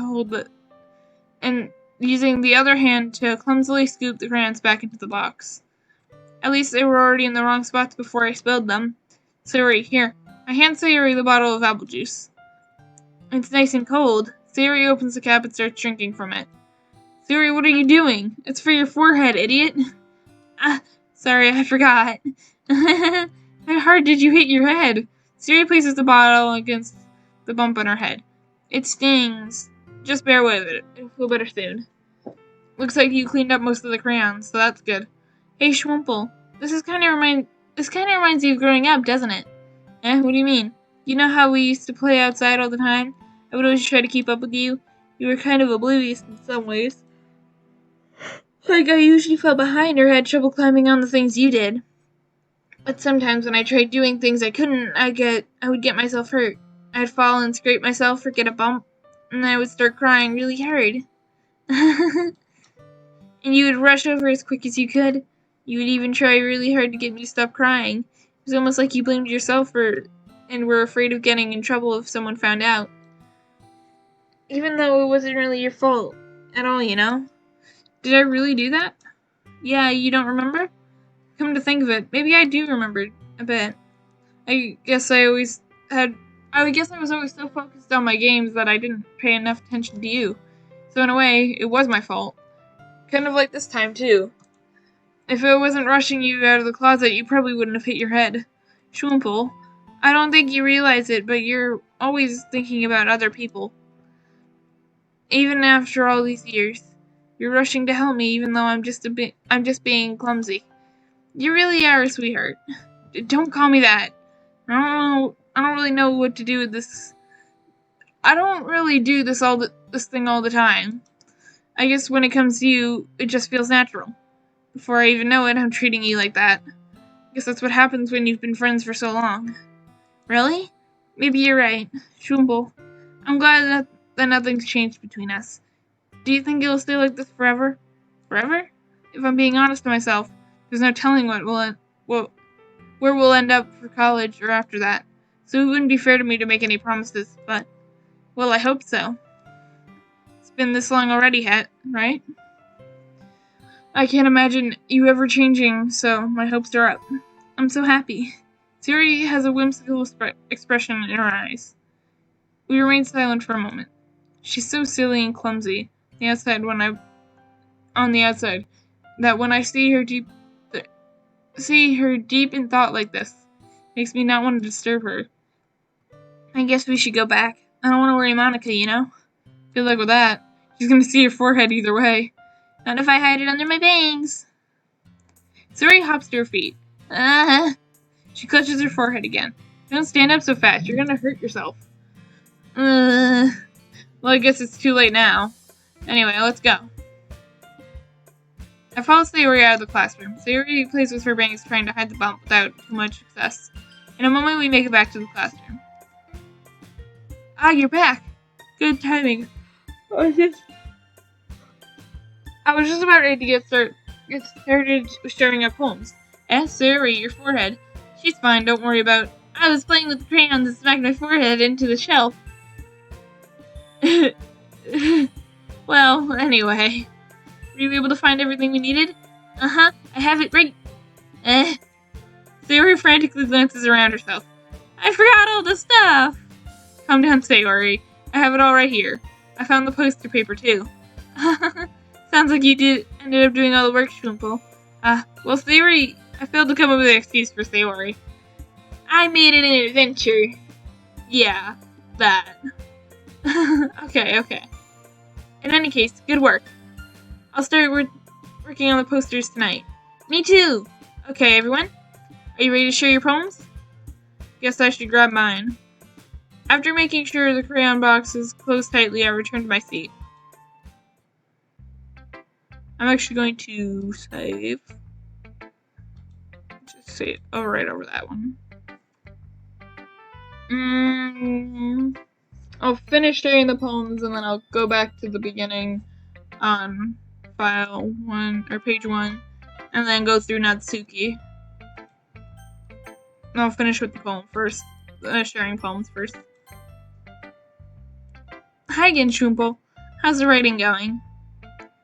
S1: the other hand to clumsily scoop the crayons back into the box. At least they were already in the wrong spots before I spilled them. Sayori, here. I hand Sayori the bottle of apple juice. It's nice and cold. Sayori opens the cap and starts drinking from it. Sayori, what are you doing? It's for your forehead, idiot. Sorry, I forgot. How hard did you hit your head? Sayori places the bottle against the bump on her head. It stings. Just bear with it. It'll feel better soon. Looks like you cleaned up most of the crayons, so that's good. Hey, Schwumple. This kind of reminds you of growing up, doesn't it? What do you mean? You know how we used to play outside all the time? I would always try to keep up with you. You were kind of oblivious in some ways. Like I usually fell behind or had trouble climbing on the things you did. But sometimes when I tried doing things I couldn't, I would get myself hurt. I'd fall and scrape myself or get a bump, and I would start crying really hard. And you would rush over as quick as you could. You would even try really hard to get me to stop crying. It was almost like you blamed yourself and were afraid of getting in trouble if someone found out. Even though it wasn't really your fault at all, you know? Did I really do that? Yeah, you don't remember? Come to think of it, maybe I do remember a bit. I guess I was always so focused on my games that I didn't pay enough attention to you. So in a way, it was my fault. Kind of like this time, too. If I wasn't rushing you out of the closet, you probably wouldn't have hit your head. Schwumple, I don't think you realize it, but you're always thinking about other people. Even after all these years. You're rushing to help me even though I'm just being clumsy. You really are a sweetheart. Don't call me that. I don't really know what to do with this. I don't really do this thing all the time. I guess when it comes to you, it just feels natural. Before I even know it, I'm treating you like that. I guess that's what happens when you've been friends for so long. Really? Maybe you're right. Schwumple. I'm glad that nothing's changed between us. Do you think it'll stay like this forever? Forever? If I'm being honest to myself, there's no telling where we'll end up for college or after that. So it wouldn't be fair to me to make any promises, but, well, I hope so. It's been this long already, right? I can't imagine you ever changing, so my hopes are up. I'm so happy. Sayori has a whimsical expression in her eyes. We remain silent for a moment. She's so silly and clumsy. On the outside, that when I see her deep in thought like this, makes me not want to disturb her. I guess we should go back. I don't want to worry Monica, you know? Good luck with that. She's gonna see your forehead either way. Not if I hide it under my bangs. Sayori hops to her feet. She clutches her forehead again. Don't stand up so fast. You're gonna hurt yourself. Well, I guess it's too late now. Anyway, let's go. I follow Sayori out of the classroom. Sayori plays with her bangs trying to hide the bump without too much success. In a moment, we make it back to the classroom. You're back. Good timing. I was just about ready to get started showing up poems. Sayori, your forehead. She's fine, don't worry about. I was playing with the crayons and smacked my forehead into the shelf. Well, anyway. Were you able to find everything we needed? I have it right. Sayori frantically glances around herself. I forgot all the stuff. Calm down, Sayori. I have it all right here. I found the poster paper, too. Sounds like you ended up doing all the work, Schwumple. Well, Sayori, I failed to come up with an excuse for Sayori. I made it an adventure. Yeah, that. Okay. In any case, good work. I'll start working on the posters tonight. Me too! Okay, everyone. Are you ready to share your poems? Guess I should grab mine. After making sure the crayon box is closed tightly, I return to my seat. I'm actually going to save. Just say it right over that one. I'll finish sharing the poems and then I'll go back to the beginning on file 1 or page 1 and then go through Natsuki. And I'll finish with the poem first, sharing poems first. Hi again, Shumpo. How's the writing going?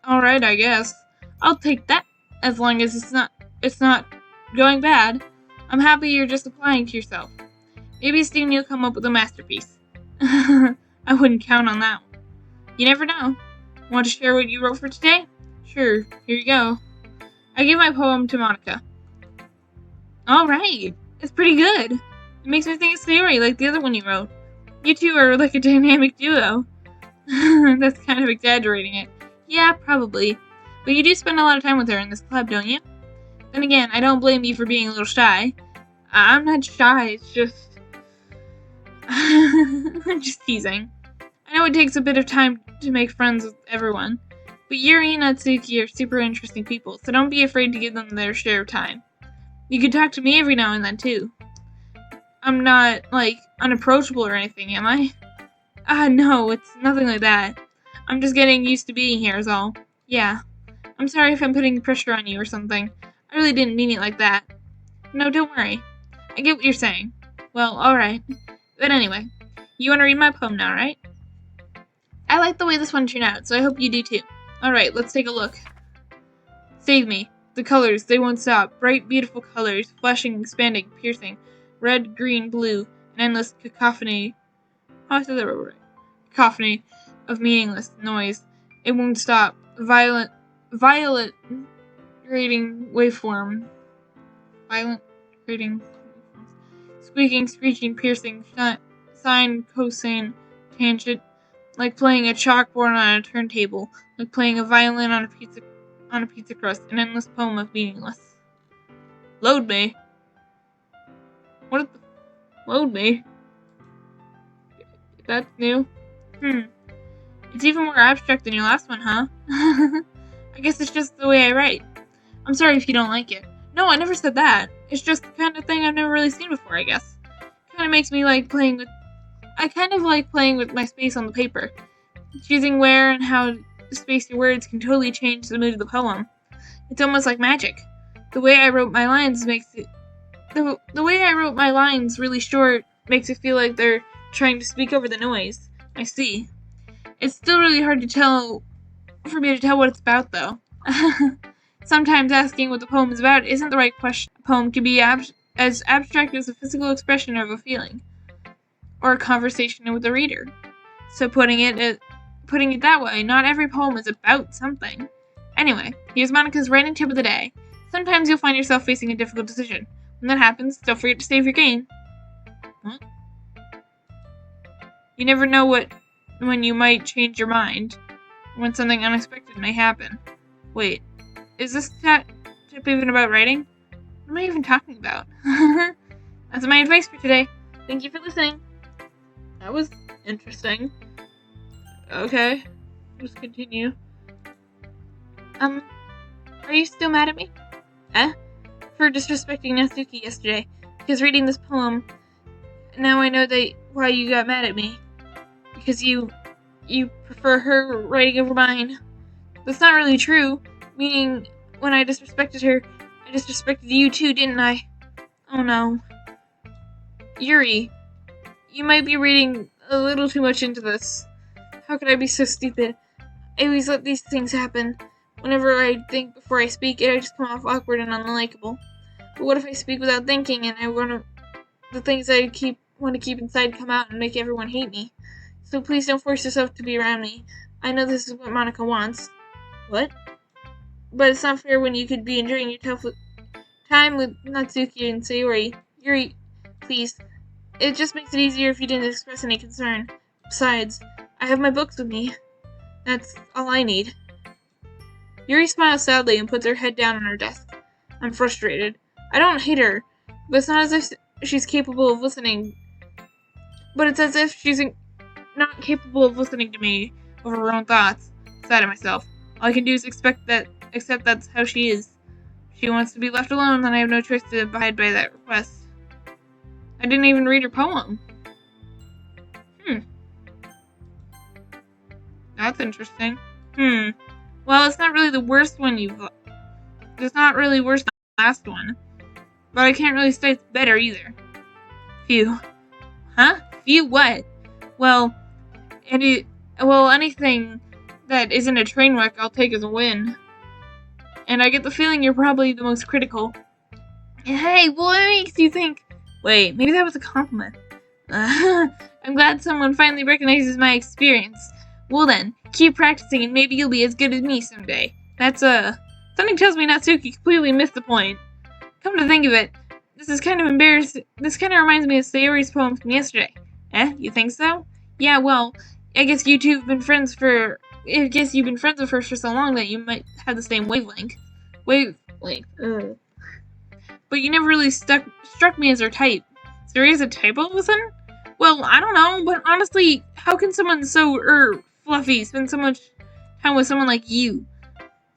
S1: Alright, I guess. I'll take that, as long as it's not going bad. I'm happy you're just applying to yourself. Maybe soon you'll come up with a masterpiece. I wouldn't count on that one. You never know. Want to share what you wrote for today? Sure, here you go. I gave my poem to Monica. Alright, it's pretty good. It makes me think of Sayori like the other one you wrote. You two are like a dynamic duo. That's kind of exaggerating it. Yeah, probably. But you do spend a lot of time with her in this club, don't you? Then again, I don't blame you for being a little shy. I'm not shy, it's just... I'm just teasing. I know it takes a bit of time to make friends with everyone, but Yuri and Natsuki are super interesting people, so don't be afraid to give them their share of time. You can talk to me every now and then, too. I'm not, unapproachable or anything, am I? No, it's nothing like that. I'm just getting used to being here is all. Yeah. I'm sorry if I'm putting pressure on you or something. I really didn't mean it like that. No, don't worry. I get what you're saying. Well, alright. But anyway, you want to read my poem now, right? I like the way this one turned out, so I hope you do too. Alright, let's take a look. Save me. The colors, they won't stop. Bright, beautiful colors, flashing, expanding, piercing. Red, green, blue, an endless cacophony. How I said that right? Cacophony of meaningless noise. It won't stop. Violet grading waveform. Violent grading waveforms. Squeaking, screeching, piercing, sine, cosine, tangent. Like playing a chalkboard on a turntable. Like playing a violin on a pizza crust. An endless poem of meaningless. Load me. What is the... Load me? That's new. It's even more abstract than your last one, huh? I guess it's just the way I write. I'm sorry if you don't like it. No, I never said that. It's just the kind of thing I've never really seen before, I guess. Kind of makes me like playing with... I kind of like playing with my space on the paper. Choosing where and how to space your words can totally change the mood of the poem. It's almost like magic. The way I wrote my lines makes it... The way I wrote my lines really short makes it feel like they're trying to speak over the noise. I see. It's still really hard for me to tell what it's about, though. Sometimes asking what the poem is about isn't the right question. A poem can be as abstract as a physical expression of a feeling, or a conversation with the reader. So putting it that way, not every poem is about something. Anyway, here's Monica's writing tip of the day. Sometimes you'll find yourself facing a difficult decision. When that happens, don't forget to save your game. What? You never know when you might change your mind, when something unexpected may happen. Wait, is this tip even about writing? What am I even talking about? That's my advice for today. Thank you for listening. That was interesting. Okay, let's continue. Are you still mad at me? For disrespecting Natsuki yesterday. Because reading this poem, now I know why you got mad at me. Because you prefer her writing over mine. That's not really true. Meaning, when I disrespected her, I disrespected you too, didn't I? Oh no. Yuri, you might be reading a little too much into this. How could I be so stupid? I always let these things happen. Whenever I think before I speak, I just come off awkward and unlikable. But what if I speak without thinking and the things I want to keep inside come out and make everyone hate me? So please don't force yourself to be around me. I know this is what Monica wants. What? But it's not fair when you could be enjoying your time with Natsuki and Sayori. Yuri, please. It just makes it easier if you didn't express any concern. Besides, I have my books with me. That's all I need. Yuri smiles sadly and puts her head down on her desk. I'm frustrated. I don't hate her, but it's not as if she's capable of listening But it's as if she's not capable of listening to me over her own thoughts. Sad to myself. All I can do is accept that's how she is. If she wants to be left alone, then I have no choice to abide by that request. I didn't even read her poem. That's interesting. Well, it's not really the worst one it's not really worse than the last one. But I can't really say it's better either. Phew. Huh? Phew what? Well, anything that isn't a train wreck I'll take as a win. And I get the feeling you're probably the most critical. Hey, what makes you think... Wait, maybe that was a compliment. I'm glad someone finally recognizes my experience. Well then, keep practicing and maybe you'll be as good as me someday. Something tells me Natsuki completely missed the point. Come to think of it, this kind of reminds me of Sayori's poem from yesterday. You think so? Yeah, well, I guess you've been friends with her for so long that you might have the same wavelength. But you never really struck me as her type. Sayori's a type all of a sudden? Well, I don't know, but honestly, how can someone so, fluffy spend so much time with someone like you?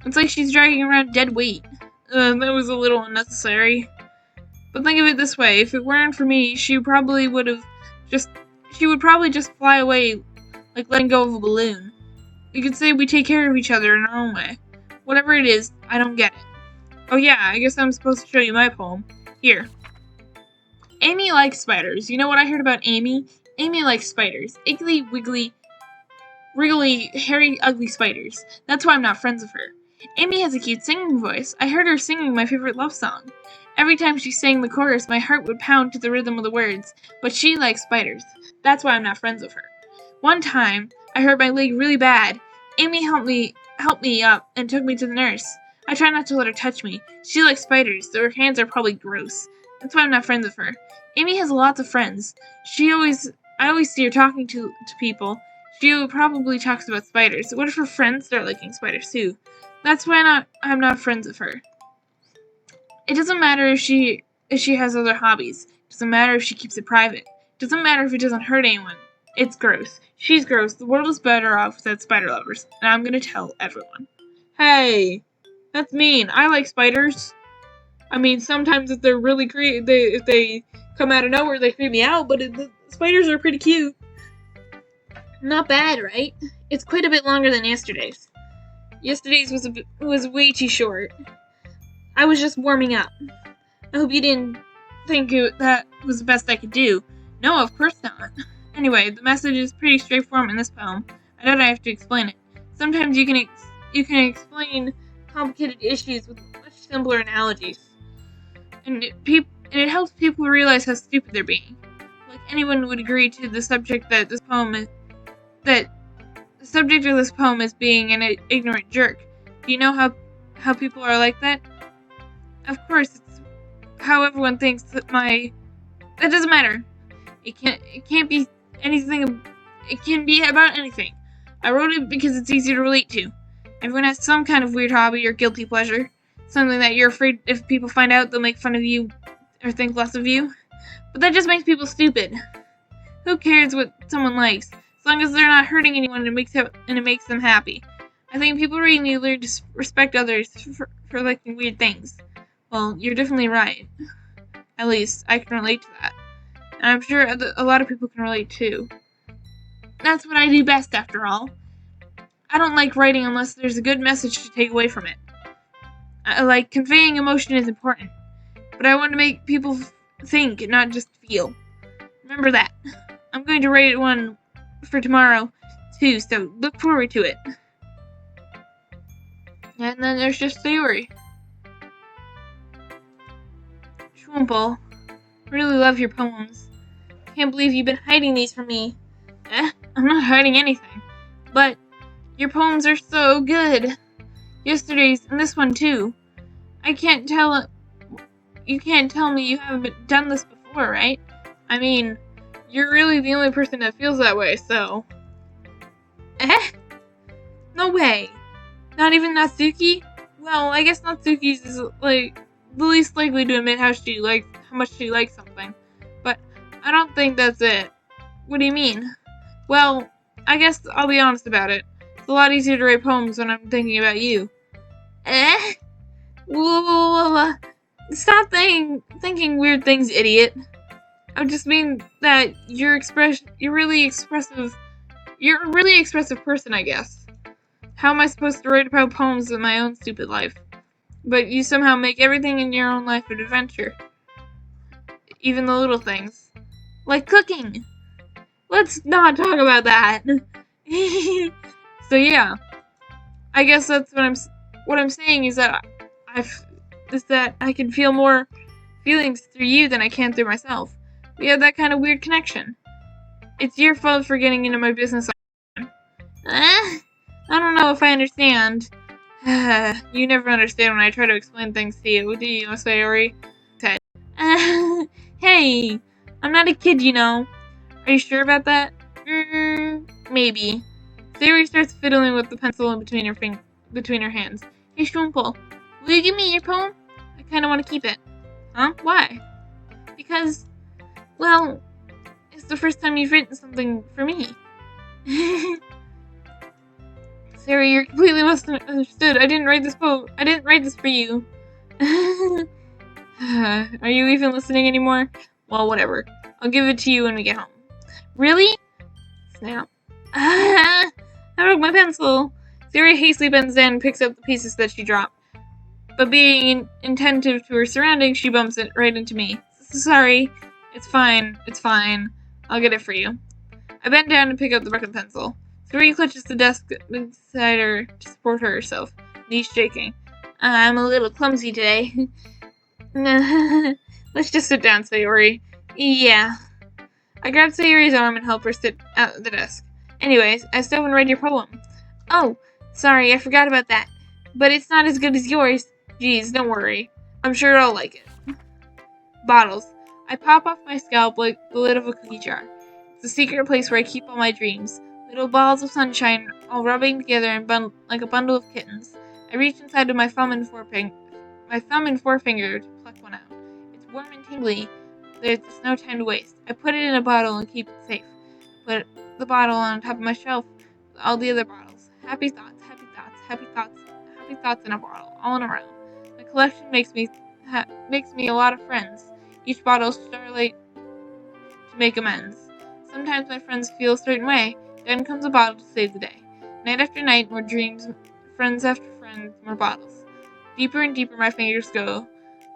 S1: It's like she's dragging around dead weight. That was a little unnecessary. But think of it this way, if it weren't for me, she would probably just fly away like letting go of a balloon. You could say we take care of each other in our own way. Whatever it is, I don't get it. Oh yeah, I guess I'm supposed to show you my poem. Here. Amy likes spiders. You know what I heard about Amy? Amy likes spiders. Iggly, wiggly, wriggly, hairy, ugly spiders. That's why I'm not friends with her. Amy has a cute singing voice. I heard her singing my favorite love song. Every time she sang the chorus, my heart would pound to the rhythm of the words. But she likes spiders. That's why I'm not friends with her. One time, I hurt my leg really bad. Amy helped me up and took me to the nurse. I try not to let her touch me. She likes spiders, so her hands are probably gross. That's why I'm not friends with her. Amy has lots of friends. I always see her talking to people. She probably talks about spiders. What if her friends start liking spiders too? That's why I'm not friends with her. It doesn't matter if she has other hobbies. It doesn't matter if she keeps it private. It doesn't matter if it doesn't hurt anyone. It's gross. She's gross. The world is better off without spider lovers. And I'm gonna tell everyone. Hey, that's mean. I like spiders. I mean, sometimes if they're really if they come out of nowhere, they creep me out. But the spiders are pretty cute. Not bad, right? It's quite a bit longer than yesterday's. Yesterday's was way too short. I was just warming up. I hope you didn't think that was the best I could do. No, of course not. Anyway, the message is pretty straightforward in this poem. I don't have to explain it. Sometimes you can explain complicated issues with much simpler analogies, and it helps people realize how stupid they're being. Like anyone would agree to the subject that the subject of this poem is being an ignorant jerk. Do you know how people are like that? Of course, it's how everyone thinks that that doesn't matter. It can't be anything. It can be about anything. I wrote it because it's easy to relate to. Everyone has some kind of weird hobby or guilty pleasure. Something that you're afraid if people find out they'll make fun of you or think less of you. But that just makes people stupid. Who cares what someone likes? As long as they're not hurting anyone and it makes them happy. I think people really learn to respect others for liking weird things. Well, you're definitely right. At least, I can relate to that. And I'm sure a lot of people can relate too. That's what I do best, after all. I don't like writing unless there's a good message to take away from it. Like, conveying emotion is important. But I want to make people think, not just feel. Remember that. I'm going to write one for tomorrow, too, so look forward to it. And then there's just Sayori. Schwumple, really love your poems. Can't believe you've been hiding these from me. I'm not hiding anything. But your poems are so good. Yesterday's and this one too. You can't tell me you haven't done this before, right? I mean, you're really the only person that feels that way, so... No way. Not even Natsuki? Well, I guess Natsuki's is, like, the least likely to admit how much she likes something. But I don't think that's it. What do you mean? Well, I guess I'll be honest about it. It's a lot easier to write poems when I'm thinking about you. Eh? Whoa. Stop thinking weird things, idiot. I just mean that you're a really expressive person, I guess. How am I supposed to write about poems in my own stupid life? But you somehow make everything in your own life an adventure. Even the little things. Like cooking. Let's not talk about that. So yeah, I guess that's what I'm saying is that I can feel more feelings through you than I can through myself. We have that kind of weird connection. It's your fault for getting into my business. I don't know if I understand. You never understand when I try to explain things to you, do you, Sayori? Hey, I'm not a kid, you know. Are you sure about that? Maybe. Sayori starts fiddling with the pencil in between her hands. Hey, Shmumpel, will you give me your poem? I kind of want to keep it. Huh? Why? Because, well, it's the first time you've written something for me. Sayori, you're completely misunderstood. I didn't write this poem. I didn't write this for you. Are you even listening anymore? Well, whatever. I'll give it to you when we get home. Really? Snap. I broke my pencil. Sayori hastily bends down and picks up the pieces that she dropped. But being attentive to her surroundings, she bumps it right into me. Sorry. It's fine. I'll get it for you. I bend down and pick up the broken pencil. Sayori clutches the desk beside her to support herself, knees shaking. I'm a little clumsy today. Let's just sit down, Sayori. Yeah. I grab Sayori's arm and help her sit at the desk. Anyways, I still haven't read your poem. Oh, sorry, I forgot about that. But it's not as good as yours. Geez, don't worry. I'm sure I'll like it. Bottles. I pop off my scalp like the lid of a cookie jar. It's a secret place where I keep all my dreams. Little balls of sunshine, all rubbing together and like a bundle of kittens. I reach inside with my thumb and forefinger to pluck one out. It's warm and tingly. There's no time to waste. I put it in a bottle and keep it safe. Put the bottle on top of my shelf with all the other bottles. Happy thoughts in a bottle, all in a row. My collection makes me a lot of friends. Each bottle starlight to make amends. Sometimes my friends feel a certain way. Then comes a bottle to save the day. Night after night, more dreams, friends after friends, more bottles. Deeper and deeper my fingers go,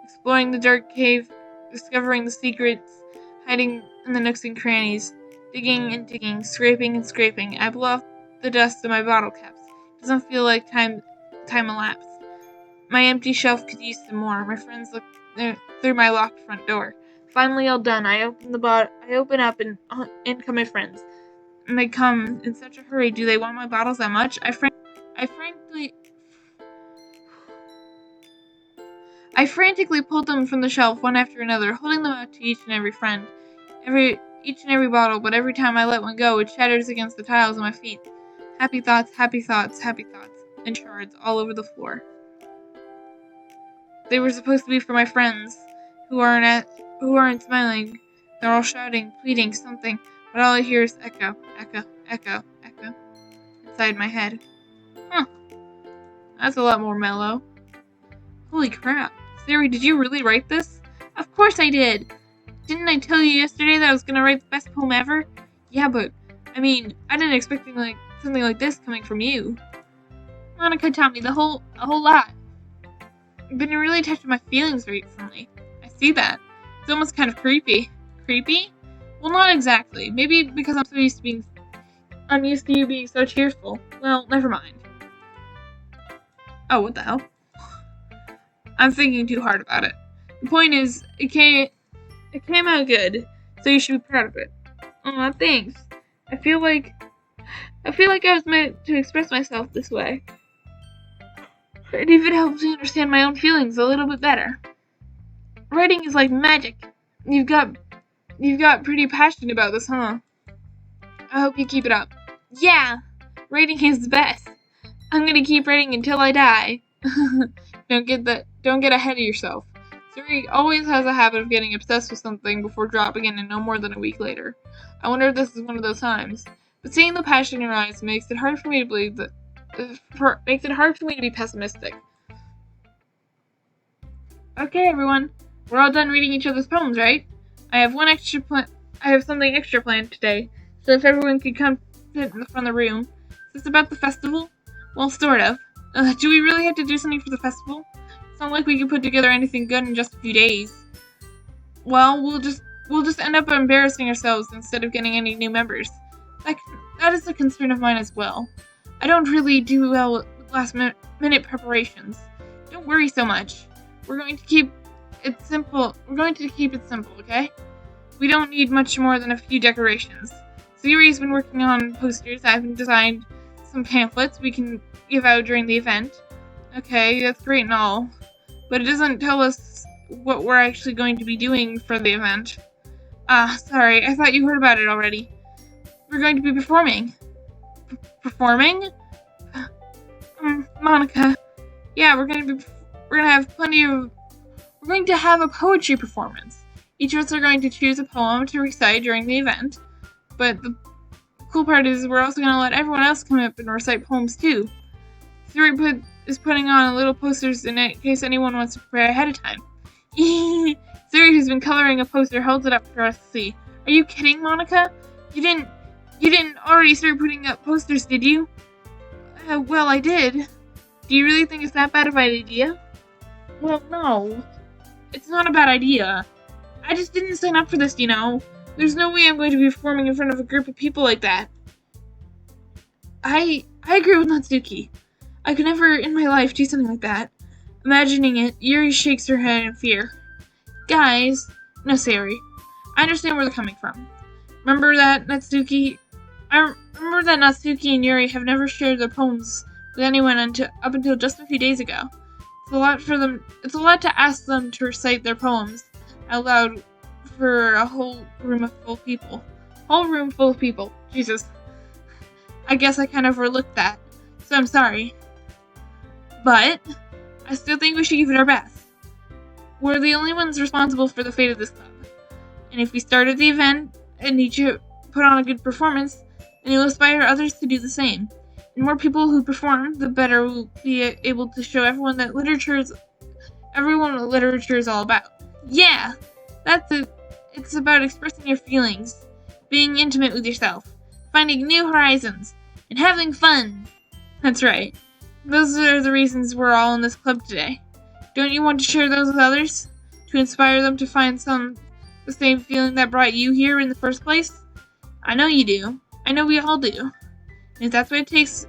S1: exploring the dark cave, discovering the secrets, hiding in the nooks and crannies, digging and digging, scraping and scraping. I blow off the dust of my bottle caps. It doesn't feel like time elapsed. My empty shelf could use some more. My friends look through my locked front door. Finally, all done. I open up and in come my friends. And they come in such a hurry. Do they want my bottles that much? I frantically pulled them from the shelf one after another, holding them out to each and every friend. Each and every bottle, but every time I let one go, it shatters against the tiles of my feet. Happy thoughts, in shards all over the floor. They were supposed to be for my friends, who aren't smiling. They're all shouting, pleading, something, but all I hear is echo, inside my head. Huh. That's a lot more mellow. Holy crap. Sayori, did you really write this? Of course I did! Didn't I tell you yesterday that I was gonna write the best poem ever? Yeah, but, I didn't expect something like this coming from you. Monica taught me a whole lot. You've been really touching my feelings recently. I see that. It's almost kind of creepy. Creepy? Well, not exactly. Maybe because I'm used to you being so cheerful. Well, never mind. Oh, what the hell? I'm thinking too hard about it. The point is, it came out good, so you should be proud of it. Aw, thanks. I feel like I was meant to express myself this way. It even helps me understand my own feelings a little bit better. Writing is like magic. You've got pretty passionate about this, huh? I hope you keep it up. Yeah, writing is the best. I'm gonna keep writing until I die. Don't get ahead of yourself. Suri always has a habit of getting obsessed with something before dropping it in no more than a week later. I wonder if this is one of those times. But seeing the passion in her eyes makes it hard for me to believe that. Makes it hard for me to be pessimistic. Okay, everyone, we're all done reading each other's poems, right? I have something extra planned today, so if everyone could come sit in the front of the room. Is this about the festival? Well, sort of. Do we really have to do something for the festival? It's not like we could put together anything good in just a few days. Well, we'll just end up embarrassing ourselves instead of getting any new members. That is a concern of mine as well. I don't really do well with last-minute preparations. Don't worry so much. We're going to keep it simple. Okay? We don't need much more than a few decorations. Suri's been working on posters. I've designed some pamphlets we can give out during the event. Okay, that's great and all, but it doesn't tell us what we're actually going to be doing for the event. Sorry, I thought you heard about it already. We're going to be performing. Performing? Monica. Yeah, we're going to have a poetry performance. Each of us are going to choose a poem to recite during the event, but the cool part is we're also going to let everyone else come up and recite poems too. Suri is putting on little posters in case anyone wants to prepare ahead of time. Suri, who's been coloring a poster, holds it up for us to see. Are you kidding, Monica? You didn't already start putting up posters, did you? Well, I did. Do you really think it's that bad of an idea? Well, no. It's not a bad idea. I just didn't sign up for this, you know. There's no way I'm going to be performing in front of a group of people like that. I agree with Natsuki. I could never in my life do something like that. Imagining it, Yuri shakes her head in fear. Guys, no, Sari. I understand where they're coming from. Remember that Natsuki and Yuri have never shared their poems with anyone up until just a few days ago. It's a lot to ask them to recite their poems out loud for a whole room full of people. Jesus. I guess I kind of overlooked that, so I'm sorry. But I still think we should give it our best. We're the only ones responsible for the fate of this club. And if we started the event and each put on a good performance, then it will inspire others to do the same. And more people who perform, the better we'll be able to show everyone what literature is all about. Yeah! That's it. It's about expressing your feelings, being intimate with yourself, finding new horizons, and having fun. That's right. Those are the reasons we're all in this club today. Don't you want to share those with others? To inspire them to find the same feeling that brought you here in the first place? I know you do. I know we all do. And if it takes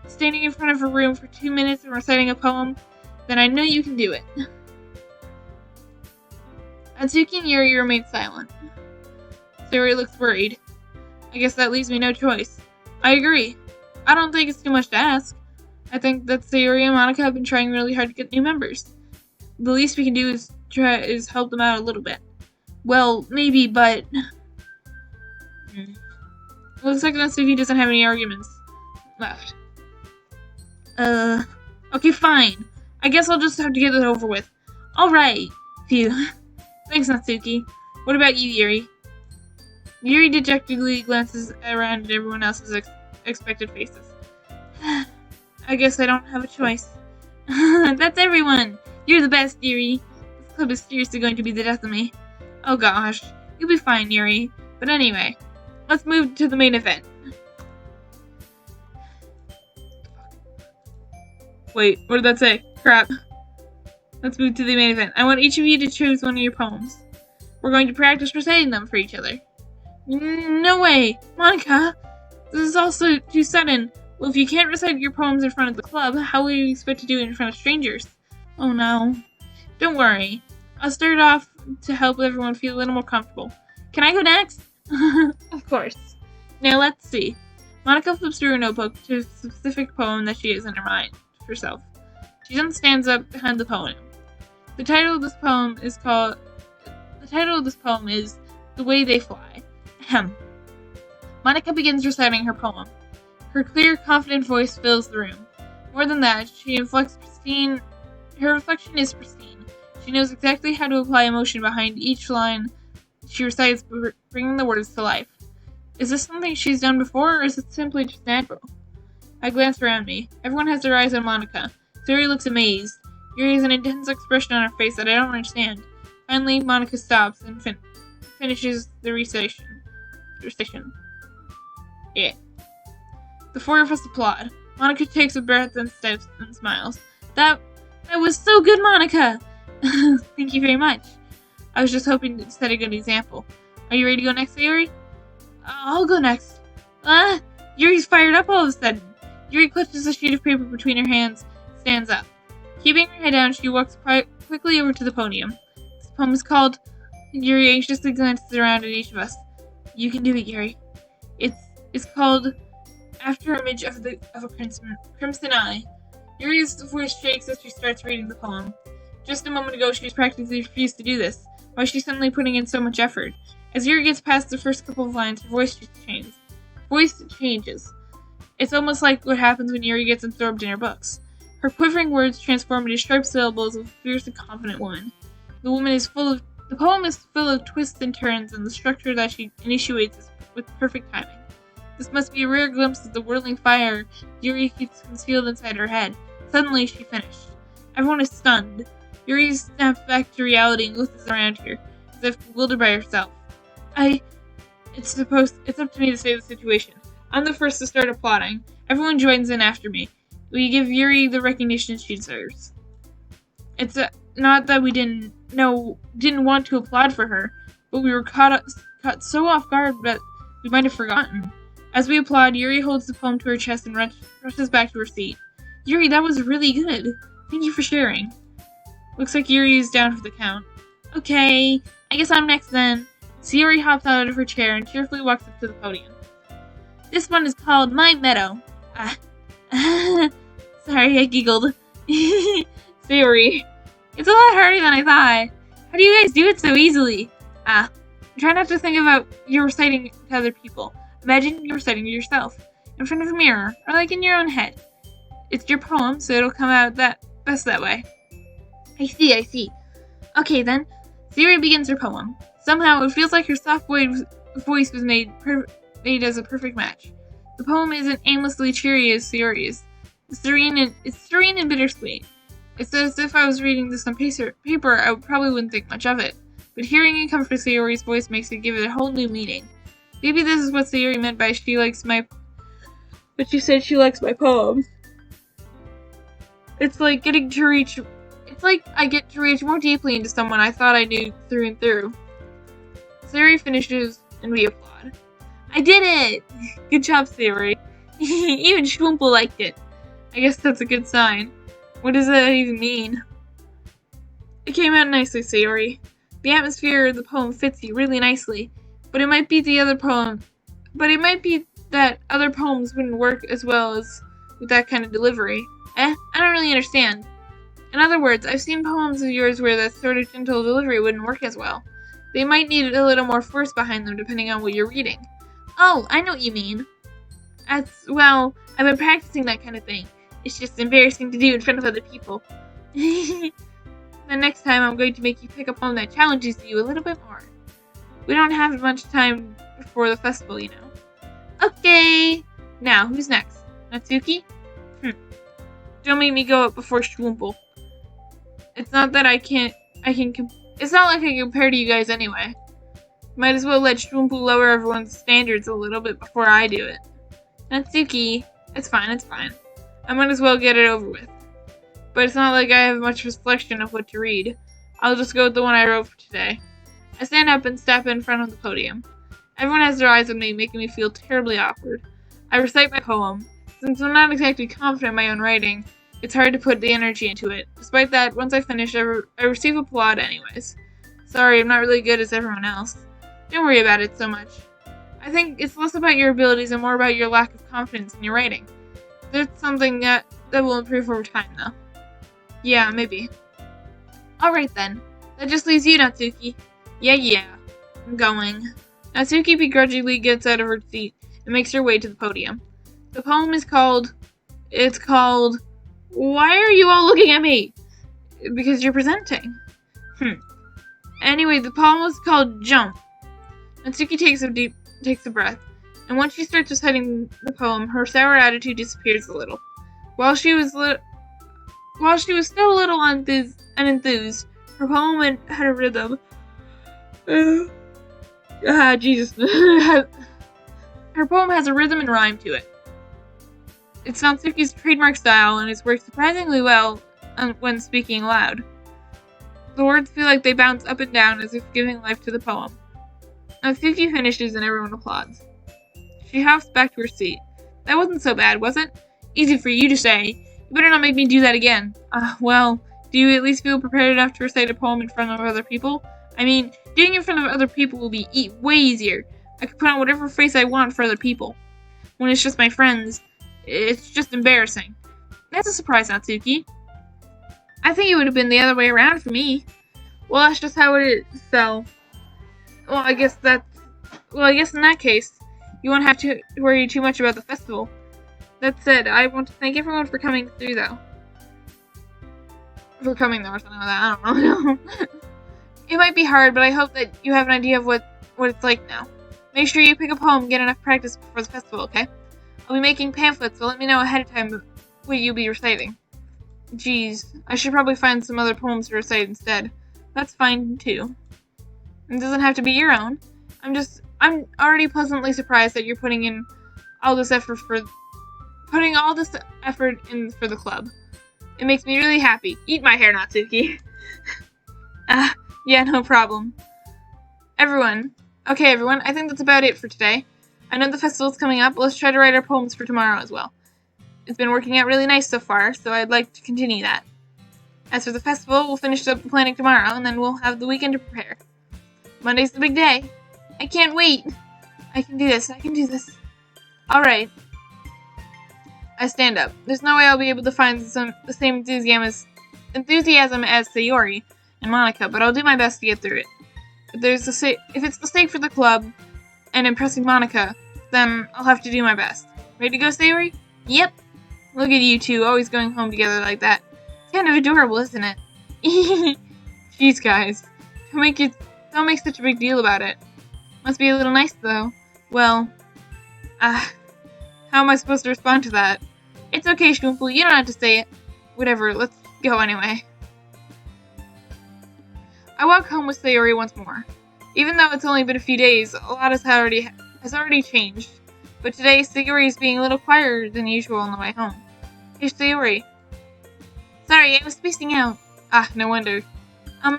S1: standing in front of a room for 2 minutes and reciting a poem, then I know you can do it. Atsuki and Yuri remain silent. Suri looks worried. I guess that leaves me no choice. I agree. I don't think it's too much to ask. I think that Sayori and Monica have been trying really hard to get new members. The least we can do is help them out a little bit. Well, maybe, but... Looks like Natsuki doesn't have any arguments left. Okay, fine. I guess I'll just have to get it over with. Alright. Phew. Thanks, Natsuki. What about you, Yuri? Yuri dejectedly glances around at everyone else's expected faces. I guess I don't have a choice. That's everyone! You're the best, Yuri. This club is seriously going to be the death of me. Oh gosh. You'll be fine, Yuri. But anyway, let's move to the main event. Wait, what did that say? Crap. Let's move to the main event. I want each of you to choose one of your poems. We're going to practice reciting them for each other. No way! Monica! This is also too sudden. Well, if you can't recite your poems in front of the club, how will you expect to do it in front of strangers? Oh no. Don't worry. I'll start off to help everyone feel a little more comfortable. Can I go next? Of course. Now let's see. Monica flips through her notebook to a specific poem that she has in her mind herself. She then stands up behind the poem. The title of this poem is The Way They Fly. Ahem. Monica begins reciting her poem. Her clear, confident voice fills the room. More than that, she inflects pristine
S3: Her reflection is pristine. She knows exactly how to apply emotion behind each line she recites, bringing the words to life. Is this something she's done before, or is it simply just natural? I glance around me. Everyone has their eyes on Monica. Sayori looks amazed. Yuri has an intense expression on her face that I don't understand. Finally, Monica stops and finishes the recitation. Yeah. The four of us applaud. Monica takes a breath and steps and smiles. That was so good, Monica! Thank you very much. I was just hoping to set a good example. Are you ready to go next, Sayori? I'll go next. Yuri's fired up all of a sudden. Yuri clutches a sheet of paper between her hands, stands up. Keeping her head down, she walks quickly over to the podium. This poem is called... Yuri anxiously glances around at each of us. You can do it, Yuri. It's called After Image of a Crimson Eye. Yuri's voice shakes as she starts reading the poem. Just a moment ago, she was practically refused to do this. Why is she suddenly putting in so much effort? As Yuri gets past the first couple of lines, her voice changes. It's almost like what happens when Yuri gets absorbed in her books. Her quivering words transform into sharp syllables of a fierce and confident woman. The poem is full of twists and turns, and the structure that she initiates is with perfect timing. This must be a rare glimpse of the whirling fire Yuri keeps concealed inside her head. Suddenly, she finished. Everyone is stunned. Yuri snaps back to reality and looks around her, as if bewildered by herself. It's up to me to save the situation. I'm the first to start applauding. Everyone joins in after me. We give Yuri the recognition she deserves. It's not that we didn't want to applaud for her, but we were caught so off guard that we might have forgotten. As we applaud, Yuri holds the poem to her chest and rushes back to her seat. Yuri, that was really good. Thank you for sharing. Looks like Yuri is down for the count. Okay, I guess I'm next then. Sayori hops out of her chair and cheerfully walks up to the podium. This one is called My Meadow. Sorry, I giggled. Sayori, it's a lot harder than I thought. How do you guys do it so easily? Try not to think about you reciting to other people. Imagine you're reciting to yourself, in front of a mirror, or like in your own head. It's your poem, so it'll come out best that way. I see. Okay then, Sayori begins her poem. Somehow, it feels like her soft voice was made as a perfect match. The poem isn't aimlessly cheery as Sayori's. It's serene and bittersweet. It's as if I was reading this on paper, I probably wouldn't think much of it. But hearing it come from Sayori's voice makes it give it a whole new meaning. Maybe this is what Sayori meant by but she said she likes my poems. It's like I get to reach more deeply into someone I thought I knew through and through. Sayori finishes, and we applaud. I did it! Good job, Sayori. Even Schwumpel liked it. I guess that's a good sign. What does that even mean? It came out nicely, Sayori. The atmosphere of the poem fits you really nicely, but it might be that other poems wouldn't work as well as with that kind of delivery. I don't really understand. In other words, I've seen poems of yours where that sort of gentle delivery wouldn't work as well. They might need a little more force behind them depending on what you're reading. Oh, I know what you mean. I've been practicing that kind of thing. It's just embarrassing to do in front of other people. The next time I'm going to make you pick a poem that challenges you a little bit more. We don't have much time before the festival, you know. Okay! Now, who's next? Natsuki? Don't make me go up before Schwumpel. It's not that it's not like I can compare to you guys anyway. Might as well let Schwumpel lower everyone's standards a little bit before I do it. Natsuki, it's fine. I might as well get it over with. But it's not like I have much selection of what to read. I'll just go with the one I wrote for today. I stand up and step in front of the podium. Everyone has their eyes on me, making me feel terribly awkward. I recite my poem. Since I'm not exactly confident in my own writing, it's hard to put the energy into it. Despite that, once I finish, I receive applaud anyways. Sorry, I'm not really good as everyone else. Don't worry about it so much. I think it's less about your abilities and more about your lack of confidence in your writing. That's something that will improve over time, though. Yeah, maybe. Alright then. That just leaves you, Natsuki. Yeah. I'm going. Natsuki begrudgingly gets out of her seat and makes her way to the podium. The poem is called... Why are you all looking at me? because you're presenting. Anyway, the poem was called Jump. Natsuki takes a breath, and once she starts reciting the poem, her sour attitude disappears a little. While she was still a little unenthused, her poem had a rhythm. Jesus. Her poem has a rhythm and rhyme to it. It's Natsuki's trademark style, and it's worked surprisingly well when speaking aloud. The words feel like they bounce up and down as if giving life to the poem. Natsuki finishes and everyone applauds. She hops back to her seat. That wasn't so bad, was it? Easy for you to say. You better not make me do that again. Well, do you at least feel prepared enough to recite a poem in front of other people? I mean, doing it in front of other people will be way easier. I could put on whatever face I want for other people. When it's just my friends, it's just embarrassing. That's a surprise, Natsuki. I think it would have been the other way around for me. Well, that's just how it is, so... I guess in that case, you won't have to worry too much about the festival. That said, I want to thank everyone for coming through, though. For coming, though, or something like that, I don't know. It might be hard, but I hope that you have an idea of what it's like now. Make sure you pick a poem and get enough practice before the festival, okay? I'll be making pamphlets, so let me know ahead of time what you'll be reciting. Geez, I should probably find some other poems to recite instead. That's fine, too. It doesn't have to be your own. I'm already pleasantly surprised that you're putting all this effort in for the club. It makes me really happy. Eat my hair, Natsuki. Yeah, no problem. Okay, everyone, I think that's about it for today. I know the festival's coming up, but let's try to write our poems for tomorrow as well. It's been working out really nice so far, so I'd like to continue that. As for the festival, we'll finish up the planning tomorrow, and then we'll have the weekend to prepare. Monday's the big day. I can't wait. I can do this. Alright. I stand up. There's no way I'll be able to find the same enthusiasm as Sayori and Monica, but I'll do my best to get through it. If it's the sake for the club and impressing Monica, then I'll have to do my best. Ready to go, Sayori? Yep. Look at you two, always going home together like that. It's kind of adorable, isn't it? Jeez, guys. Don't make such a big deal about it. Must be a little nice, though. Well, how am I supposed to respond to that? It's okay, Schmoopel, you don't have to say it. Whatever, let's go anyway. I walk home with Sayori once more. Even though it's only been a few days, a lot has already changed. But today, Sayori is being a little quieter than usual on the way home. Hey, Sayori. Sorry, I was spacing out. No wonder. I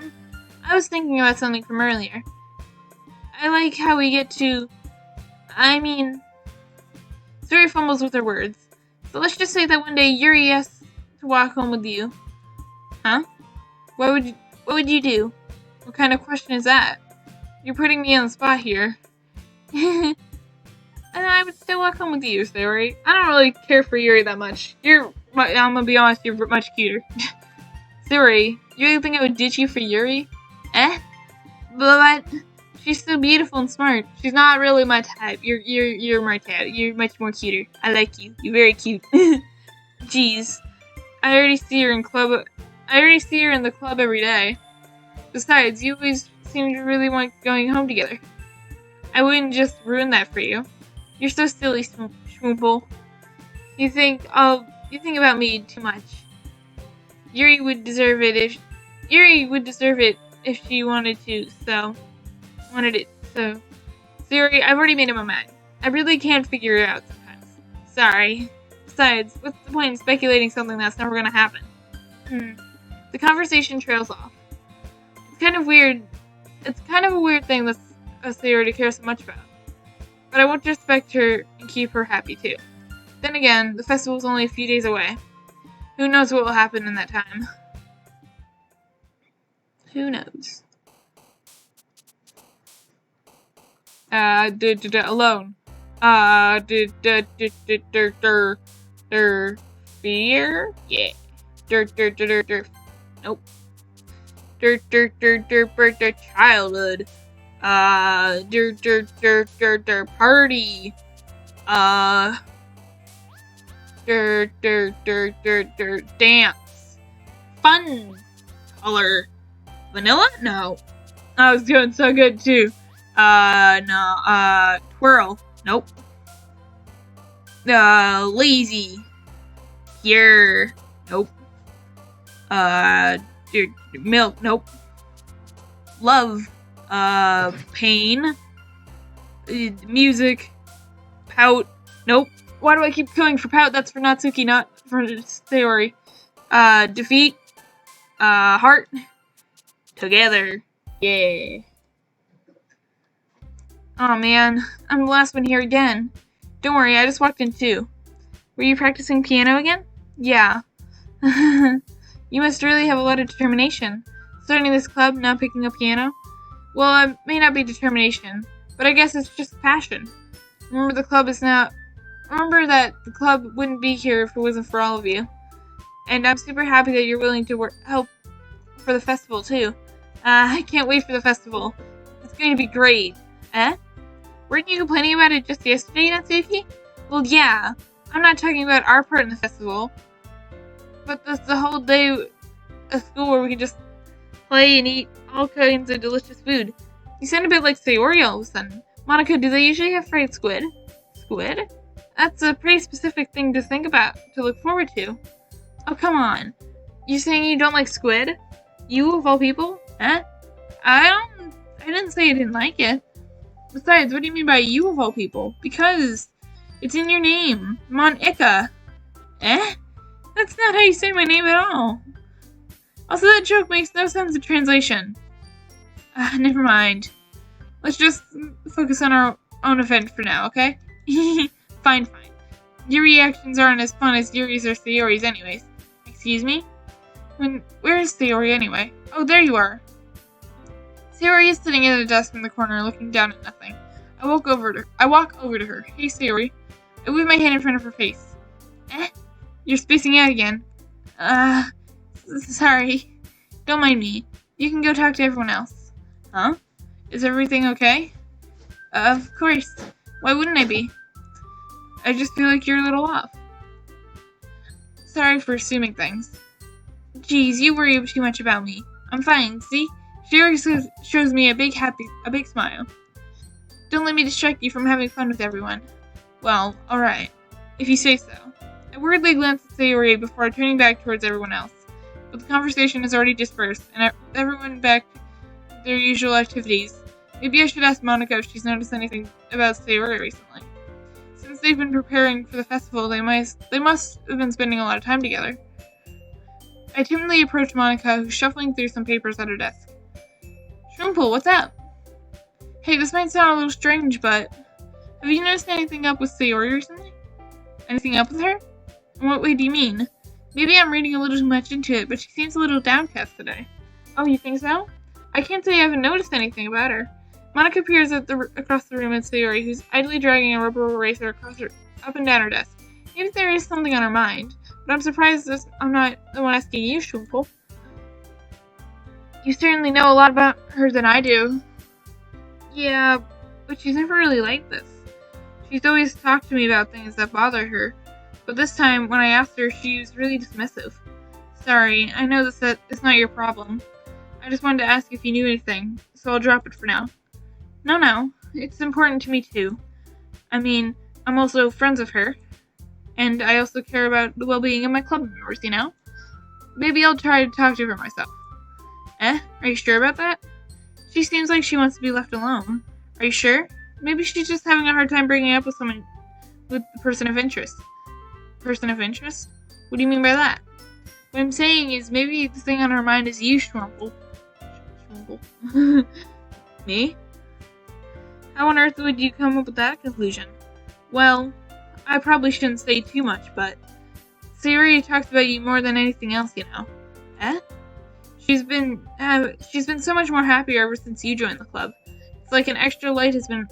S3: was thinking about something from earlier. I like how we get to... Sayori fumbles with her words. So let's just say that one day Yuri asks to walk home with you. Huh? What would you do? What kind of question is that? You're putting me on the spot here. And I would still walk home with you, Sayori. I don't really care for Yuri that much. I'm gonna be honest, you're much cuter. Sayori, you really think I would ditch you for Yuri? But she's so beautiful and smart. She's not really my type. You're my type. You're much more cuter. I like you. You're very cute. Jeez. I already see her in the club every day. Besides, you always seem to really want going home together. I wouldn't just ruin that for you. You're so silly, Schmoopel. You think about me too much. Yuri would deserve it if she wanted it. So, Sayori, I've already made up my mind. I really can't figure it out sometimes. Sorry. Besides, what's the point in speculating something that's never gonna happen? The conversation trails off. It's kind of a weird thing that Sayori cares so much about. But I want to respect her and keep her happy too. Then again, the festival's only a few days away. Who knows what will happen in that time? Who knows? Alone. Fear? Yeah. Nope. Childhood. Party. Dance. Fun. color. Vanilla? No. I was doing so good too. No. Twirl. Nope. Lazy. Pure. Nope. Milk. Nope. Love. Pain. Music. Pout. Nope. Why do I keep going for pout? That's for Natsuki, not for Sayori. Defeat. Heart. Together. Yeah. Aw, man. I'm the last one here again. Don't worry, I just walked in too. Were you practicing piano again? Yeah. You must really have a lot of determination. Starting this club, now picking up piano? Well, it may not be determination, but I guess it's just passion. Remember that the club wouldn't be here if it wasn't for all of you. And I'm super happy that you're willing to help for the festival too. I can't wait for the festival. It's going to be great. Weren't you complaining about it just yesterday, Natsuki? Well, yeah. I'm not talking about our part in the festival. But that's the whole day of school where we can just play and eat all kinds of delicious food. You sound a bit like Sayori all of a sudden. Monica, do they usually have fried squid? Squid? That's a pretty specific thing to think about, to look forward to. Oh, come on. You're saying you don't like squid? You of all people? I didn't say I didn't like it. Besides, what do you mean by you of all people? Because it's in your name. Monica. That's not how you say my name at all. Also, that joke makes no sense in translation. Never mind. Let's just focus on our own event for now, okay? Fine. Your reactions aren't as fun as Yuri's or Sayori's anyways. Excuse me? Where is Sayori anyway? Oh, there you are. Sayori is sitting at a desk in the corner looking down at nothing. I walk over to her. Hey, Sayori. I wave my hand in front of her face. You're spacing out again. Sorry. Don't mind me. You can go talk to everyone else. Huh? Is everything okay? Of course. Why wouldn't I be? I just feel like you're a little off. Sorry for assuming things. Geez, you worry too much about me. I'm fine, see? She always shows me a big smile. Don't let me distract you from having fun with everyone. Well, alright. If you say so. I worriedly glanced at Sayori before turning back towards everyone else. But the conversation has already dispersed, and everyone back to their usual activities. Maybe I should ask Monica if she's noticed anything about Sayori recently. Since they've been preparing for the festival, they must have been spending a lot of time together. I timidly approached Monica, who's shuffling through some papers at her desk. Shroompool, what's up? Hey, this might sound a little strange, but have you noticed anything up with Sayori recently? Anything up with her? In what way do you mean? Maybe I'm reading a little too much into it, but she seems a little downcast today. Oh, you think so? I can't say I haven't noticed anything about her. Monica peers across the room at Sayori, who's idly dragging a rubber eraser up and down her desk. Maybe there is something on her mind, but I'm surprised I'm not the one asking you, Shroompool. You certainly know a lot about her than I do. Yeah, but she's never really like this. She's always talked to me about things that bother her, but this time, when I asked her, she was really dismissive. Sorry, I know that it's not your problem. I just wanted to ask if you knew anything, so I'll drop it for now. No, it's important to me too. I mean, I'm also friends with her, and I also care about the well-being of my club members, you know? Maybe I'll try to talk to her myself. Are you sure about that? She seems like she wants to be left alone. Are you sure? Maybe she's just having a hard time breaking up with the person of interest. Person of interest? What do you mean by that? What I'm saying is maybe the thing on her mind is you, Shroompool. Me? How on earth would you come up with that conclusion? Well, I probably shouldn't say too much, but Sayori talks about you more than anything else, you know. She's been so much more happier ever since you joined the club. It's like an extra light has been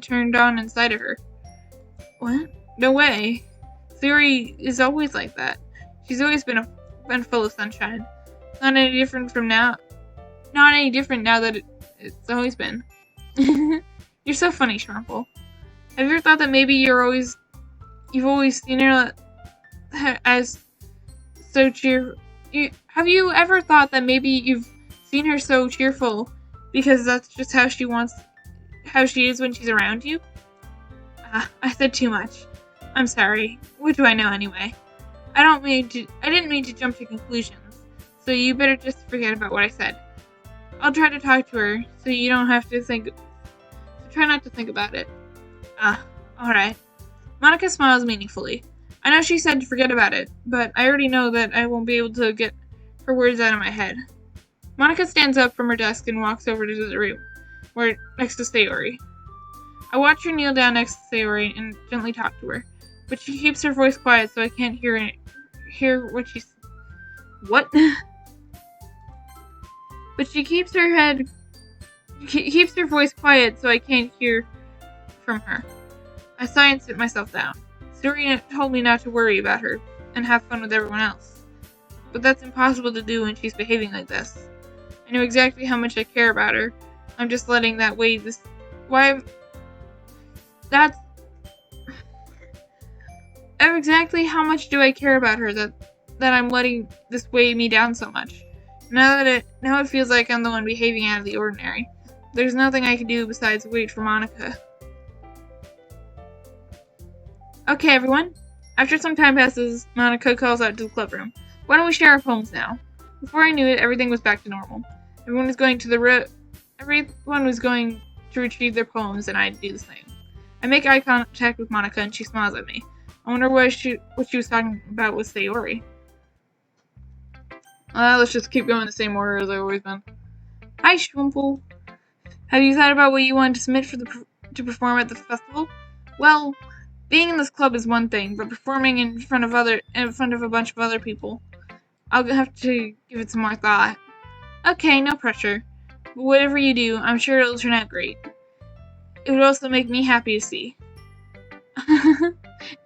S3: turned on inside of her. What? No way. Sayori is always like that. She's always been full of sunshine. Not any different now that it's always been. You're so funny, Shroompool. Have you ever thought that maybe you've always seen her as so cheerful? Have you ever thought that maybe you've seen her so cheerful because that's just how she is when she's around you? I said too much. I'm sorry. What do I know anyway? I didn't mean to jump to conclusions, so you better just forget about what I said. I'll try to talk to her so you don't have to try not to think about it. Alright. Monica smiles meaningfully. I know she said to forget about it, but I already know that I won't be able to get her words out of my head. Monica stands up from her desk and walks over to the room, next to Sayori. I watch her kneel down next to Sayori and gently talk to her, but she keeps her voice quiet so I can't hear what she's... What? But she keeps her voice quiet so I can't hear from her. I sigh and sit myself down. Sayori told me not to worry about her and have fun with everyone else. But that's impossible to do when she's behaving like this. I know exactly how much I care about her. I'm just letting that weigh this... Exactly how much do I care about her that I'm letting this weigh me down so much? Now it feels like I'm the one behaving out of the ordinary. There's nothing I can do besides wait for Monica. Okay, everyone. After some time passes, Monica calls out to the club room. Why don't we share our poems now? Before I knew it, everything was back to normal. Everyone was going to retrieve their poems, and I'd do the same. I make eye contact with Monica, and she smiles at me. I wonder what she was talking about with Sayori. Let's just keep going the same order as I've always been. Hi, Schwimple. Have you thought about what you want to submit to perform at the festival? Well, being in this club is one thing, but performing in front of a bunch of other people, I'll have to give it some more thought. Okay, no pressure. But whatever you do, I'm sure it'll turn out great. It would also make me happy to see.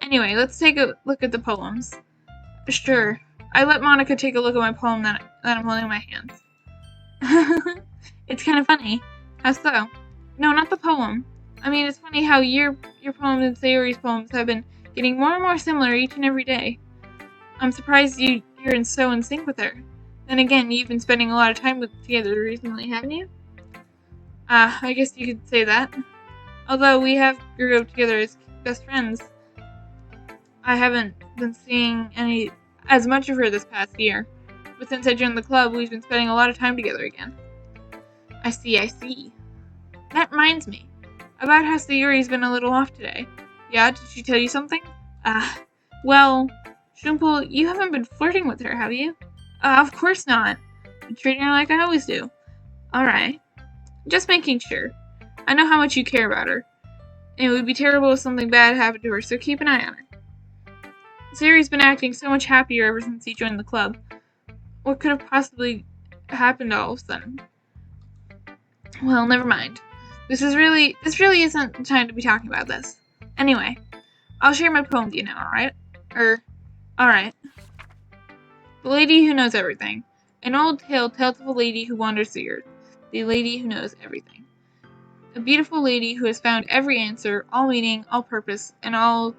S3: Anyway, let's take a look at the poems. Sure. I let Monica take a look at my poem that I'm holding in my hands. It's kind of funny. How so? No, not the poem. I mean, it's funny how your poems and Sayori's poems have been getting more and more similar each and every day. I'm surprised you're in sync with her. Then again, you've been spending a lot of time together recently, haven't you? I guess you could say that. Although we have grew up together as best friends, I haven't been seeing as much of her this past year. But since I joined the club, we've been spending a lot of time together again. I see. That reminds me. About how Sayori's been a little off today. Yeah, did she tell you something? Well, Shumple, you haven't been flirting with her, have you? Of course not. I'm treating her like I always do. Alright. Just making sure. I know how much you care about her. And it would be terrible if something bad happened to her, so keep an eye on her. Sayori's been acting so much happier ever since he joined the club. What could have possibly happened all of a sudden? Well, never mind. This really isn't the time to be talking about this. Anyway, I'll share my poem with you now, alright? Alright. The Lady Who Knows Everything. An old tale tells of a lady who wanders the earth. The lady who knows everything. A beautiful lady who has found every answer, all meaning, all purpose, and all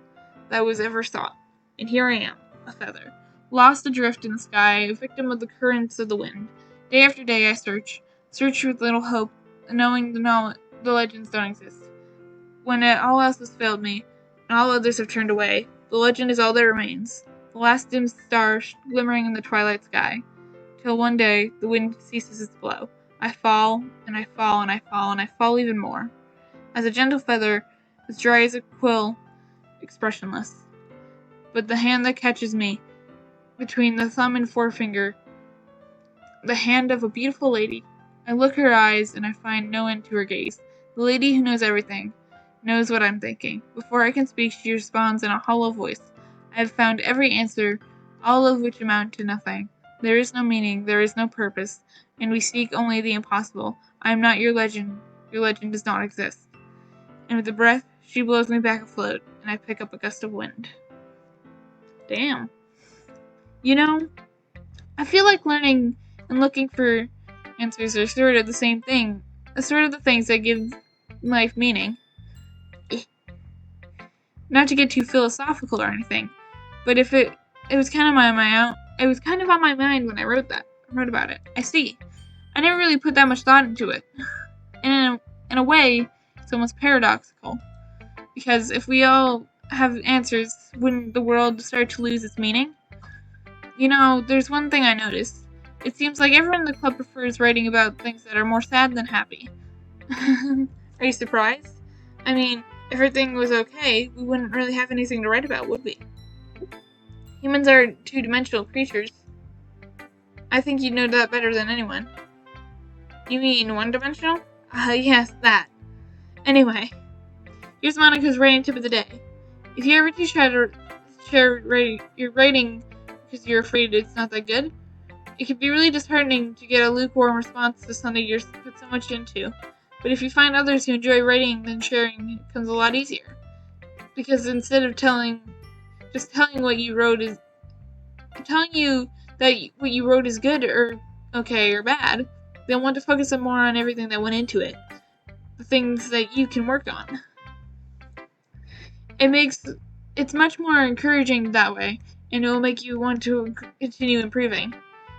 S3: that was ever sought. And here I am, a feather, lost adrift in the sky, a victim of the currents of the wind. Day after day I search with little hope, knowing the legends don't exist. When all else has failed me, and all others have turned away, the legend is all that remains, the last dim star glimmering in the twilight sky, till one day the wind ceases its blow. I fall, and I fall, and I fall, and I fall even more. As a gentle feather, as dry as a quill, expressionless. But the hand that catches me, between the thumb and forefinger, the hand of a beautiful lady. I look her eyes, and I find no end to her gaze. The lady who knows everything, knows what I'm thinking. Before I can speak, she responds in a hollow voice. I have found every answer, all of which amount to nothing. There is no meaning, there is no purpose, and we seek only the impossible. I am not your legend does not exist. And with a breath, she blows me back afloat, and I pick up a gust of wind. Damn. You know, I feel like learning and looking for answers are sort of the same thing. Sort of the things that give life meaning. Not to get too philosophical or anything, but if it was kind of my it was kind of on my mind when I wrote about it. I see. I never really put that much thought into it. And in a way, it's almost paradoxical. Because if we all have answers, wouldn't the world start to lose its meaning? You know, there's one thing I noticed. It seems like everyone in the club prefers writing about things that are more sad than happy. Are you surprised? I mean, if everything was okay, we wouldn't really have anything to write about, would we? Humans are two-dimensional creatures. I think you'd know that better than anyone. You mean one-dimensional? Yes, that. Anyway, here's Monica's writing tip of the day. If you ever do try to share your writing because you're afraid it's not that good, it can be really disheartening to get a lukewarm response to something you're put so much into. But if you find others who enjoy writing, then sharing comes a lot easier. Because instead of telling what you wrote is telling you that what you wrote is good or okay or bad, they'll want to focus more on everything that went into it. The things that you can work on. It's much more encouraging that way, and it will make you want to continue improving.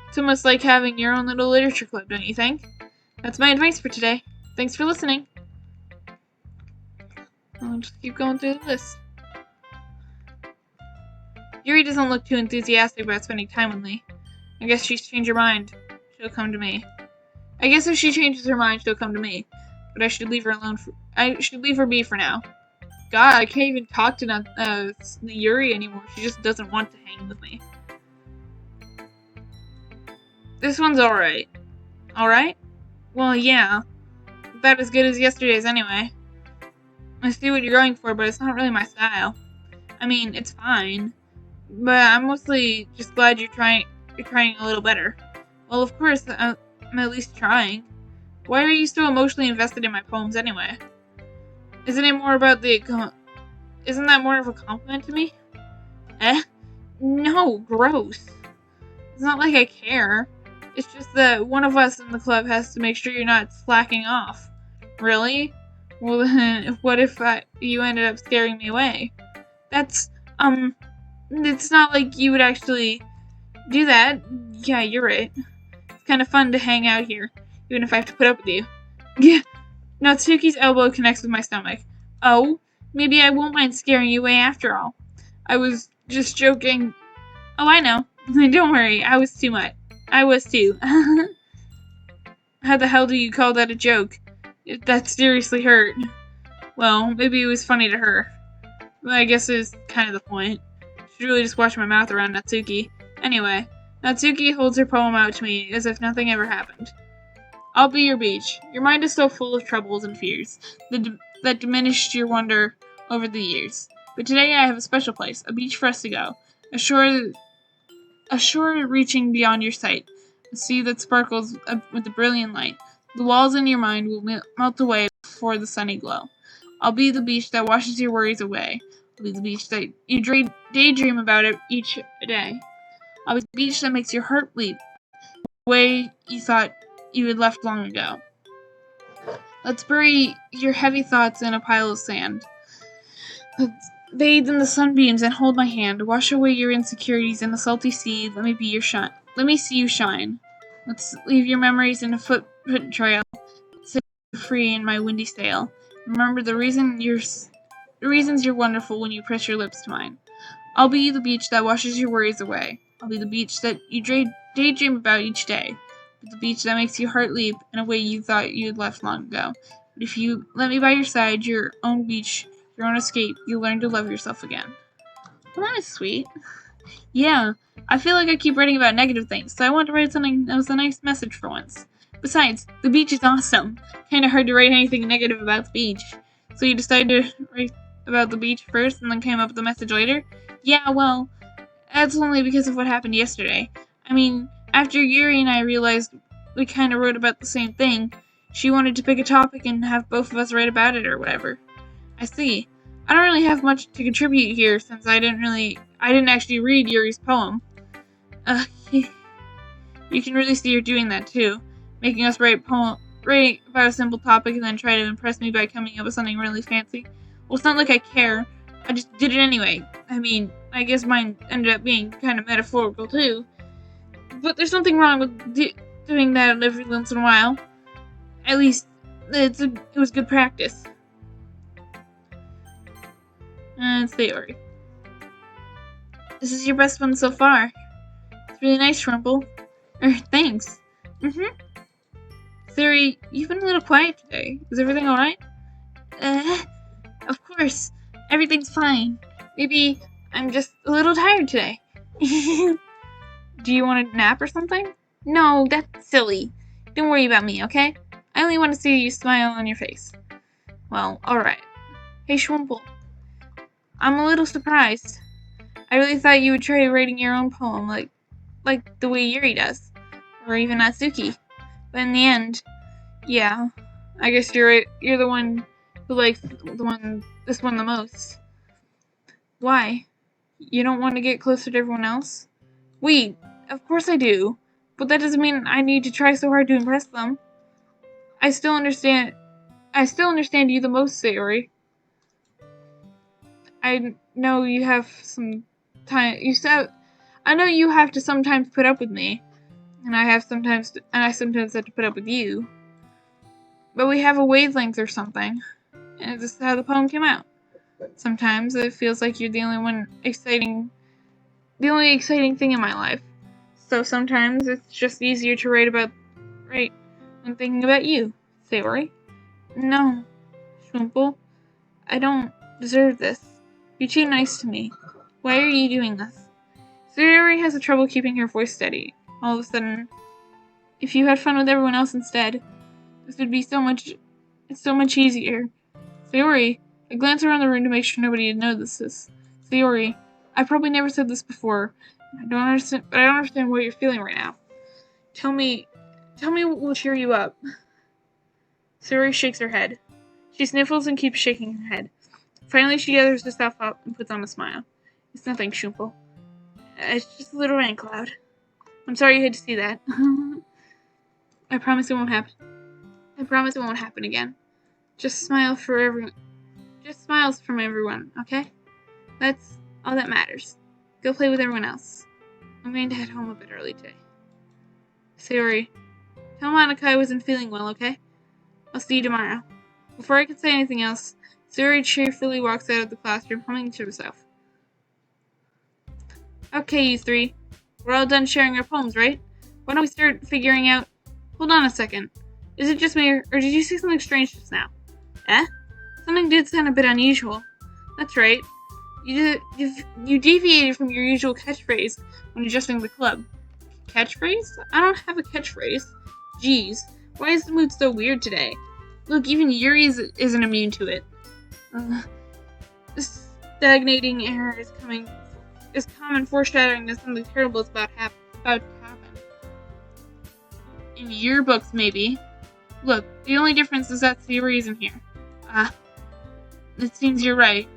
S3: It's almost like having your own little literature club, don't you think? That's my advice for today. Thanks for listening. I'll just keep going through the list. Yuri doesn't look too enthusiastic about spending time with me. I guess she's changed her mind. She'll come to me. I guess if she changes her mind, she'll come to me. But I should leave her alone. I should leave her be for now. God, I can't even talk to Yuri anymore. She just doesn't want to hang with me. This one's alright. Alright? Well, yeah. About as good as yesterday's anyway. I see what you're going for, but it's not really my style. I mean, it's fine. But I'm mostly just glad you're trying a little better. Well, of course, I'm at least trying. Why are you so emotionally invested in my poems anyway? Isn't that more of a compliment to me? No, gross. It's not like I care. It's just that one of us in the club has to make sure you're not slacking off. Really? Well then, what if you ended up scaring me away? It's not like you would actually do that. Yeah, you're right. It's kind of fun to hang out here, even if I have to put up with you. Yeah. Natsuki's elbow connects with my stomach. Oh, maybe I won't mind scaring you away after all. I was just joking. Oh, I know. Don't worry, I was too much. I was too. How the hell do you call that a joke? That seriously hurt. Well, maybe it was funny to her. But I guess it's kind of the point. Should really just watch my mouth around Natsuki. Anyway, Natsuki holds her poem out to me as if nothing ever happened. I'll be your beach. Your mind is so full of troubles and fears that diminished your wonder over the years. But today I have a special place, a beach for us to go. A shore reaching beyond your sight. A sea that sparkles with a brilliant light. The walls in your mind will melt away before the sunny glow. I'll be the beach that washes your worries away. I'll be the beach that you daydream about it each day. I'll be the beach that makes your heart leap the way you thought you had left long ago. Let's bury your heavy thoughts in a pile of sand. Let's bathe in the sunbeams and hold my hand. Wash away your insecurities in the salty sea. Let me see you shine. Let's leave your memories in a foot trail. Set you free in my windy sail. Remember the reasons you're wonderful when you press your lips to mine. I'll be the beach that washes your worries away. I'll be the beach that you daydream about each day. The beach that makes your heart leap in a way you thought you had left long ago. But if you let me by your side, your own beach, your own escape, you'll learn to love yourself again. Well, that was sweet. Yeah, I feel like I keep writing about negative things, so I want to write something that was a nice message for once. Besides, the beach is awesome. Kinda hard to write anything negative about the beach. So you decided to write about the beach first and then came up with the message later? Yeah, well, that's only because of what happened yesterday. I mean, after Yuri and I realized we kind of wrote about the same thing, she wanted to pick a topic and have both of us write about it or whatever. I see. I don't really have much to contribute here since I didn't actually read Yuri's poem. You can really see you're doing that too, making us write about a simple topic and then try to impress me by coming up with something really fancy. Well, it's not like I care. I just did it anyway. I mean, I guess mine ended up being kind of metaphorical too. but there's nothing wrong with doing that every once in a while. At least, it was good practice. And Sayori. This is your best one so far. It's really nice, Rumple. Thanks. Sayori, you've been a little quiet today. Is everything alright? Of course. Everything's fine. Maybe I'm just a little tired today. Do you want a nap or something? No, that's silly. Don't worry about me, okay? I only want to see you smile on your face. Well, alright. Hey, Shwumple. I'm a little surprised. I really thought you would try writing your own poem like the way Yuri does. Or even Natsuki. But in the end, yeah. I guess you're right. You're the one who likes this one the most. Why? You don't want to get closer to everyone else? Wait, of course I do. But that doesn't mean I need to try so hard to impress them. I still understand you the most, Sayori. I know you have some time. I know you have to sometimes put up with me, and I sometimes have to put up with you. But we have a wavelength or something, and this is how the poem came out. Sometimes it feels like you're the only exciting thing in my life. So sometimes it's just easier to write when thinking about you, Sayori. No, Shwumple, I don't deserve this. You're too nice to me. Why are you doing this? Sayori has trouble keeping her voice steady. All of a sudden, if you had fun with everyone else instead, this would be so much easier. Sayori, I glance around the room to make sure nobody had noticed this. Sayori, I probably never said this before. I don't understand what you're feeling right now. Tell me what will cheer you up. Sayori shakes her head. She sniffles and keeps shaking her head. Finally, she gathers herself up and puts on a smile. It's nothing, Shwumple. It's just a little rain cloud. I'm sorry you had to see that. I promise it won't happen. I promise it won't happen again. Just smiles from everyone, okay? That's all that matters. Go play with everyone else. I'm going to head home a bit early today. Sayori, tell Monica I wasn't feeling well, okay? I'll see you tomorrow. Before I can say anything else, Sayori cheerfully walks out of the classroom, humming to herself. Okay, you three. We're all done sharing our poems, right? Why don't we start figuring out... Hold on a second. Is it just me, or did you see something strange just now? Eh? Something did sound a bit unusual. That's right. You deviated from your usual catchphrase when adjusting the club. Catchphrase? I don't have a catchphrase. Jeez, why is the mood so weird today? Look, even Yuri isn't immune to it. This stagnating air is common foreshadowing that something terrible is about to happen. In your books, maybe. Look, the only difference is that Sayori isn't here. It seems you're right.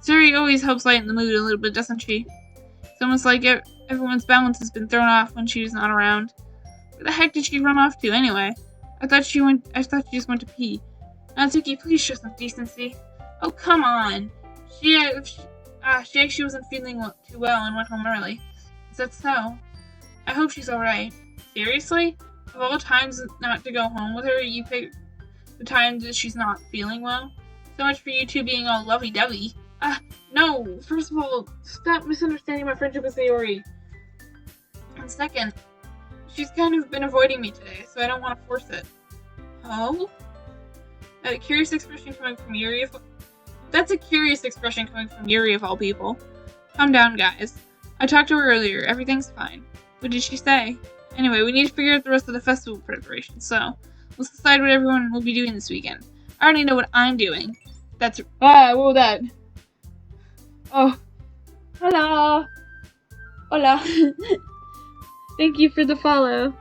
S3: Sayori always helps lighten the mood a little bit, doesn't she? It's almost like everyone's balance has been thrown off when she's not around. Where the heck did she run off to, anyway? I thought she just went to pee. Natsuki, please show some decency. Oh, come on. She actually wasn't feeling too well and went home early. Is that so? I hope she's alright. Seriously? Of all times not to go home with her, you pick the times that she's not feeling well? So much for you two being all lovey-dovey. No! First of all, stop misunderstanding my friendship with Sayori. And second, she's kind of been avoiding me today, so I don't want to force it. Oh? That's a curious expression coming from Yuri of all people. Calm down, guys. I talked to her earlier. Everything's fine. What did she say? Anyway, we need to figure out the rest of the festival preparation, so let's decide what everyone will be doing this weekend. I already know what I'm doing. What was that? Oh. Hello. Hola. Thank you for the follow.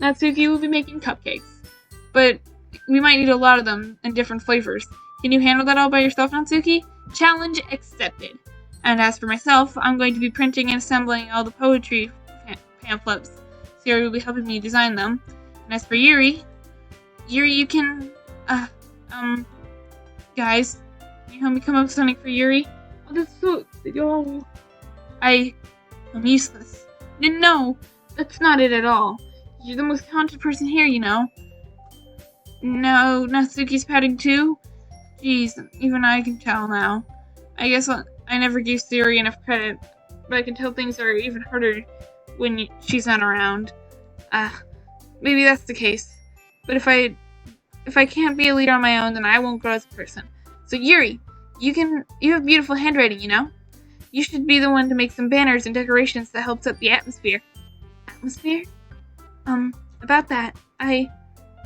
S3: Natsuki will be making cupcakes, but we might need a lot of them in different flavors. Can you handle that all by yourself, Natsuki? Challenge accepted. And as for myself, I'm going to be printing and assembling all the poetry pamphlets. Sayori will be helping me design them. And as for Yuri, you can, guys, can you help me come up with something for Yuri? Oh, that's so, I'm useless. No, that's not it at all. You're the most talented person here, you know. No, Natsuki's pouting too? Jeez, even I can tell now. I guess I never gave Sayori enough credit, but I can tell things are even harder when she's not around. Maybe that's the case. But if I can't be a leader on my own, then I won't grow as a person. So Yuri, you have beautiful handwriting, you know? You should be the one to make some banners and decorations that help set the atmosphere. Atmosphere? About that, I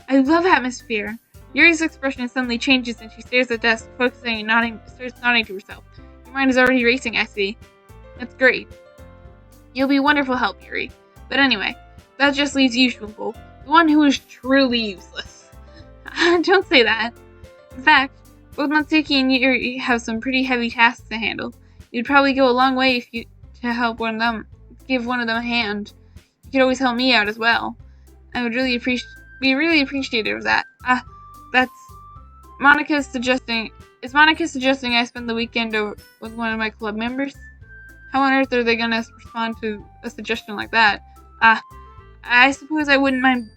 S3: love atmosphere. Yuri's expression suddenly changes and she stares at the desk, focusing and starts nodding to herself. Your mind is already racing, I see. That's great. You'll be wonderful help, Yuri. But anyway, that just leaves you, Shumple, the one who is truly useless. Don't say that. In fact, both Natsuki and Yuri have some pretty heavy tasks to handle. You'd probably go a long way to help give one of them a hand. You could always help me out as well. I would be really appreciative of that. That's Monica's suggesting. Is Monica suggesting I spend the weekend with one of my club members? How on earth are they gonna respond to a suggestion like that? I suppose I wouldn't mind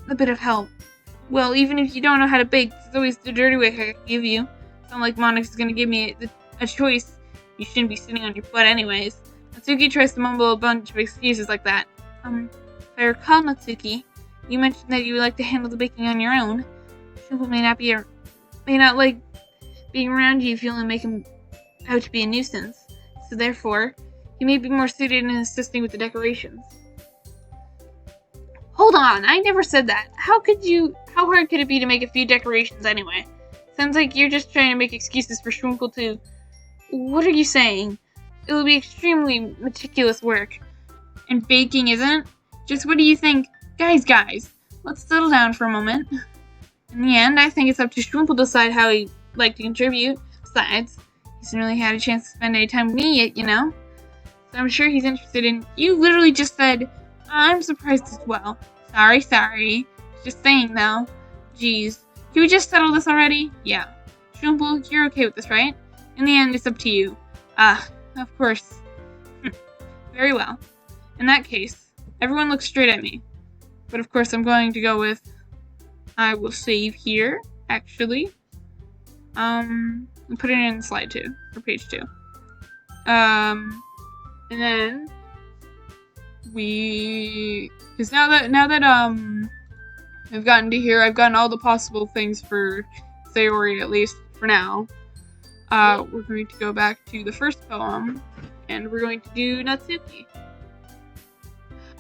S3: a bit of help. Well, even if you don't know how to bake, there's always the dirty way I can give you. It's not like Monica's gonna give me a choice. You shouldn't be sitting on your butt anyways. Natsuki tries to mumble a bunch of excuses like that. If I recall, Natsuki, you mentioned that you would like to handle the baking on your own. Shumple may not like being around you if you only make him out to be a nuisance. So therefore, he may be more suited in assisting with the decorations. Hold on, I never said that. How hard could it be to make a few decorations anyway? Sounds like you're just trying to make excuses for Shumple too. What are you saying? It will be extremely meticulous work. And baking isn't? Just what do you think? Guys, let's settle down for a moment. In the end, I think it's up to Shumple to decide how he'd like to contribute. Besides, he hasn't really had a chance to spend any time with me yet, you know? So I'm sure he's interested in— You literally just said, I'm surprised as well. Sorry. Just saying though. Jeez. Can we just settle this already? Yeah. Shumple, you're okay with this, right? In the end, it's up to you. Of course. Very well. In that case, everyone look straight at me. But of course, I'm going to go with— I will save here, actually. And put it in slide 2, or page 2. And then because now that I've gotten to here, I've gotten all the possible things for Sayori, at least for now. We're going to go back to the first poem, and we're going to do Natsuki.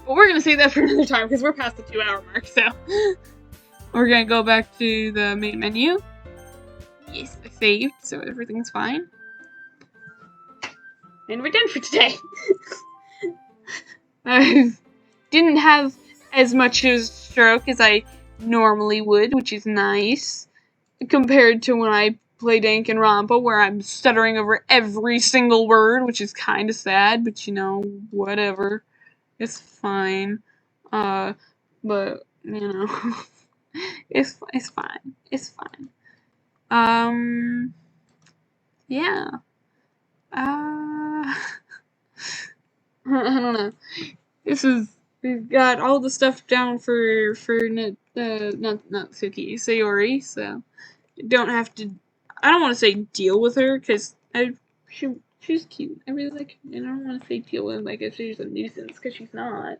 S3: But we're going to save that for another time, because we're past the 2-hour mark, so. We're going to go back to the main menu. Yes, I saved, so everything's fine. And we're done for today. I didn't have as much of a stroke as I normally would, which is nice, compared to when I play Danganronpa, where I'm stuttering over every single word, which is kind of sad, but you know, whatever. It's fine. But, you know, it's fine. It's fine. Yeah. I don't know. We've got all the stuff down for Natsuki, Sayori, so I don't want to say deal with her, because she's cute. I really like her, and I don't want to say deal with her like if she's a nuisance, because she's not.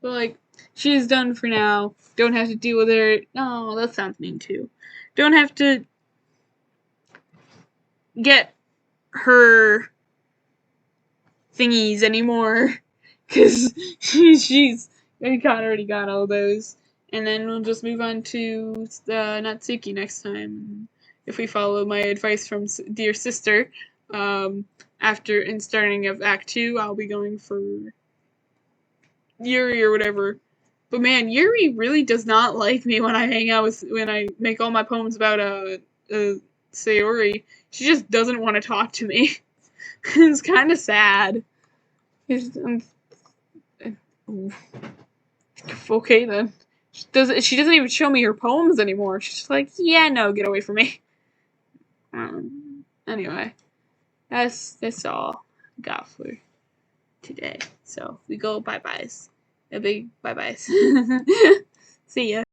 S3: But like, she's done for now. Don't have to deal with her. No, that sounds mean too. Don't have to get her thingies anymore, because she's already got all those. And then we'll just move on to the Natsuki next time, if we follow my advice from dear sister. After in starting of Act 2, I'll be going for Yuri or whatever. But man, Yuri really does not like me when I make all my poems about Sayori. She just doesn't want to talk to me. It's kind of sad. Okay then. She doesn't even show me her poems anymore. She's just like, yeah, no, get away from me. Anyway, that's all I got for today. So we go bye-byes. A big bye-byes. See ya.